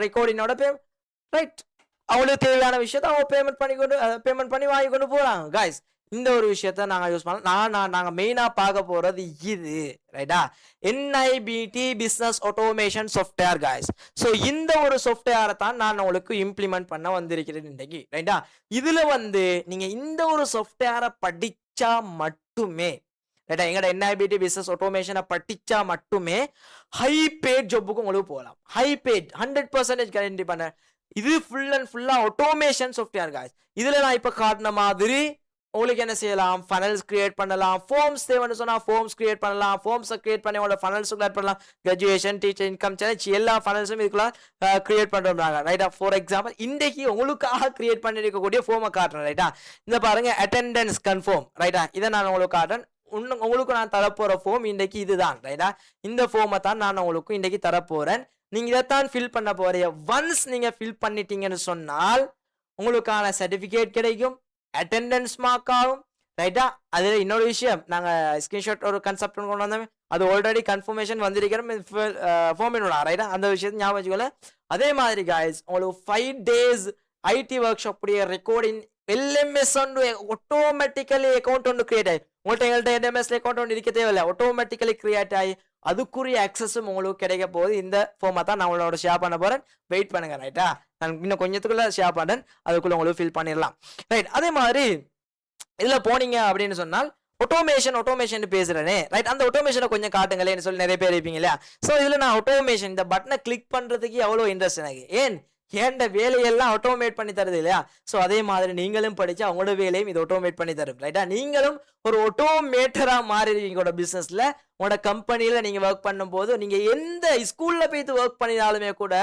ரெக்கார்டினோட ரைட். அவங்களுக்கு தேவையான விஷயத்த அவங்க பேமெண்ட் பண்ணி வாங்கி கொண்டு போறாங்க காய்ஸ். இந்த ஒரு விஷயத்த நாங்க யூஸ் பண்ணலாம். நாங்க மெயினா பார்க்க போறது இது ரைட்டா, NIBT business automation software guys. So இந்த ஒரு சாஃப்ட்வேரை தான் நான் உங்களுக்கு இம்ப்ளிமெண்ட் பண்ண வந்திருக்கிறேன் இன்றைக்கு ரைட்டா. இதுல வந்து நீங்க இந்த ஒரு சாஃப்ட்வேரை படிச்சா மட்டுமே ரைட்டா, எங்கட NIBT பிசினஸ் ஆட்டோமேஷனை படிச்சா மட்டுமே ஹை பேட் ஜாப்புக்கு உங்களுக்கு போகலாம். ஹை பேட் 100% கேரண்டி பண்ண. இது ஃபுல் அண்ட் ஃபுல்லா ஆட்டோமேஷன் சாஃப்ட்வேர் காய்ஸ். இதுல நான் இப்ப காட்டின மாதிரி உங்களுக்கு என்ன செய்யலாம், ஃபனல்ஸ் கிரியேட் பண்ணலாம். ஃபார்ம்ஸ் தேவைன்னு சொன்னா ஃபார்ம்ஸ் கிரியேட் பண்ணலாம். ஃபார்ம்ஸை கிரியேட் பண்ணி உங்களோட ஃபனல்ஸ் கிரியேட் பண்ணலாம். கிராஜுவேஷன், டீச்சர் இன்கம் சேலஞ்ச் எல்லா ஃபனல்ஸும் இதுக்குள்ள கிரியேட் பண்றாங்க ரைட்டா. ஃபார் எக்ஸாம்பிள் இன்றைக்கு உங்களுக்காக கிரியேட் பண்ணிருக்கக்கூடிய ஃபார்மை காட்டுறேன் ரைட்டா. இந்த பாருங்க, அட்டெண்டன்ஸ் கன்ஃபார்ம் ரைட்டா. இதை நான் உங்களுக்கு காட்டுறேன். உங்களுக்கு நான் தரப்போற ஃபார்ம் இன்றைக்கு இதுதான் ரைட்டா. இந்த ஃபார்மை தான் நான் உங்களுக்கு இன்றைக்கு தரப்போறேன். நீங்க இதைத்தான் ஃபில் பண்ண போறீங்க. ஒன்ஸ் நீங்க ஃபில் பண்ணிட்டீங்கன்னு சொன்னால் உங்களுக்கான சர்டிபிகேட் கிடைக்கும், அட்டெண்டன்ஸ் மார்க் ஆகும் ரைட்டா. அதுல இன்னொரு விஷயம், நாங்க ஸ்கிரீன்ஷாட் ஒரு கன்செப்ட் கொண்டு வந்தோம், அது ஆல்ரெடி கன்ஃபர்மேஷன் வந்திருக்கிறோம் ஃபார்மினோட ரைட்டா. அந்த விஷயத்தை ஞாபகம் வச்சுக்கோங்க. அதே மாதிரி காய்ஸ், உங்களுக்கு 5 days ஐடி ஒர்க் ஷாப் உடைய ரெக்கார்டிங் LMS ஆட்டோமேட்டிக்கலி அக்கௌண்ட் ஒன்று கிரியேட் ஆகி, உங்கள்கிட்ட எங்கள்கிட்ட LMS அக்கௌண்ட் ஒன்று இருக்க தேவையில்லை, ஆட்டோமேட்டிக்கலி கிரியேட் ஆகி அதுக்குரிய ஆக்சஸும் உங்களுக்கு கிடைக்க போகுது. இந்த ஃபார்மை தான் நான் உங்களோட ஷேர் பண்ண போறேன். வெயிட் பண்ணுங்க ரைட்டா. நான் இன்னும் கொஞ்சத்துக்குள்ள ஷேர் பண்றேன், அதுக்குள்ள உங்களுக்கு ஃபில் பண்ணிடலாம் ரைட். அதே மாதிரி இதுல போனீங்க அப்படின்னு சொன்னால் ஆட்டோமேஷன் பேசுறேனே ரைட். அந்த ஆட்டோமேஷனை கொஞ்சம் காட்டுங்களேன்னு சொல்லி நிறைய பேர் இருப்பீங்க இல்லையா. ஸோ இதுல நான் ஆட்டோமேஷன் இந்த பட்டனை கிளிக் பண்றதுக்கு எவ்வளோ இன்ட்ரெஸ்ட் எனக்கு. ஏண்ட வேலையெல்லாம் ஆட்டோமேட் பண்ணி தருது இல்லையா. ஸோ அதே மாதிரி நீங்களும் படிச்சு அவங்களோட வேலையும் இது ஆட்டோமேட் பண்ணி தரும் ரைட்டா. நீங்களும் ஒரு ஆட்டோமேட்டரா மாறிடுவீங்களோட பிசினஸ்ல. உங்களோட கம்பெனியில நீங்க ஒர்க் பண்ணும் போது நீங்க எந்த ஸ்கூல்ல போயிட்டு ஒர்க் பண்ணினாலுமே கூட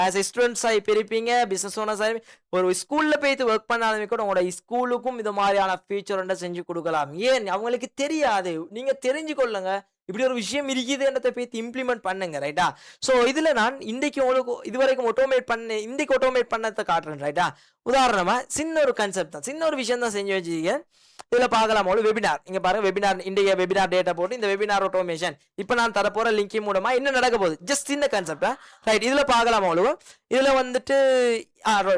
ஆஸ் ஸ்டூடெண்ட்ஸ் ஆகி பிரிப்பீங்க, பிசினஸ் ஓனர்ஸ் ஆகி ஒரு ஸ்கூல்ல போயிட்டு ஒர்க் பண்ணாலுமே கூட உங்களோட ஸ்கூலுக்கும் இது மாதிரியான ஃபீச்சர் செஞ்சு கொடுக்கலாம். ஏன் அவங்களுக்கு தெரியாது, நீங்க தெரிஞ்சு கொள்ளுங்க. இப்படி ஒரு விஷயம் இருக்குதுன்றதை போய் இம்ப்ளிமெண்ட் பண்ணுங்க ரைட்டா. ஸோ இதில் நான் இன்றைக்கு உங்களுக்கு இதுவரைக்கும் இன்றைக்கு ஆட்டோமேட் பண்ணதை காட்டுறேன் ரைட்டா. உதாரணமாக சின்ன ஒரு கன்செப்ட் தான், சின்ன ஒரு விஷயம் தான் செஞ்சு வச்சுருக்கீங்க. இதில் பார்க்கலாம் ஒரு வெபினார், இங்கே பாருங்க வெபினார், இன்றைய வெபினார் டேட்டா போட்டு இந்த வெபினார் ஆட்டோமேஷன் இப்போ நான் தரப்போகிற லிங்க் மூலமாக என்ன நடக்க போகுது, ஜஸ்ட் சின்ன கன்செப்டா ரைட். இதில் பார்க்கலாம் அவ்வளோ. இதில் வந்துட்டு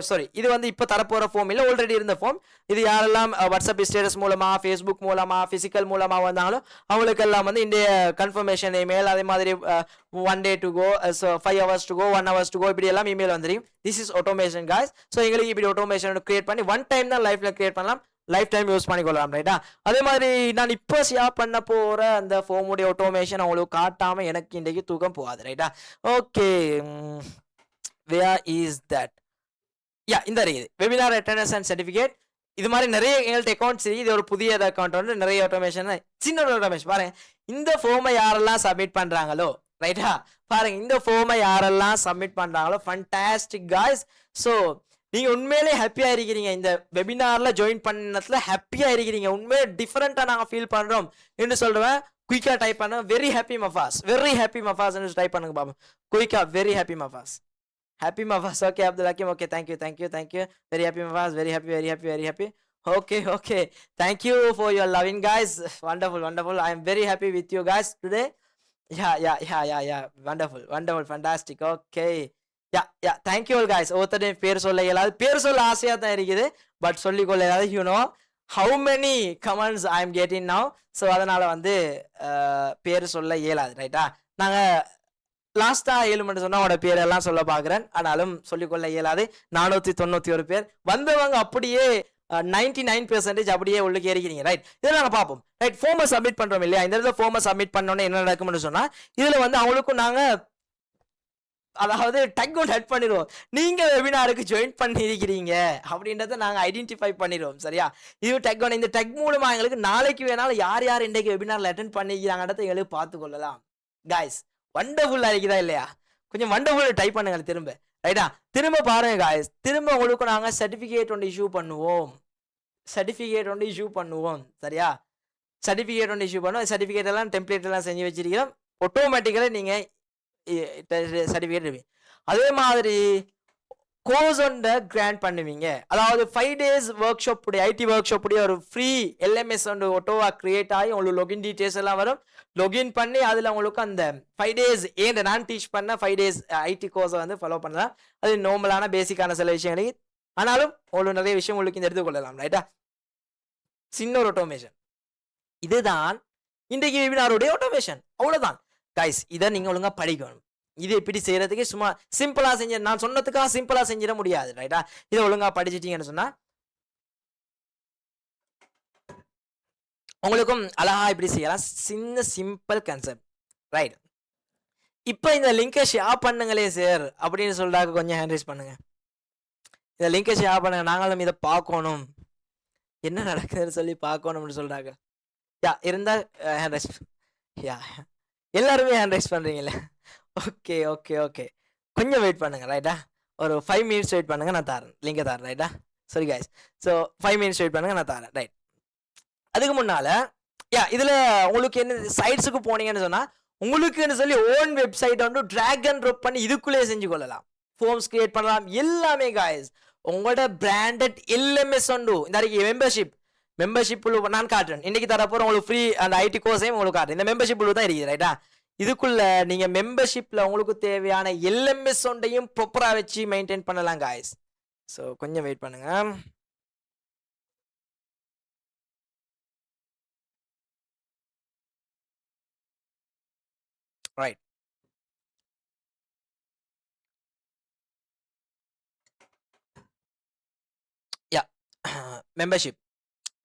சாரி, இது வந்து இப்போ தரப்போகிற ஃபார்ம் இல்லை, ஆல்ரெடி இருந்த ஃபார்ம். இது யாரெல்லாம் வாட்ஸ்அப் ஸ்டேட்டஸ் மூலமாக, ஃபேஸ்புக் மூலமாக, ஃபிசிக்கல் மூலமாக வந்தாலும் அவங்களுக்கெல்லாம் வந்து இந்திய கன்ஃபர்மேஷன் இமெயில், அதே மாதிரி 1 day to go, 5 hours to go, 1 hours to go, இப்படி எல்லாம் இமெயில் வந்துடும். This is automation guys. So எங்களுக்கு இப்படி ஆட்டோமேஷன் கிரியேட் பண்ணி ஒன் டைம் தான் லைஃப்பில் கிரியேட் பண்ணலாம், லைஃப் டைம் யூஸ் பண்ணிக்கொள்ளலாம் ரைட்டா. அதே மாதிரி நான் இப்போ ஷேர் பண்ண போகிற அந்த ஃபார்முடைய ஆட்டோமேஷன் அவங்களுக்கு காட்டாமல் எனக்கு இன்றைக்கு தூக்கம் போகாது ரைட்டா. Okay, where is that? Ya, இந்த இருக்குது வெபினார் அட்டெண்டன்ஸ் அண்ட் சர்டிஃபிகேட். இது மாதிரி நிறைய எங்கள்கிட்ட அக்கௌண்ட்ஸ் இருக்குது. இது ஒரு புதிய அக்கௌண்ட் வந்து நிறைய ஆட்டோமேஷன், சின்ன ஒரு ஆட்டோமேஷன் பாருங்க. இந்த ஃபார்மை யாரெல்லாம் சப்மிட் பண்ணுறாங்களோ ரைட்டா, பாருங்க இந்த ஃபார்மை யாரெல்லாம் சப்மிட் பண்ணுறாங்களோ ஃபண்டாஸ்டிக் காய்ஸ். ஸோ நீங்கள் உண்மையிலே ஹாப்பியாக இருக்கிறீங்க, இந்த வெபினாரில் ஜாயின் பண்ணதுல ஹாப்பியாக இருக்கிறீங்க, உண்மையிலே டிஃப்ரெண்ட்டாக நாங்கள் ஃபீல் பண்ணுறோம் என்று சொல்கிறேன். குயிக்காக டைப் பண்ணுங்க, very happy Mafas, very happy Mafas type பண்ணுங்க பாப்போம். குயிக்காக very happy Mafas, happy Mafas. Okay, Abdul Hakim. Okay, thank you. Very happy Mafas. Very happy. Okay. Thank you for your loving guys. Wonderful. I am very happy with you guys today. Yeah. Wonderful. Fantastic. Okay. Yeah. Thank you all guys. ஒருத்தர் பேர் சொல்ல இயலாது, பேர் சொல்ல ஆசையாக தான் இருக்குது, but சொல்லிக்கொள்ள இயலாது. You know how many comments I am getting now. So அதனால் வந்து பேர் சொல்ல இயலாது ரைட்டா. நாங்கள் லாஸ்ட்டாக 7 மணி சொன்னால் அவனோட பேரெல்லாம் சொல்ல பார்க்குறேன், ஆனாலும் சொல்லிக்கொள்ள இயலாது. 491 பேர் வந்தவங்க அப்படியே 99% அப்படியே உள்ளுக்கு ஏறிக்கிறீங்க ரைட். இதில் நாங்கள் பார்ப்போம் ரைட். ஃபார்மை சப்மிட் பண்ணுறோம் இல்லையா, இந்த இடத்துல ஃபார்மை சப்மிட் பண்ணோன்னே என்ன நடக்கும்னு சொன்னால், இதில் வந்து அவங்களுக்கும் நாங்கள் அதாவது டக் ஒன் ஹெட் பண்ணிடுவோம், நீங்கள் வெபினாருக்கு ஜாயின் பண்ணியிருக்கிறீங்க அப்படின்றத நாங்கள் ஐடென்டிஃபை பண்ணிடுவோம் சரியா. இது டக் ஒன். இந்த டக் மூலமாக எங்களுக்கு நாளைக்கு வேணாலும் யார் இன்றைக்கு வெபினாரில் அட்டென்ட் பண்ணிக்கிறாங்கன்றதை எங்களுக்கு பார்த்து கொள்ளலாம் காய்ஸ். வண்டர்ஃபுல்லாக இருக்குதா இல்லையா? கொஞ்சம் வண்டர்ஃபுல் டைப் பண்ணுங்க திரும்ப ரைட்டா. திரும்ப பாருங்க காய்ஸ், திரும்ப உங்களுக்கு நாங்கள் சர்டிஃபிகேட் ஒன்று இஷ்யூ பண்ணுவோம் சரியா. சர்டிஃபிகேட் எல்லாம் டெம்ப்ளேட் எல்லாம் செஞ்சு வச்சிருக்கிறோம். ஆட்டோமேட்டிக்கலாக நீங்கள் சர்டிஃபிகேட். அதே மாதிரி கோர்ஸ் ஒன்றை கிராண்ட் பண்ணுவீங்க, அதாவது 5 days ஒர்க் ஷாப் உடைய ஐடி ஒர்க் ஷாப் உடைய ஒரு ஃப்ரீ எல்எம்எஸ் ஒன்று ஒட்டோவா கிரியேட் ஆகி உங்களுக்கு லொகின் டீட்டெயில்ஸ் எல்லாம் வரும். லொகின் பண்ணி அதில் உங்களுக்கு அந்த 5 days நான் டீச் பண்ண 5 days ஐடி கோர்ஸை வந்து ஃபாலோ பண்ணலாம். அது நார்மலான பேசிக்கான சில விஷயங்களுக்கு, ஆனாலும் உங்களுக்கு நிறைய விஷயம் உங்களுக்கு இந்த எடுத்துக்கொள்ளலாம் ரைட்டா. சின்ன ஒரு ஆட்டோமேஷன் இதுதான் இன்றைக்கு வெபினாருடைய ஆட்டோமேஷன், அவ்வளோதான் கைஸ். இதை நீங்கள் ஒழுங்காக படிக்கணும். இது எப்படி செய்யறதுக்கு சும்மா சிம்பிளாக செஞ்ச நான் சொன்னதுக்காக சிம்பிளாக செஞ்சிட முடியாது ரைட்டா. இதை ஒழுங்காக படிச்சிட்டீங்கன்னு சொன்னா உங்களுக்கும் அழகா இப்படி செய்யலாம். Simple concept right. இப்போ இந்த லிங்கை ஷேர் பண்ணுங்களே சார் அப்படின்னு சொல்றாங்க, கொஞ்சம் ஹேண்ட் ரைஸ் பண்ணுங்க. இந்த லிங்கை ஷேர் பண்ணுங்க, நாங்களும் இதை பார்க்கணும், என்ன நடக்குதுன்னு சொல்லி பார்க்கணும்னு சொல்றாங்க. யா இருந்தால் ஹேண்ட் ரைஸ். யா எல்லாருமே ஹேண்ட் ரைஸ் பண்றீங்களே. ஓகே கொஞ்சம் வெயிட் பண்ணுங்க ரைட்டா. ஒரு 5 minutes வெயிட் பண்ணுங்க, நான் தரேன் லிங்கை தரேன் ரைட்டா. சரி கைஸ், ஸோ 5 minutes வெயிட் பண்ணுங்க, நான் தரேன் ரைட். அதுக்கு முன்னால இதில் உங்களுக்கு என்ன சைட்ஸுக்கு போனீங்கன்னு சொன்னால் உங்களுக்குன்னு சொல்லி ஓன் வெப்சைட் வந்து ட்ராக் அண்ட் ட்ராப் பண்ணி இதுக்குள்ளேயே செஞ்சு கொள்ளலாம், ஃபார்ம்ஸ் கிரியேட் பண்ணலாம் எல்லாமே காய்ஸ். உங்களோட பிராண்டட் எல்எம்எஸ் உண்டு. இந்த மெம்பர்ஷிப் நான் காட்டுறேன் இன்னைக்கு தரப்போற உங்களுக்கு ஃப்ரீ அந்த ஐடி கோர்ஸையும் உங்களுக்கு காட்டுறேன். இந்த மெம்பர்ஷிப் தான் இருக்குது ரைட்டா. இதுக்குள்ள நீங்க மெம்பர்ஷிப்ல உங்களுக்கு தேவையான எல்எம்எஸ் ஒன்றையும் ப்ராப்பரா வச்சு மெயின்டைன் பண்ணலாம் காய்ஸ். ஸோ கொஞ்சம் வெயிட் பண்ணுங்க. ரைட்.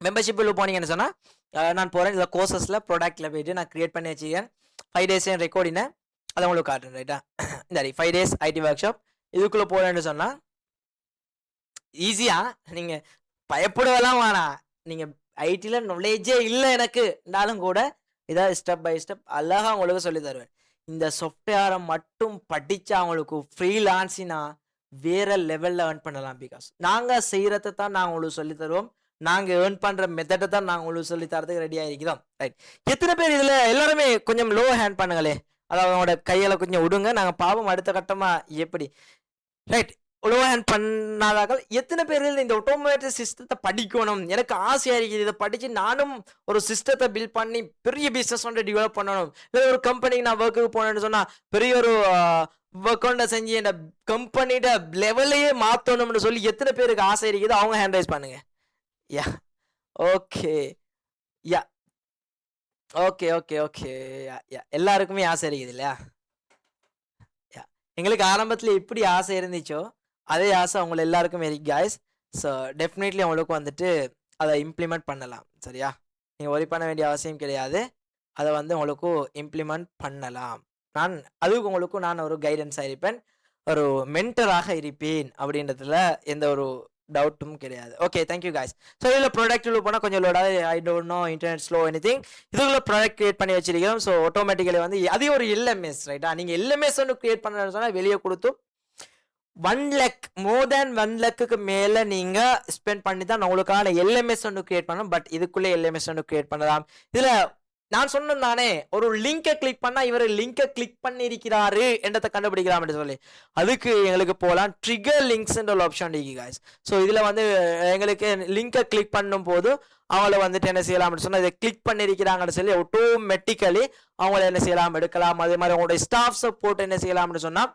மெம்பர்ஷிப்பில் போனீங்கன்னு சொன்னால் நான் போகிறேன். இதில் கோர்சஸில் ப்ராடக்டில் போய்ட்டு நான் க்ரியேட் பண்ணி வச்சுக்கேன். 5 days ரெக்கார்டினை அதை உங்களுக்கு காட்டுறேன் ரைட்டா. இந்த 5 days ஐடி ஒர்க் ஷாப் இதுக்குள்ளே போகிறேன்னு சொன்னால் ஈஸியாக நீங்கள் பயப்படலாம் வேணாம். நீங்கள் ஐடியில் நாலேஜே இல்லை எனக்கு இருந்தாலும் கூட இதாவது ஸ்டெப் பை ஸ்டெப் அழகாக உங்களுக்கு சொல்லி தருவேன். இந்த சாஃப்ட்வேரை மட்டும் படித்தா அவங்களுக்கு ஃப்ரீலான்ஸினா வேற லெவலில் ஏர்ன் பண்ணலாம். பிகாஸ் நாங்கள் செய்கிறத தான் நாங்கள் உங்களுக்கு சொல்லி தருவோம். நாங்க ஏர்ன் பண்ற மெத்தடை தான் நாங்க உங்களுக்கு சொல்லி தரதுக்கு ரெடியா இருக்கிறோம். ரைட், எத்தனை பேர் இதுல எல்லாருமே கொஞ்சம் லோ ஹேண்ட் பண்ணுங்களே, அதாவது அவங்களோட கையில கொஞ்சம் விடுங்க, நாங்க பாவம் அடுத்த கட்டமா எப்படி. ரைட், லோ ஹேண்ட் பண்ணாதாக்கள் எத்தனை பேர் இந்த ஆட்டோமேட்டிக் சிஸ்டத்தை படிக்கணும், எனக்கு ஆசையா இருக்குது, இதை படிச்சு நானும் ஒரு சிஸ்டத்தை பில்ட் பண்ணி பெரிய பிசினஸ் வந்து டெவலப் பண்ணணும், இல்லை ஒரு கம்பெனிக்கு நான் ஒர்க்குக்கு போனேன்னு சொன்னா பெரிய ஒரு ஒர்க் ஒன்றை செஞ்சு இந்த கம்பெனியோட லெவலையே மாற்றணும்னு சொல்லி எத்தனை பேருக்கு ஆசை இருக்குது, அவங்க ஹேண்ட் ரைஸ் பண்ணுங்க. யா, ஓகே, யா, ஓகே ஓகே ஓகே, யா, எல்லாருக்குமே ஆசை இருக்குது இல்லையா? யா, எங்களுக்கு ஆரம்பத்தில் எப்படி ஆசை இருந்துச்சோ அதே ஆசை உங்களை எல்லாருக்கும் இருக்கு guys. ஸோ டெஃபினெட்லி உங்களுக்கு வந்துட்டு அதை இம்ப்ளிமெண்ட் பண்ணலாம். சரியா, நீங்கள் ஒரி பண்ண வேண்டிய அவசியம் கிடையாது, அதை வந்து உங்களுக்கு இம்ப்ளிமெண்ட் பண்ணலாம். அதுக்கு உங்களுக்கும் நான் ஒரு கைடன்ஸாக இருப்பேன், ஒரு மென்டராக இருப்பேன் அப்படின்றதுல எந்த ஒரு டவுட்டும் கிடையாது. Okay, thank you guys. ஸோ இதில் ப்ராடக்ட் போனால் கொஞ்சம் லோடாக I don't know internet slow anything, இதுக்குள்ள ப்ராடக்ட் கிரியேட் பண்ணி வச்சிருக்கிறோம். ஸோ ஆட்டோமேட்டிக்கலி வந்து அதே ஒரு எல்எம்எஸ் ரைட்டா, நீங்கள் எல்எம்எஸ் ஒன்று கிரியேட் பண்ணணும்னு சொன்னால் வெளியே கொடுத்து 1 lakh மோர் தேன் 1 lakhக்கு மேலே நீங்கள் ஸ்பெண்ட் பண்ணி தான் உங்களுக்கான எல்எம்எஸ் ஒன்று கிரியேட் பண்ணணும். பட் இதுக்குள்ளே எல்எம்எஸ் ஒன்று கிரியேட் பண்ணலாம். இதில் நான் சொன்னேன் தானே, ஒரு லிங்கை கிளிக் பண்ணா இவர் லிங்கை கிளிக் பண்ணியிருக்கிறாரு என்றதை கண்டுபிடிக்கலாம் என்று சொல்லி, அதுக்கு எங்களுக்கு போகலாம் ட்ரிகர் லிங்க்ஸ்ன்ற ஒரு ஆப்ஷன் இருக்கு guys. ஸோ இதில் வந்து எங்களுக்கு லிங்கை கிளிக் பண்ணும் போது அவங்கள வந்துட்டு என்ன செய்யலாம் அப்படின்னு சொன்னால், இதை கிளிக் பண்ணியிருக்கிறாங்கன்னு சொல்லி ஆட்டோமேட்டிக்கலி அவங்கள என்ன செய்யலாம் எடுக்கலாம். அதே மாதிரி அவங்களுடைய ஸ்டாஃப் சப்போர்ட் என்ன செய்யலாம்னு சொன்னால்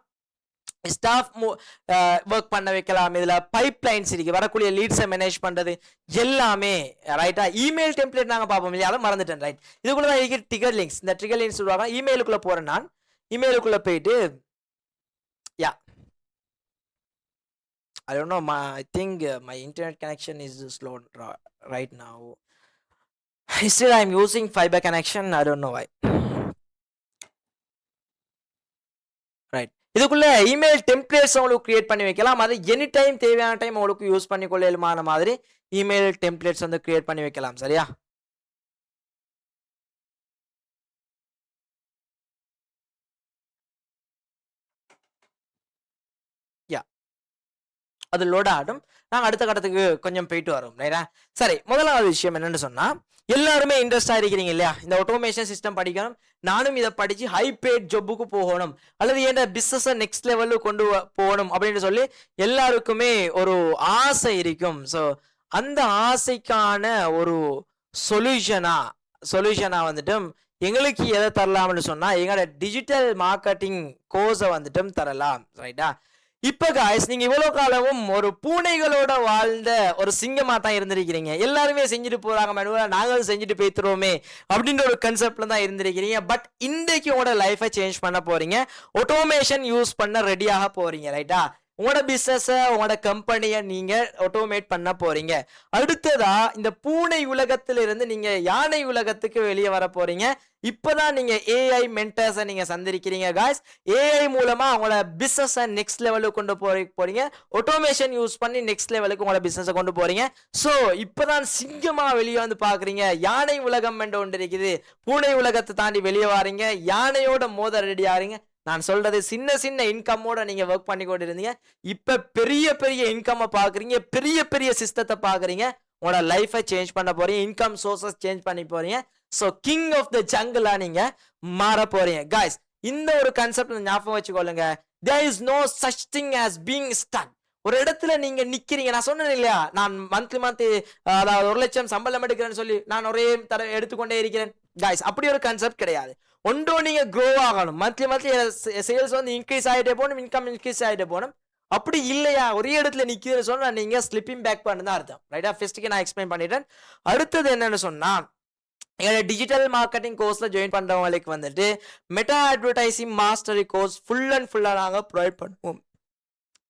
ஸ்டாஃப் ஒர்க் பண்ண வைக்கலாம். இதில் பைப்லைன்ஸ் இருக்கு, வரக்கூடிய லீட்ஸை மேனேஜ் பண்ணுறது எல்லாமே ரைட்டா. இமெயில் டெம்ப்ளேட் நாங்கள் பார்ப்போம் இல்லையா, அதை மறந்துட்டேன். ரைட், இதுக்குள்ள தான் இருக்கு ட்ரிகர் லிங்க்ஸ். இந்த ட்ரிகர் லிங்க்ஸ் சொல்லுவாங்க. இமெயிலுக்குள்ளே போகிறேன் நான், இமெயிலுக்குள்ளே போயிட்டு யா, I don't know, I think my internet connection is slow right now. Still I'm using fiber connection, I don't know why. Right, இதுக்குள்ள இமெயில் டெம்ப்ளேட்ஸ் உங்களுக்கு கிரியேட் பண்ணி வைக்கலாம். அது எனி டைம் தேவையான டைம் உங்களுக்கு யூஸ் பண்ணி கொள்ளலுமான மாதிரி இமெயில் டெம்ப்ளேட்ஸ் வந்து கிரியேட் பண்ணி வைக்கலாம். சரியா, யா, அது லோட் ஆகட்டும், நாங்கள் அடுத்த கட்டத்துக்கு கொஞ்சம் போயிட்டு வரோம். ரைட்டா, சரி, முதலாவது விஷயம் என்னன்னு சொன்னா, எல்லாருமே இன்ட்ரெஸ்டாக இருக்கிறீங்க இல்லையா, இந்த ஆட்டோமேஷன் சிஸ்டம் படிக்கணும், நானும் இதை படித்து ஹை பேட் ஜாபுக்கு போகணும், அல்லது என் பிஸ்னஸை நெக்ஸ்ட் லெவலுக்கு கொண்டு போகணும் அப்படின்னு சொல்லி எல்லாருக்குமே ஒரு ஆசை இருக்கும். ஸோ அந்த ஆசைக்கான ஒரு சொல்யூஷனா வந்துட்டு எங்களுக்கு எதை தரலாம்னு சொன்னால், எங்களோட டிஜிட்டல் மார்க்கெட்டிங் கோர்ஸை வந்துட்டும் தரலாம். ரைட்டா, இப்ப காய்ஸ் நீங்க இவ்வளவு காலமும் ஒரு பூனைகளோட வாழ்ந்த ஒரு சிங்கமா தான் இருந்திருக்கிறீங்க. எல்லாருமே செஞ்சுட்டு போறாங்க, நாங்களும் செஞ்சுட்டு போய்த்துருவோமே அப்படின்ற ஒரு கன்செப்ட்ல தான் இருந்திருக்கிறீங்க. பட் இன்றைக்கு உங்களோட லைஃபை சேஞ்ச் பண்ண போறீங்க, ஆட்டோமேஷன் யூஸ் பண்ண ரெடியாக போறீங்க. ரைட்டா, உங்களோட பிசினஸ் உங்களோட கம்பெனியை நீங்க ஆட்டோமேட் பண்ண போறீங்க. அடுத்ததா இந்த பூனை உலகத்திலிருந்து நீங்க யானை உலகத்துக்கு வெளியே வர போறீங்க. இப்பதான் நீங்க ஏஐ மென்டர்ஸை நீங்க சந்திக்கிறீங்க காய்ஸ். ஏஐ மூலமா உங்களோட பிசினஸை நெக்ஸ்ட் லெவலுக்கு கொண்டு போறீங்க, ஆட்டோமேஷன் யூஸ் பண்ணி நெக்ஸ்ட் லெவலுக்கு உங்களோட பிசினஸை கொண்டு போறீங்க. ஸோ இப்பதான் சிங்கமா வெளியே வந்து பாக்குறீங்க. யானை உலகம் என்று ஒன்று இருக்குது, பூனை உலகத்தை தாண்டி வெளியே வாரீங்க, யானையோட மோத ரெடி ஆறீங்க. நான் சொல்றது சின்ன சின்ன இன்கமோட நீங்க ஒர்க் பண்ணி கொண்டு இருந்தீங்க, இப்ப பெரிய பெரிய இன்கம் பாக்குறீங்க, பெரிய பெரிய சிஸ்டத்தை பாக்குறீங்க. உங்களோட லைஃபை சேஞ்ச் பண்ண போறீங்க, இன்கம் சோர்சஸ் சேஞ்ச் பண்ணி போறீங்க. ஸோ கிங் ஆஃப் த ஜங்கிளா நீங்க மாற போறீங்க காய்ஸ். இந்த ஒரு கான்செப்ட் ஞாபகம் வச்சுக்கொள்ளுங்க. There is no such thing as being stuck. ஒரு இடத்துல நீங்க நிக்கிறீங்க, நான் சொன்னேன் இல்லையா, நான் மந்த்லி அதாவது 1 லட்சம் சம்பளம் எடுக்கிறேன்னு சொல்லி நான் ஒரே எடுத்துக்கொண்டே இருக்கிறேன் காய்ஸ். அப்படி ஒரு கான்செப்ட் கிடையாது. ஒன்றோ நீங்க க்ரோ ஆகணும், மந்த்லி சேல்ஸ் வந்து இன்க்ரீஸ் ஆகிட்டே போகணும், இன்கம் இன்க்ரீஸ் ஆகிட்டே போகணும். அப்படி இல்லையா, ஒரே இடத்துல நிக்கிறேன்னு சொன்னா நீங்க ஸ்லிப்பிங் பேக் பண்ணு தான் அர்த்தம். ரைட்டா, ஃபர்ஸ்ட்டுக்கு நான் எக்ஸ்பிளைன் பண்ணிட்டேன். அடுத்தது என்னன்னு சொன்னா, எங்களோட டிஜிட்டல் மார்க்கெட்டிங் கோர்ஸ்ல ஜாயின் பண்றவங்களுக்கு வந்துட்டு meta advertising mastery course full and ஃபுல்லா நாங்க ப்ரொவைட் பண்ணுவோம்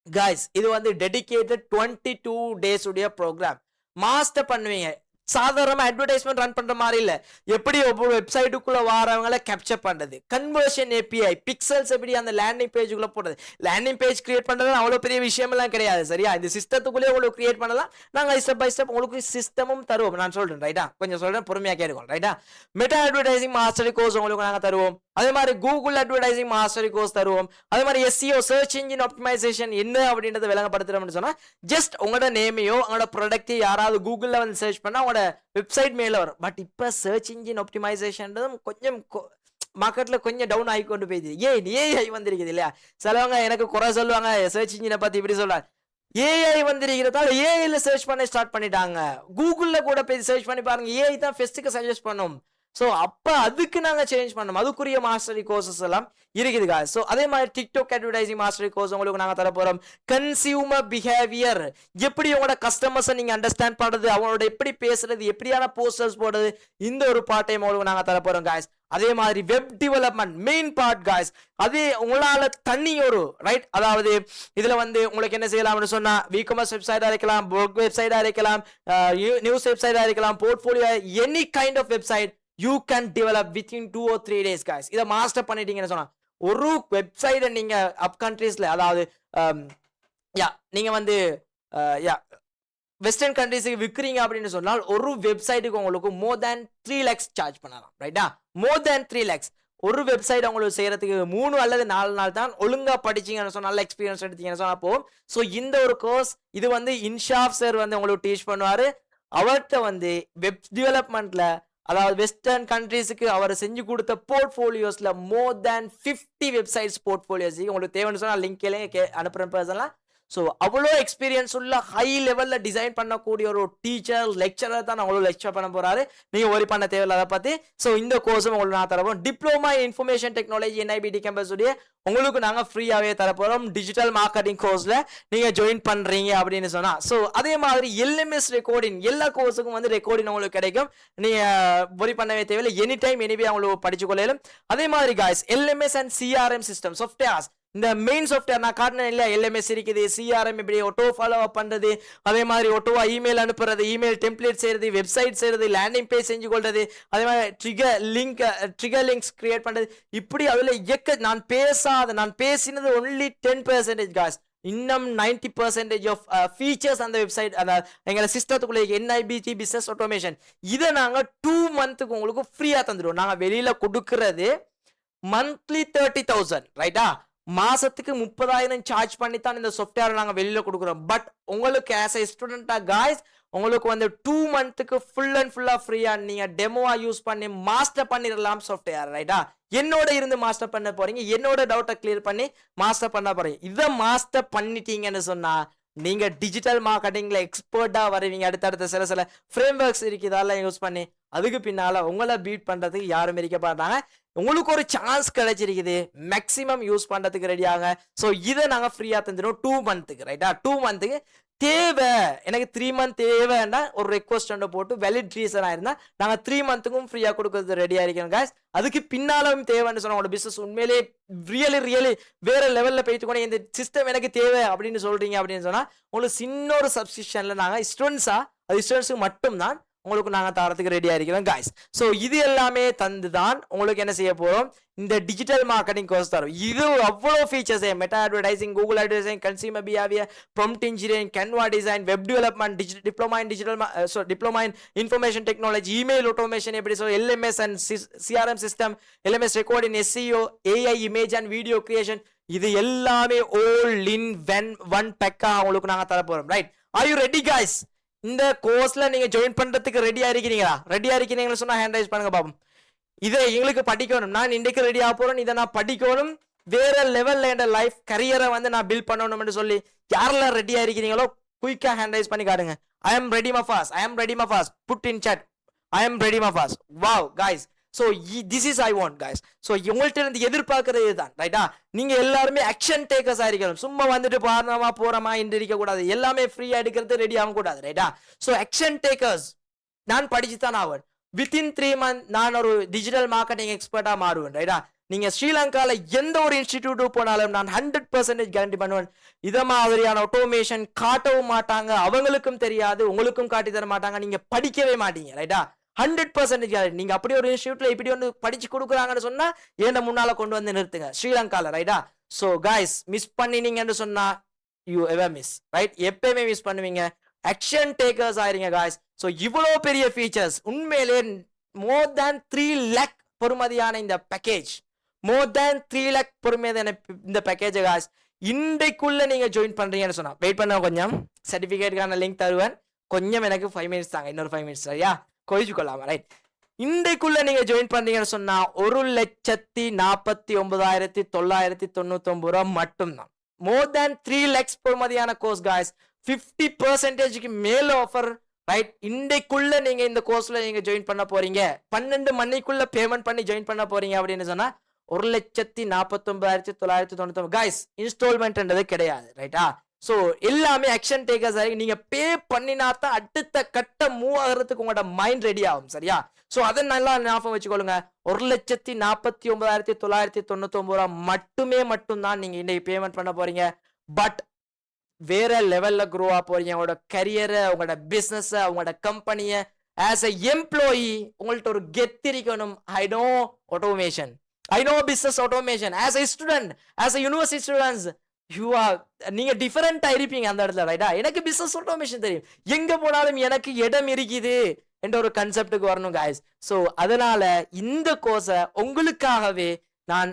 காய்ஸ். இது வந்து டெடிகேட்டட் 22 days உடைய ப்ரோக்ராம். மாஸ்டர் பண்ணுவீங்க, சாதாரண அட்வர்டைஸ்மெண்ட் ரன் பண்ற மாதிரி இல்ல. எப்படி ஒவ்வொரு வெப்சைட்டுக்குள்ள வரவங்களை கேப்சர் பண்றது, கன்வர்ஷன் ஏபிஐ, பிக்சல்ஸ் எப்படி அந்த லேண்டிங் பேஜுக்குள்ள போடுறது. லேண்டிங் பேஜ் கிரியேட் பண்றது அவ்வளவு பெரிய விஷயம் எல்லாம் கிடையாது சரியா. இந்த சிஸ்டத்துக்குள்ளே உங்களுக்கு கிரியேட் பண்ணலாம். நாங்க ஸ்டெப் பை ஸ்டெப் உங்களுக்கு சிஸ்டமும் தருவோம். நான் சொல்றேன் ரைட்டா, கொஞ்சம் சொல்றேன் பொறுமையா கேட்டுக்கோங்க ரைட்டா. மெட்டா அட்வர்டைசிங் மாஸ்டரி கோர்ஸ் உங்களுக்கு நாங்க தருவோம். அதே மாதிரி கூகுள் அட்வர்டைசிங் மாஸ்டரி கோர்ஸ் தருவோம். அதே மாதிரி எஸ்சிஓ சர்ச் இன்ஜின் ஆப்டிமைசேஷன் என்ன அப்படின்றத விளங்கப்படுத்துறோம்னு சொன்னா, ஜஸ்ட் உங்களோட நேமையோ உங்களோட ப்ராடக்ட் யாராவது கூகுள்ல வந்து சர்ச் பண்ணா உங்களோட வெப்சைட் மேல வரும். பட் இப்ப சர்ச் இன்ஜின் ஆப்டிமைசேஷன் கொஞ்சம் மார்க்கெட்ல கொஞ்சம் டவுன் ஆகி கொண்டு போயிடுது. ஏஐ வந்திருக்குது இல்லையா. சிலவங்க எனக்கு குறை சொல்லுவாங்க சர்ச் இன்ஜினை பத்தி இப்படி சொல்றாங்க. ஏஐ வந்திருக்கிறதால ஏஐல சர்ச் பண்ண ஸ்டார்ட் பண்ணிட்டாங்க. கூகுள்ல கூட போய் சர்ச் பண்ணி பாருங்க, ஏஐ தான் ஃபர்ஸ்ட்டுக்கு சஜஸ்ட் பண்ணும். ஸோ அப்போ அதுக்கு நாங்கள் சேஞ்ச் பண்ணோம். அதுக்குரிய மாஸ்டரி கோர்சஸ் எல்லாம் இருக்குது guys. ஸோ அதே மாதிரி டிக்டாக் அட்வர்டைசிங் மாஸ்டரி கோர்ஸ் உங்களுக்கு நாங்கள் தர போகிறோம். கன்சியூமர் பிஹேவியர், எப்படி உங்களோட கஸ்டமர்ஸை நீங்கள் அண்டர்ஸ்டாண்ட் பண்ணுறது, அவங்களோட எப்படி பேசுறது, எப்படியான போஸ்டர்ஸ் போடுறது, இந்த ஒரு பார்ட்டையும் உங்களுக்கு நாங்கள் தர போகிறோம் guys. அதே மாதிரி web development main part guys. அதே உங்களால தனி ஒரு ரைட், அதாவது இதுல வந்து உங்களுக்கு என்ன செய்யலாம்னு சொன்னா, விகாமர்ஸ் வெப்சைட்டா இருக்கலாம், பிளாக் வெப்சைட்டா இருக்கலாம், நியூஸ் வெப்சைட்டா இருக்கலாம், portfolio, any kind of website you can develop within 2 or 3 days guys. இத மாஸ்டர் பண்ணிட்டீங்கன்னு சொன்னா, ஒரு வெப்சைட்டை நீங்க அப் கண்ட்ரீஸ்ல, அதாவது நீங்க வந்து வெஸ்டர்ன் கண்ட்ரீஸுக்கு விற்கிறீங்க அப்படின்னு சொன்னால் ஒரு வெப்சைட்டுக்கு உங்களுக்கு more than 3 lakhs சார்ஜ் பண்ணலாம் ரைட்டா. more than 3 lakhs ஒரு வெப்சைட் உங்களுக்கு செய்யறதுக்கு 3 அல்லது 4 நாள் தான். ஒழுங்கா படிச்சீங்கன்னு சொன்னா, நல்ல எக்ஸ்பீரியன்ஸ் எடுத்தீங்கன்னு சொன்னா போகும். ஸோ இந்த ஒரு கோர்ஸ் இது வந்து இன்ஷாப் சார் வந்து உங்களுக்கு டீச் பண்ணுவாரு. அவர்கிட்ட வந்து வெப் டெவலப்மெண்ட்ல, அதாவது வெஸ்டர்ன் கண்ட்ரீஸுக்கு அவர் செஞ்சு கொடுத்த போர்ட்ஃபோலியோஸ்ல more than 50 வெப்சைட்ஸ் போர்ட்ஃபோலியோஸ் உங்களுக்கு தேவைன்னு சொன்னா லிங்க்ல அனுப்புறேன் பர்சனலா. ஸோ அவ்வளோ எக்ஸ்பீரியன்ஸ் உள்ள ஹை லெவல்ல டிசைன் பண்ணக்கூடிய ஒரு டீச்சர் லெக்சரர் தான் அவங்களோட லெக்சர் பண்ண போறாரு. நீங்க ஒரி பண்ண தேவையில்ல அதை பத்தி. ஸோ இந்த கோர்ஸும் உங்களுக்கு நான் தரப்போம். Diploma information technology NIBT campus உடைய உங்களுக்கு நாங்க ஃப்ரீயாவே தரப்போறோம். டிஜிட்டல் மார்க்கெட்டிங் கோர்ஸ்ல நீங்க ஜாயின் பண்றீங்க அப்படின்னு சொன்னா. ஸோ அதே மாதிரி LMS ரெக்கார்டிங், எல்லா கோர்ஸுக்கும் வந்து ரெக்கார்டிங் உங்களுக்கு கிடைக்கும். நீங்க ஒரி பண்ணவே தேவையில்லை, எனி டைம் எனிவே அவங்களுக்கு படிச்சு கொள்ளையிலும். அதே மாதிரி guys LMS and CRM system softwares, இந்த மெயின் சாஃப்ட்வேர் நான் காட்டினேன் இல்லையா, LMS இருக்குது, CRM இப்படி ஒட்டோ ஃபாலோ அப் பண்றது, அதே மாதிரி ஒட்டோவா இமெயில் அனுப்புறது, இமெயில் டெம்ப்ளேட் செய்யறது, வெப்சைட் செய்யறது, லேண்டிங் பேஜ் செஞ்சு கொள்றது, அதே மாதிரி ட்ரிகர் லிங்க்ஸ் கிரியேட் பண்றது, இப்படி அதுல நான் பேசினது only 10% guys. இன்னும் 90% ஆஃப் ஃபீச்சர்ஸ் அந்த வெப்சைட், அந்த எங்களை சிஸ்டத்துக்குள்ள NIBT பிசினஸ் ஆட்டோமேஷன், இதை நாங்க 2 மந்த்துக்கு உங்களுக்கு ஃப்ரீயா தந்துடுவோம். நாங்க வெளியில கொடுக்கறது மந்த்லி 30,000 ரைட்டா, மாசத்துக்கு 30,000 சார்ஜ் பண்ணி தான் இந்த சாஃப்ட்வேர் நாங்க வெளியில கொடுக்குறோம். பட் உங்களுக்கு ஆஸ் எ ஸ்டூடெண்டா guys உங்களுக்கு வந்து 2 மந்த்துக்கு ஃபுல் அண்ட் ஃபுல்லா ஃப்ரீயா நீங்க டெமோவா யூஸ் பண்ணி மாஸ்டர் பண்ணிடலாம் சாஃப்ட்வேர் ரைட்டா. என்னோட இருந்து மாஸ்டர் பண்ண போறீங்க, என்னோட டவுட்டை கிளியர் பண்ணி மாஸ்டர் பண்ண போறீங்க. இதை மாஸ்டர் பண்ணிட்டீங்கன்னு சொன்னா நீங்க டிஜிட்டல் மார்க்கெட்டிங்ல எக்ஸ்பர்ட்டா வருவீங்க. அடுத்தடுத்த சில ஃப்ரேம் ஒர்க்ஸ் இருக்கு, இதெல்லாம் யூஸ் பண்ணி அதுக்கு பின்னால உங்களை பீட் பண்றதுக்கு யாரும் இருக்க மாட்டாங்க. உங்களுக்கு ஒரு சான்ஸ் கிடைச்சிருக்குது, மேக்ஸிமம் யூஸ் பண்றதுக்கு ரெடி ஆகுங்க. ஸோ இதை நாங்க ஃப்ரீயா தந்துடும் 2 மந்த்துக்கு ரைட்டா. 2 மந்த்துக்கு தேவை எனக்கு 3 மந்த் தேவைன்னா ஒரு ரெக்வஸ்ட் போட்டு வேலிட் ரீசனா இருந்தா நாங்க 3 மந்த்துக்கும் ஃப்ரீயா கொடுக்கறது ரெடியா இருக்கோம் guys. அதுக்கு பின்னாலும் தேவைன்னு சொன்னா உங்களோட பிசினஸ் உண்மையிலே ரியலி வேற லெவல்ல போயிட்டு கூட இந்த சிஸ்டம் எனக்கு தேவை அப்படின்னு சொல்றீங்க அப்படின்னு சொன்னா உங்களுக்கு சின்ன ஒரு சப்ஸ்கிரிப்ஷன்ல நாங்க ஸ்டூடெண்ட்ஸுக்கு மட்டும்தான் உங்களுக்கு நாங்க தரத்துக்கு ரெடியா இருக்கிறோம் guys. ஸோ இது எல்லாமே தந்து தான் உங்களுக்கு என்ன செய்ய போறோம், இந்த டிஜிட்டல் மார்க்கெட்டிங் கோர்ஸ் தரும். இது அவ்வளோ features, meta advertising, Google advertising, consumer behaviour, prompt engineering, Canva design, web development, diploma in information technology, email automation, எப்படி LMS and CRM system, LMS recording, SEO, AI image and video creation, இது எல்லாமே all in one பேக்கா உங்களுக்கு நாங்க தர போறோம் right. Are you ready guys? இந்த கோர்ஸ்ல நீங்க ஜாயின் பண்றதுக்கு ரெடியா இருக்கீங்களா சொன்னா ஹேண்ட் ரைஸ் பண்ணுங்க பாப்போம். இதை எங்களுக்கு படிக்கணும், நான் இன்றைக்கு ரெடி ஆக போறேன், இதை நான் படிக்கணும், வேற லெவல்ல என் லைஃப் கரியரை வந்து நான் பில்ட் பண்ணணும்னு சொல்லி யாரெல்லாம் ரெடியா இருக்கிறீங்களோ குயிக்கா ஹேண்ட் ரைஸ் பண்ணி காட்டுங்க. I am ready my fast put in chat I am ready my fast. Wow guys, so this is I want guys. so உங்கள்ட்ட இருந்து எதிர்பார்க்கறது இதுதான் ரைட்டா. நீங்க எல்லாருமே ஆக்ஷன் டேக்கர்ஸ் ஆയിരിக்கணும். சும்மா வந்துட்டு பாருமா போறமா என்று இருக்க கூடாது, எல்லாமே ஃப்ரீயா எடுக்கிறது ரெடி ஆக கூடாது ரைட்டா. ஸோ ஆக்ஷன் டேக்கர்ஸ், நான் படிச்சுதான் ஆவேன். வித்தின் 3 மந்த் நான் ஒரு டிஜிட்டல் மார்க்கெட்டிங் எக்ஸ்பர்ட்டா மாறுவேன் ரைட்டா. நீங்க ஸ்ரீலங்கால எந்த ஒரு இன்ஸ்டிடியூட் போனாலும் நான் 100% கேரண்டி பண்ணுவேன், இத மாதிரியான ஆட்டோமேஷன் காட்டவும் மாட்டாங்க, அவங்களுக்கும் தெரியாது, உங்களுக்கும் காட்டி தர மாட்டாங்க, நீங்க படிக்கவே மாட்டீங்க. ரைட்டா? 100% கேரண்டி. நீங்க அப்படி ஒரு இன்ஸ்டிடியூட்ல இப்படி வந்து படிச்சு கொடுக்குறாங்கன்னு சொன்னா ஏண்ட முன்னால கொண்டு வந்து நிறுத்துங்க ஸ்ரீலங்கால. ரைட்டா? சோ கைஸ், மிஸ் பண்ணினீங்கன்னு சொன்னா யூ எவர் மிஸ். ரைட்? எப்பயுமே மிஸ் பண்ணுவீங்க. ஆக்ஷன் டேக்கர்ஸ் ஆயிருங்க கைஸ். சோ இவ்வளவு பெரிய ஃபீச்சர்ஸ், உண்மையிலே மோர் தேன் 3 lakh பொறுமதியான இந்த பேக்கேஜ், மோர் தேன் 3 lakh பொறுமதியான இந்த பேக்கேஜ் கைஸ், இன்றைக்குள்ள நீங்க ஜாயின் பண்றீங்கன்னு சொன்னா வெயிட் பண்ண, கொஞ்சம் சர்டிபிகேட்டுக்கான லிங்க் தருவேன், கொஞ்சம் எனக்கு 5 மினிட்ஸ் தாங்க, இன்னொரு 5 மினிட்ஸ். சரியா? கோயிச்சு கொள்ளாம. ரைட்? இன்றைக்குள்ள நீங்க ஜாயின் பண்றீங்கன்னு சொன்னா 1,49,999 ரூபாய் மட்டும்தான். மோர் தேன் 3 lakhs பொறுமதியான கோர்ஸ் கைஸ், 50%க்கு மேல ஆஃபர். ரைட்? இன்றைக்குள்ள நீங்க இந்த கோர்ஸ்ல நீங்க ஜாயின் பண்ண போறீங்க, 12 மணிக்குள்ள பேமெண்ட் பண்ணி ஜாயின் பண்ண போறீங்க அப்படின்னு சொன்னா 1,49,999 கைஸ். இன்ஸ்டால்மெண்ட்ன்றது கிடையாது. ரைட்டா? சோ எல்லாமே ஆக்ஷன் டேக்கர்ஸ் ஆகி நீங்க பே பண்ணினா தான் அடுத்த கட்ட மூவ் ஆகிறதுக்கு உங்களோட மைண்ட் ரெடி ஆகும். சரியா? சோ அதை நல்லா ஞாபகம் வச்சுக்கொள்ளுங்க. 1,49,999 ரூபாய் மட்டும்தான் நீங்க இன்னைக்கு பேமெண்ட் பண்ண போறீங்க. பட் வேற லெவல்ல க்ரோ ஆக போறீங்க. உங்களோட கரியரை, உங்களோட பிசினஸ், உங்களோட கம்பெனியை ஆஸ் எ எம்ப்ளாயி உங்கள்ட்ட ஒரு கெத்து இருக்கணும். I know automation, I know business automation. As a student, as a university students, நீங்க டிஃபரெண்டா இருப்பீங்க அந்த இடத்துல. ரைட்டா? எனக்கு பிசினஸ் ஆட்டோமேஷன் தெரியும், எங்க போனாலும் எனக்கு இடம் இருக்குது என்ற ஒரு கன்செப்டுக்கு வரணும் guys. சோ அதனால இந்த கோர்ஸை உங்களுக்காகவே நான்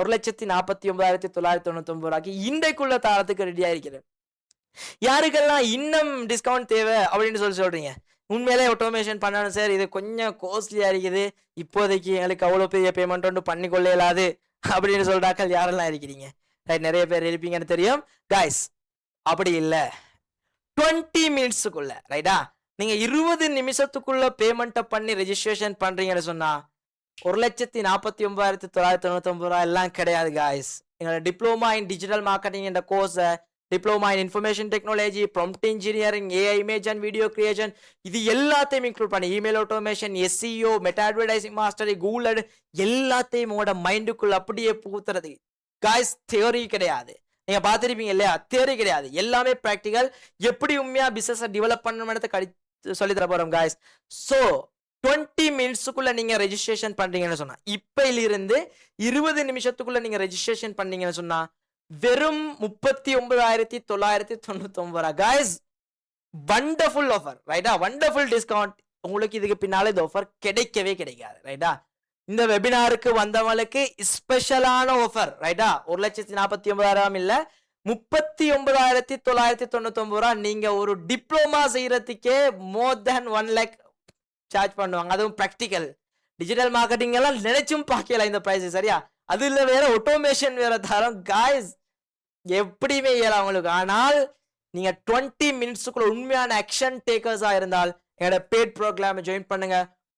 1,49,999 ரூபாய்க்கு இன்றைக்குள்ள தாரத்துக்கு ரெடியா இருக்கிறேன். யாருக்கெல்லாம் இன்னும் டிஸ்கவுண்ட் தேவை அப்படின்னு சொல்றீங்க, உண்மையிலே ஆட்டோமேஷன் பண்ணணும் சார், இது கொஞ்சம் காஸ்ட்லியா இருக்குது, இப்போதைக்கு எங்களுக்கு அவ்வளவு பெரிய பேமெண்ட் ஒன்று பண்ணி கொள்ள இயலாது அப்படின்னு சொல்றாக்கள் யாரெல்லாம் இருக்கிறீங்க? ரைட்? நிறைய பேர் இருப்பீங்கன்னு தெரியும் கைஸ். அப்படி இல்லை, 20 மினிட்ஸுக்குள்ள, ரைட்டா, நீங்க 20 நிமிஷத்துக்குள்ள பேமெண்ட்டை பண்ணி ரெஜிஸ்ட்ரேஷன் பண்றீங்கன்னு சொன்னா 1,49,999 ரூபாய் எல்லாம் கிடையாது கைஸ். எங்களோட டிப்ளோமா இன் டிஜிட்டல் மார்க்கெட்டிங் என்ற கோர்ஸை, diploma in information technology, prompt engineering, AI image and video creation, இது எல்லாத்தையும் இன்க்ளூட் பண்ணி email automation, SEO, meta advertising mastery, Google எல்லாத்தையும் உங்களோட மைண்டுக்குள்ள அப்படியே பூத்துறது கைஸ். தியரி கிடையாது, நீங்க பார்த்துருப்பீங்க இல்லையா? தியரி கிடையாது, எல்லாமே ப்ராக்டிக்கல். எப்படி உண்மையா பிசினஸ் டெவலப் பண்ணணும்னு சொல்லி தர போறோம் கைஸ். சோ 20 மினிட்ஸுக்குள்ள நீங்க ரெஜிஸ்ட்ரேஷன் பண்றீங்கன்னு சொன்னா, இப்பையிலிருந்து 20 நிமிஷத்துக்குள்ள நீங்க ரெஜிஸ்ட்ரேஷன் பண்ணீங்கன்னு சொன்னா வெறும் 39,999 ரூபாய் கைஸ். Wonderful offer. ரைட்டா? Wonderful discount. உங்களுக்கு இதுக்கு பின்னால இந்த ஆஃபர் கிடைக்கவே கிடைக்காது. ரைட்டா? இந்த வெபினாருக்கு வந்தவங்களுக்கு ஸ்பெஷலான ஆஃபர். ரைட்டா? 1,49,000 இல்ல, 39,999 ரூபாய். நீங்க ஒரு டிப்ளோமா செய்யறதுக்கே மோர் தேன் 1 lakh சார்ஜ் பண்ணுவாங்க. அதுவும் பிராக்டிக்கல் டிஜிட்டல் மார்க்கெட்டிங் எல்லாம் நினைச்சும் பார்க்கல இந்த பிரைஸ். சரியா? அது இல்ல, வேற ஆட்டோமேஷன் வேற தரம் கைஸ், எப்படியுமே இயலாம் உங்களுக்கு. ஆனால் நீங்க 20 மினிட்ஸுக்குள்ள உண்மையான ஆக்ஷன் டேக்கர்ஸா இருந்தால் என்னோட பேட் ப்ரோக்ராம் ஜாயின் பண்ணுங்க.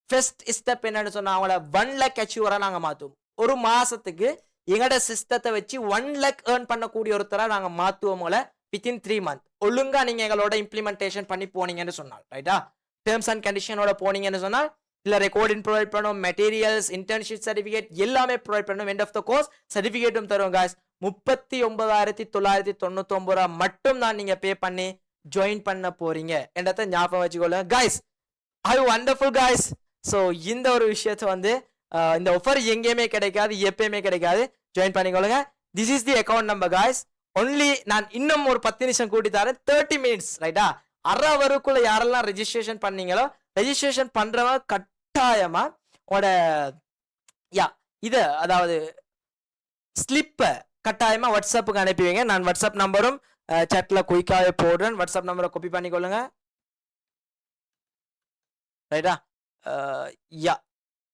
ஃபர்ஸ்ட் ஸ்டெப் என்னன்னு சொன்னா, அவங்கள 1 lakh அச்சீவரா நாங்க மாத்துவோம். ஒரு மாசத்துக்கு எங்கட சிஸ்டத்தை வச்சு 1 lakh ஏர்ன் பண்ணக்கூடிய ஒருத்தரா நாங்க மாத்துவோம் வித்தின் 3 months. ஒழுங்கா நீங்க எங்களோட இம்ப்ளிமெண்டேஷன் பண்ணி போனீங்கன்னு சொன்னால், ரைட்டா, டேர்ம்ஸ் அண்ட் கண்டிஷனோட போனீங்கன்னு சொன்னால், இல்ல ரெக்கார்டிங் ப்ரொவைட் பண்ணும், மெட்டீரியல்ஸ், இன்டர்ன்ஷிப் சர்டிபிகேட் எல்லாமே ப்ரொவைட் பண்ணும். எண்ட் ஆஃப் த கோர்ஸ் சர்டிபிகேட்டும் தருவோம் guys. 39,999 ரூபாய் மட்டும் தான் நீங்க பே பண்ணி ஜாயின் பண்ண போறீங்க என்றதை ஞாபகம் வச்சுக்கொள்ளுங்க guys. ஐ வண்டர்ஃபுல் guys. ஸோ இந்த ஒரு விஷயத்தை வந்து இந்த ஆஃபர் எங்கேயுமே கிடைக்காது, எப்பயுமே கிடைக்காது. ஜாயின் பண்ணிக்கொள்ளுங்க. This is the account number guys. Only நான் இன்னும் ஒரு 10 நிமிஷம் கூட்டி தரேன், 30 மினிட்ஸ். ரைட்டா? அரை வரைக்குள்ள யாரெல்லாம் ரெஜிஸ்ட்ரேஷன் பண்ணீங்களோ, ரெஜிஸ்ட்ரேஷன் பண்றவங்க கட்டாயமா உங்களோட இது அதாவது ஸ்லிப்பை கட்டாயமா வாட்ஸ்அப்புக்கு அனுப்பிவிங்க. நான் வாட்ஸ்அப் நம்பரும் சாட்ல குயிக்காவே போடுறேன். வாட்ஸ்அப் நம்பரை காப்பி பண்ணிக்கொள்ளுங்க. ரைட்டா?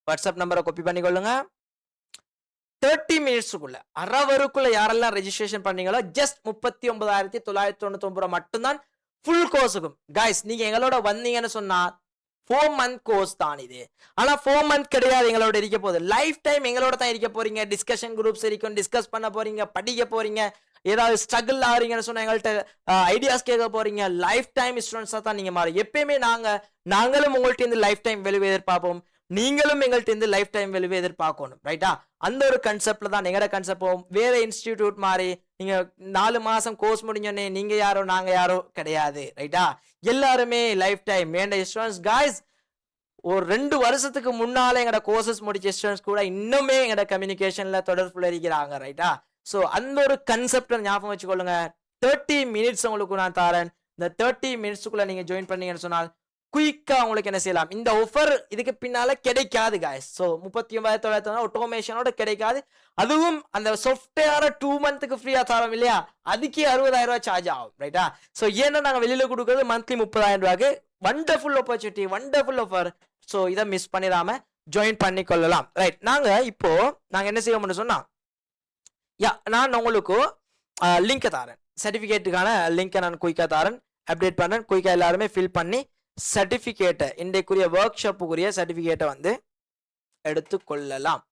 வாட்ஸ்அப் நம்பரை காப்பி பண்ணிக்கொள்ளுங்க. 30 மினிட்ஸுக்குள்ள அரைவருக்குள்ள யாரெல்லாம் ரெஜிஸ்ட்ரேஷன் பண்ணீங்களோ ஜஸ்ட் 39,999 ரூபாய் மட்டும்தான் ஃபுல் கோர்ஸுக்கும். கைஸ், நீங்க எங்களோட வந்தீங்கன்னு சொன்னா 4 month கோர்ஸ் தான் இது. ஆனா 4 month கிடையாது எங்களோட இருக்க போகுது. லைஃப் டைம் எங்களோட தான் இருக்க போறீங்க. டிஸ்கஷன் குரூப்ஸ் இருக்கும், டிஸ்கஸ் பண்ண போறீங்க, படிக்க போறீங்க. ஏதாவது ஸ்ட்ரகிள் ஆகிறீங்கன்னு சொன்னா எங்கள்கிட்ட ஐடியாஸ் கேட்க போறீங்க. லைஃப் டைம் ஸ்டூடெண்ட்ஸா தான் நீங்க மாறும். எப்பயுமே நாங்களும் உங்கள்கிட்ட இந்த லைஃப் டைம் வேல்யூ எதிர்பார்ப்போம். நீங்களும் எங்கள்கிட்ட இருந்து லைஃப் டைம் வேல்யூ எதிர்பார்க்கணும் ரைட்டா அந்த ஒரு கன்செப்ட்ல தான் எங்கட கன்செப்ட் வேற இன்ஸ்டிடியூட் மாதிரி நீங்க 4 மாசம் கோர்ஸ் முடிஞ்சோடனே நீங்க யாரோ நாங்க யாரோ கிடையாது ரைட்டா எல்லாருமே லைஃப் டைம் வேண்ட ஸ்டூடெண்ட்ஸ் காய்ஸ் ஒரு 2 வருஷத்துக்கு முன்னால எங்கட கோர்சஸ் முடிச்ச ஸ்டூடெண்ட்ஸ் கூட இன்னுமே எங்கட கம்யூனிகேஷன்ல தொடர்புல இருக்கிறாங்க ரைட்டா ஸோ அந்த ஒரு கன்செப்டை ஞாபகம் வச்சுக்கொள்ளுங்க 30 மினிட்ஸ் உங்களுக்கு நான் தரேன் இந்த 30 மினிட்ஸுக்குள்ள நீங்க ஜாயின் பண்ணீங்கன்னு சொன்னால் குயிக்கா உங்களுக்கு என்ன செய்யலாம் இந்த ஆஃபர் இதுக்கு பின்னால கிடைக்காது guys ஸோ 39,900 ஆட்டோமேஷனோட கிடைக்காது அதுவும் அந்த சாஃப்ட்வேரை 2 மந்த்துக்கு ஃப்ரீயா தரோம் இல்லையா அதுக்கே 60,000 ரூபாய் சார்ஜ் ஆகும் ரைட்டா ஸோ ஏன்னா நாங்கள் வெளியில கொடுக்குறது மந்த்லி 30,000 ரூபாய்க்கு wonderful opportunity wonderful offer so இதை மிஸ் பண்ணிடாம ஜாயின் பண்ணி கொள்ளலாம் ரைட் நாங்க என்ன செய்வோம்னு சொன்னா நான் உங்களுக்கு லிங்கை தரேன் சர்டிஃபிகேட்டுக்கான லிங்கை நான் குயிக்காக தரேன் அப்டேட் பண்ணேன் குயிக்காக எல்லாருமே ஃபில் பண்ணி சர்டிஃபிகேட்டை இன்றைக்குரிய ஒர்க் ஷாப்புக்குரிய சர்டிஃபிகேட்டை வந்து எடுத்துக்கொள்ளலாம்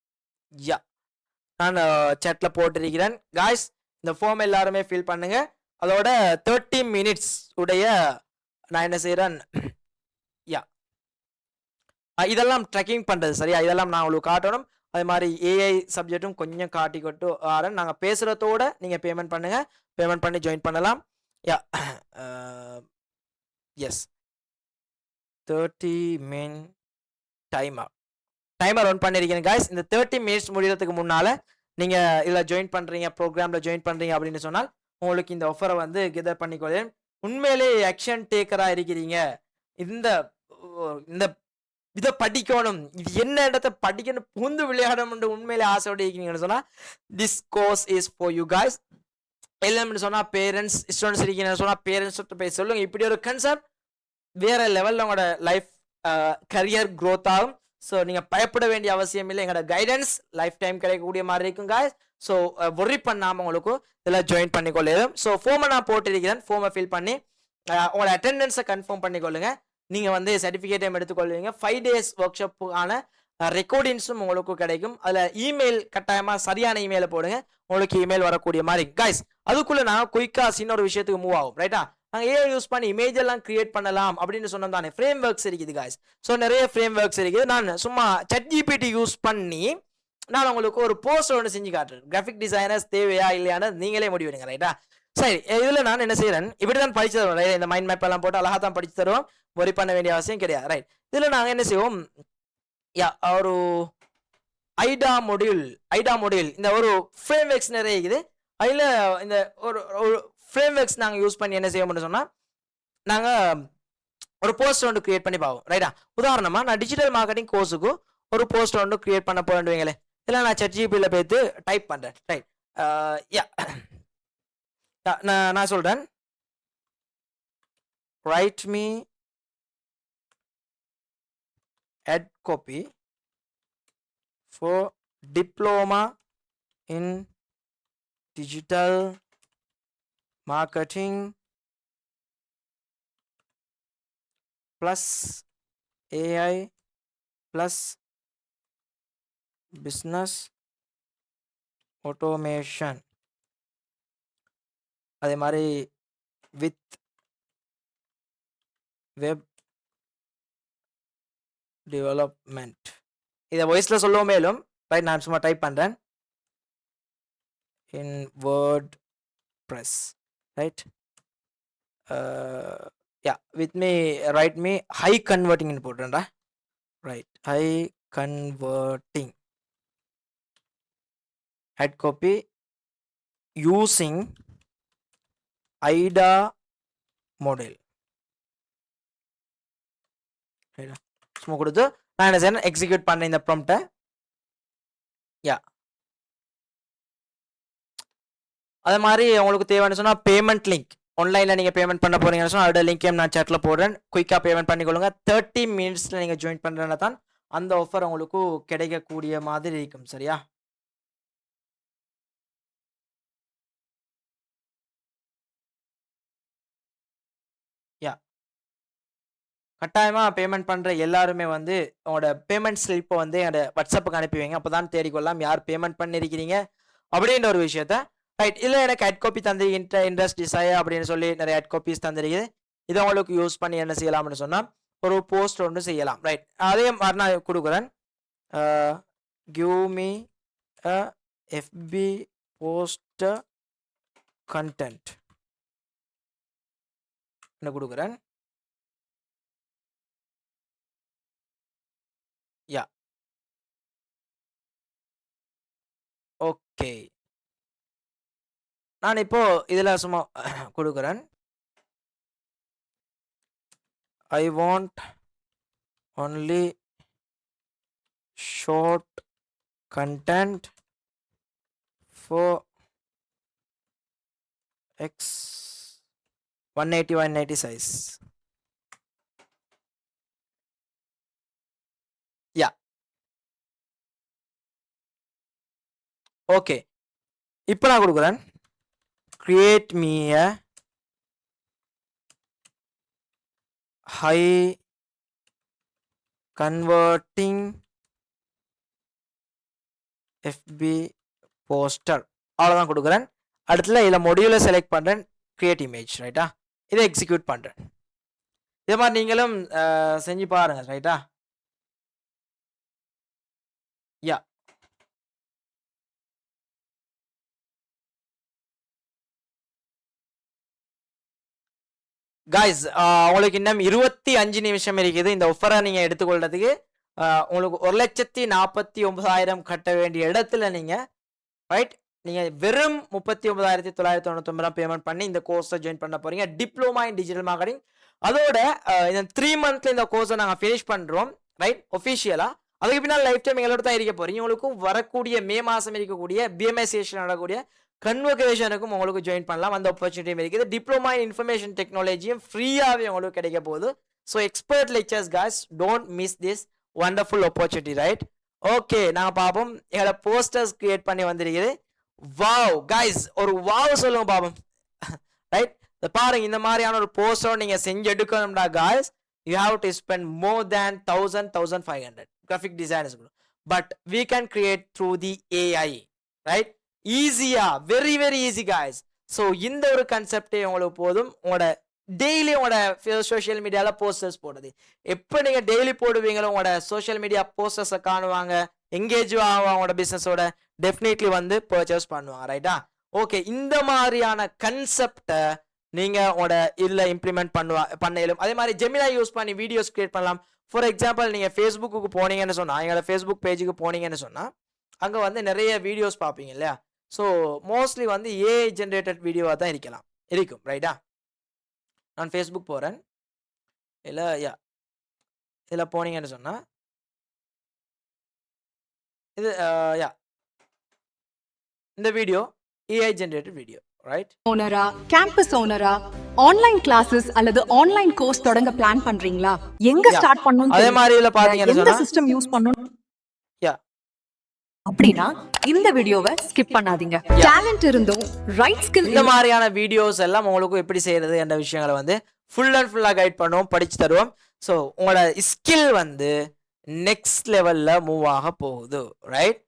நான் சேட்டில் போட்டிருக்கிறேன் காய்ஸ் இந்த ஃபார்ம் எல்லாருமே ஃபில் பண்ணுங்க அதோட 30 மினிட்ஸ் உடைய நான் என்ன செய்கிறேன் இதெல்லாம் ட்ரெக்கிங் பண்ணுறது சரியா இதெல்லாம் நான் உங்களுக்கு காட்டணும் அது மாதிரி ஏஐ சப்ஜெக்டும் கொஞ்சம் காட்டிக்கிட்டு வரேன் நாங்கள் பேசுகிறதோட நீங்கள் பேமெண்ட் பண்ணுங்கள் பேமெண்ட் பண்ணி ஜாயின் பண்ணலாம் எஸ் 30 மின் டைமர் ஒன் பண்ணியிருக்கேன் காய்ஸ் இந்த 30 மினிட்ஸ் முடிகிறதுக்கு முன்னால் நீங்கள் இதில் ஜாயின் பண்ணுறீங்க ப்ரோக்ராமில் ஜாயின் பண்ணுறீங்க அப்படின்னு சொன்னால் உங்களுக்கு இந்த ஆஃபரை வந்து கெதர் பண்ணிக்கொள்ளேன் உண்மையிலே ஆக்ஷன் டேக்கராக இருக்கிறீங்க இந்த இதை படிக்கணும் இது என்ன இடத்த படிக்கணும் புகுந்து விளையாடணும் உண்மையிலே ஆசையோட இருக்கீங்கன்னு சொன்னா this course is for you guys இல்லைன்னு சொன்னா பேரண்ட்ஸ் ஸ்டூடெண்ட்ஸ் இருக்கீங்கன்னு சொன்னா பேரண்ட்ஸ் போய் சொல்லுங்க இப்படி ஒரு கன்செப்ட் வேற லெவல்ல உங்களோட லைஃப் கரியர் க்ரோத் ஆகும் ஸோ நீங்க பயப்பட வேண்டிய அவசியம் இல்லை எங்களோட கைடன்ஸ் லைஃப் டைம் கிடைக்கக்கூடிய மாதிரி இருக்கும் காய்ஸ் ஸோ ஒர்ரி பண்ணாம உங்களுக்கு இதெல்லாம் ஜாயின் பண்ணிக்கொள்ளும் ஸோ ஃபார்மை நான் போட்டிருக்கிறேன் ஃபார்மை ஃபில் பண்ணி உங்களோட அட்டெண்டன்ஸை கன்ஃபார்ம் பண்ணிக்கொள்ளுங்க நீங்கள் வந்து சர்டிஃபிகேட்டையும் எடுத்துக்கொள்வீங்க 5 டேஸ் ஒர்க் ஷாப்புக்கான ரெக்கார்டிங்ஸும் உங்களுக்கு கிடைக்கும் அதில் இமெயில் கட்டாயமாக சரியான இமெயிலை போடுங்க உங்களுக்கு இமெயில் வரக்கூடிய மாதிரி கைஸ் அதுக்குள்ளே நான் குயிக்காக இன்னொரு விஷயத்துக்கு மூவ் ஆகும் ரைட்டா நாங்கள் ஏஐ யூஸ் பண்ணி இமேஜ் எல்லாம் கிரியேட் பண்ணலாம் அப்படின்னு சொன்னோம் தானே ஃப்ரேம் ஒர்க்ஸ் இருக்குது கைஸ் ஸோ நிறைய ஃப்ரேம் ஒர்க்ஸ் இருக்குது நான் சும்மா ChatGPT யூஸ் பண்ணி நான் உங்களுக்கு ஒரு போஸ்ட் ஒன்று செஞ்சு காட்டுறேன் கிராஃபிக் டிசைனர்ஸ் தேவையா இல்லையான்னு நீங்களே முடிவெடுங்க ரைட்டா சரி இதில் நான் என்ன செய்கிறேன் இப்படி தான் படிச்சு தருவோம் ரைட் இந்த மைண்ட் மேப் எல்லாம் போட்டு அழகாக தான் படிச்சு தருவோம் ஒரி பண்ண வேண்டிய அவசியம் கிடையாது ரைட் இதில் நாங்கள் என்ன செய்வோம் ஒரு ஐடா மொடியூல் இந்த ஒரு ஃப்ரேம் ஒர்க்ஸ் நிறைய இருக்குது அதில் இந்த ஒரு ஃப்ரேம் ஒர்க்ஸ் நாங்கள் யூஸ் பண்ணி என்ன செய்வோம்னு சொன்னால் நாங்கள் ஒரு போஸ்ட் ஒன்று கிரியேட் பண்ணி பார்ப்போம் ரைட்டா உதாரணமாக நான் டிஜிட்டல் மார்க்கெட்டிங் கோர்ஸுக்கு ஒரு போஸ்ட் ஒன்று கிரியேட் பண்ண போவேண்டுவீங்களே இல்லை நான் ChatGPTல போய்த்து டைப் பண்ணுறேன் ரைட் நான் சொல்கிறேன் write me ad copy for diploma in digital marketing plus AI plus business automation அதே மாதிரி வித் வெப் டெவலப்மெண்ட் இதை வாய்ஸில் சொல்லுவோம் மேலும் ரைட் நான் சும்மா டைப் பண்ணுறேன் in WordPress write with me write me high கன்வெர்ட்டிங்னு போட்டுறேன்டா write high converting head copy using AIDA model சும்மா கொடுத்து நான் என்ன செய்யணும் எக்ஸிக்யூட் பண்ணேன் இந்த ப்ராம்ப்டை அதே மாதிரி உங்களுக்கு தேவைன்னு சொன்னால் பேமெண்ட் லிங்க் ஆன்லைனில் நீங்கள் பேமெண்ட் பண்ண போறீங்கன்னு சொன்னால் அதோட லிங்கையும் நான் சேட்டில் போடுறேன் குயிக்காக பேமெண்ட் பண்ணிக்கொள்ளுங்க 30 மினிட்ஸில் நீங்கள் ஜாயின் பண்ணுறதுனா தான் அந்த ஆஃபர் உங்களுக்கு கிடைக்கக்கூடிய மாதிரி இருக்கும் சரியா கட்டாயமாக பேமெண்ட் பண்ணுற எல்லாருமே வந்து உங்களோட பேமெண்ட் ஸ்லிப்பை வந்து என்னோட வாட்ஸ்அப்புக்கு அனுப்பி வைங்க அப்போ தான் தேடிக்கொள்ளலாம் யார் பேமெண்ட் பண்ணியிருக்கிறீங்க அப்படின்ற ஒரு விஷயத்த ரைட் இல்லை எனக்கு ஹெட் காப்பி தந்திருக்கின்ற இன்ட்ரெஸ்ட் டிசைர் அப்படின்னு சொல்லி நிறைய ஹெட் காப்பீஸ் தந்திருக்குது இதை உங்களுக்கு யூஸ் பண்ணி என்ன செய்யலாம்னு சொன்னால் ஒரு போஸ்ட் ஒன்று செய்யலாம், ரைட்? அதே மாதிரி நான் கொடுக்குறேன், give me a FB post content என்ன கொடுக்குறேன். யா ஓகே, நான் இப்போ இதில் சும்மா கொடுக்குறேன், I want only short content for X 180 180 size. Yeah. Okay. இப்போ நான் கொடுக்குறேன், create me a high converting FB poster அவ்வளோதான் கொடுக்குறேன். அடுத்துல இதில் மொடியூலை செலக்ட் பண்ணுறேன், கிரியேட் இமேஜ், ரைட்டா? இதை எக்ஸிக்யூட் பண்ணுறேன். இதே மாதிரி நீங்களும் செஞ்சு பாருங்க, ரைட்டா? யா காய்ஸ், உங்களுக்கு இன்னும் 25 நிமிஷம் இருக்குது இந்த ஆஃபரை நீங்கள் எடுத்துக்கொள்றதுக்கு. உங்களுக்கு 1,49,000 கட்ட வேண்டிய இடத்துல நீங்கள், ரைட், நீங்கள் வெறும் 39,999 பேமெண்ட் பண்ணி இந்த கோர்ஸை ஜாயின் பண்ண போறீங்க, டிப்ளமா இன் டிஜிட்டல் மார்க்கெட்டிங். அதோட இந்த 3 மந்த்ல இந்த கோர்ஸை நாங்கள் ஃபினிஷ் பண்ணுறோம், ரைட், ஒஃபிஷியலாக. அதுக்கு பின்னால் லைஃப் டைம் எங்களோட தான் இருக்க போறீங்க. உங்களுக்கு வரக்கூடிய மே மாதம் இருக்கக்கூடிய பிஎம்ஐசேஷன் நடக்கக்கூடிய கன்வொகேஷனுக்கும் உங்களுக்கு ஜாயின் பண்ணலாம், அந்த ஆப்பர்ச்சுனிட்டியும் இருக்குது. டிப்ளமா இன் இன்ஃபர்மேஷன் டெக்னாலஜியும் ஃப்ரீயாகவே உங்களுக்கு கிடைக்க போகுது. So expert lectures guys, don't miss this wonderful opportunity, right? Okay, நாங்கள் பார்ப்போம். எங்களோட போஸ்டர்ஸ் கிரியேட் பண்ணி வந்திருக்குது. வாவ் காய்ஸ், ஒரு வாவ் சொல்லுங்க பாப்போம், ரைட்? இந்த பாருங்க, இந்த மாதிரியான ஒரு போஸ்டர் நீங்கள் செஞ்சு எடுக்கணும்னா guys, you have to spend more than 1,500 graphic designers, but we can create through the AI, right? ஈஸியா, very very easy guys. So இந்த ஒரு கன்செப்டே உங்களுக்கு போதும். உங்களோட டெய்லி உங்களோட சோஷியல் மீடியாவில் போஸ்டர்ஸ் போடுறது, எப்போ நீங்கள் டெய்லி போடுவீங்களோ உங்களோட சோஷியல் மீடியா போஸ்டர்ஸை காணுவாங்க, எங்கேஜ் ஆகும் அவங்களோட பிஸ்னஸோட, டெஃபினெட்லி வந்து பர்ச்சேஸ் பண்ணுவாங்க, ரைட்டா? ஓகே, இந்த மாதிரியான கன்செப்டை நீங்கள் உங்களோட இதில் இம்ப்ளிமெண்ட் பண்ணலும். அதே மாதிரி ஜெமினா யூஸ் பண்ணி வீடியோஸ் கிரியேட் பண்ணலாம். ஃபார் எக்ஸாம்பிள், நீங்கள் ஃபேஸ்புக்கு போனீங்கன்னு சொன்னால், எங்களோட ஃபேஸ்புக் பேஜுக்கு போனீங்கன்னு சொன்னால், அங்கே வந்து நிறைய வீடியோஸ் பார்ப்பீங்க இல்லையா? ஸோ மோஸ்ட்லி வந்து ஏஐ ஜென்ரேட்டட் வீடியோவாக தான் இருக்கும், ரைட்டா? நான் ஃபேஸ்புக் போகிறேன், இல்லை இதில் போனீங்கன்னு சொன்னால் இது இந்த video AI generated video, right? ஓனரா, கேம்பஸ் ஓனரா, ஆன்லைன் கிளாसेस அல்லது ஆன்லைன் கோர்ஸ் தொடங்க பிளான் பண்றீங்களா? எங்க ஸ்டார்ட் பண்ணனும்? அதே மாதிரி இதுல பாத்தீங்கன்னா எந்த சிஸ்டம் யூஸ் பண்ணனும் அப்படினா இந்த வீடியோவை ஸ்கிப் பண்ணாதீங்க. டாலன்ட் இருந்தும் ரைட் ஸ்கில், இந்த மாதிரியான வீடியோஸ் எல்லாம் உங்களுக்கு எப்படி செய்யறது என்ற விஷயங்களை வந்து ஃபுல் அண்ட் ஃபுல்லா கைட் பண்ணுவோம், படிச்சு தருவோம். ஸோ உங்களோட ஸ்கில் வந்து நெக்ஸ்ட் லெவல்ல மூவ் ஆக போகுது, ரைட்?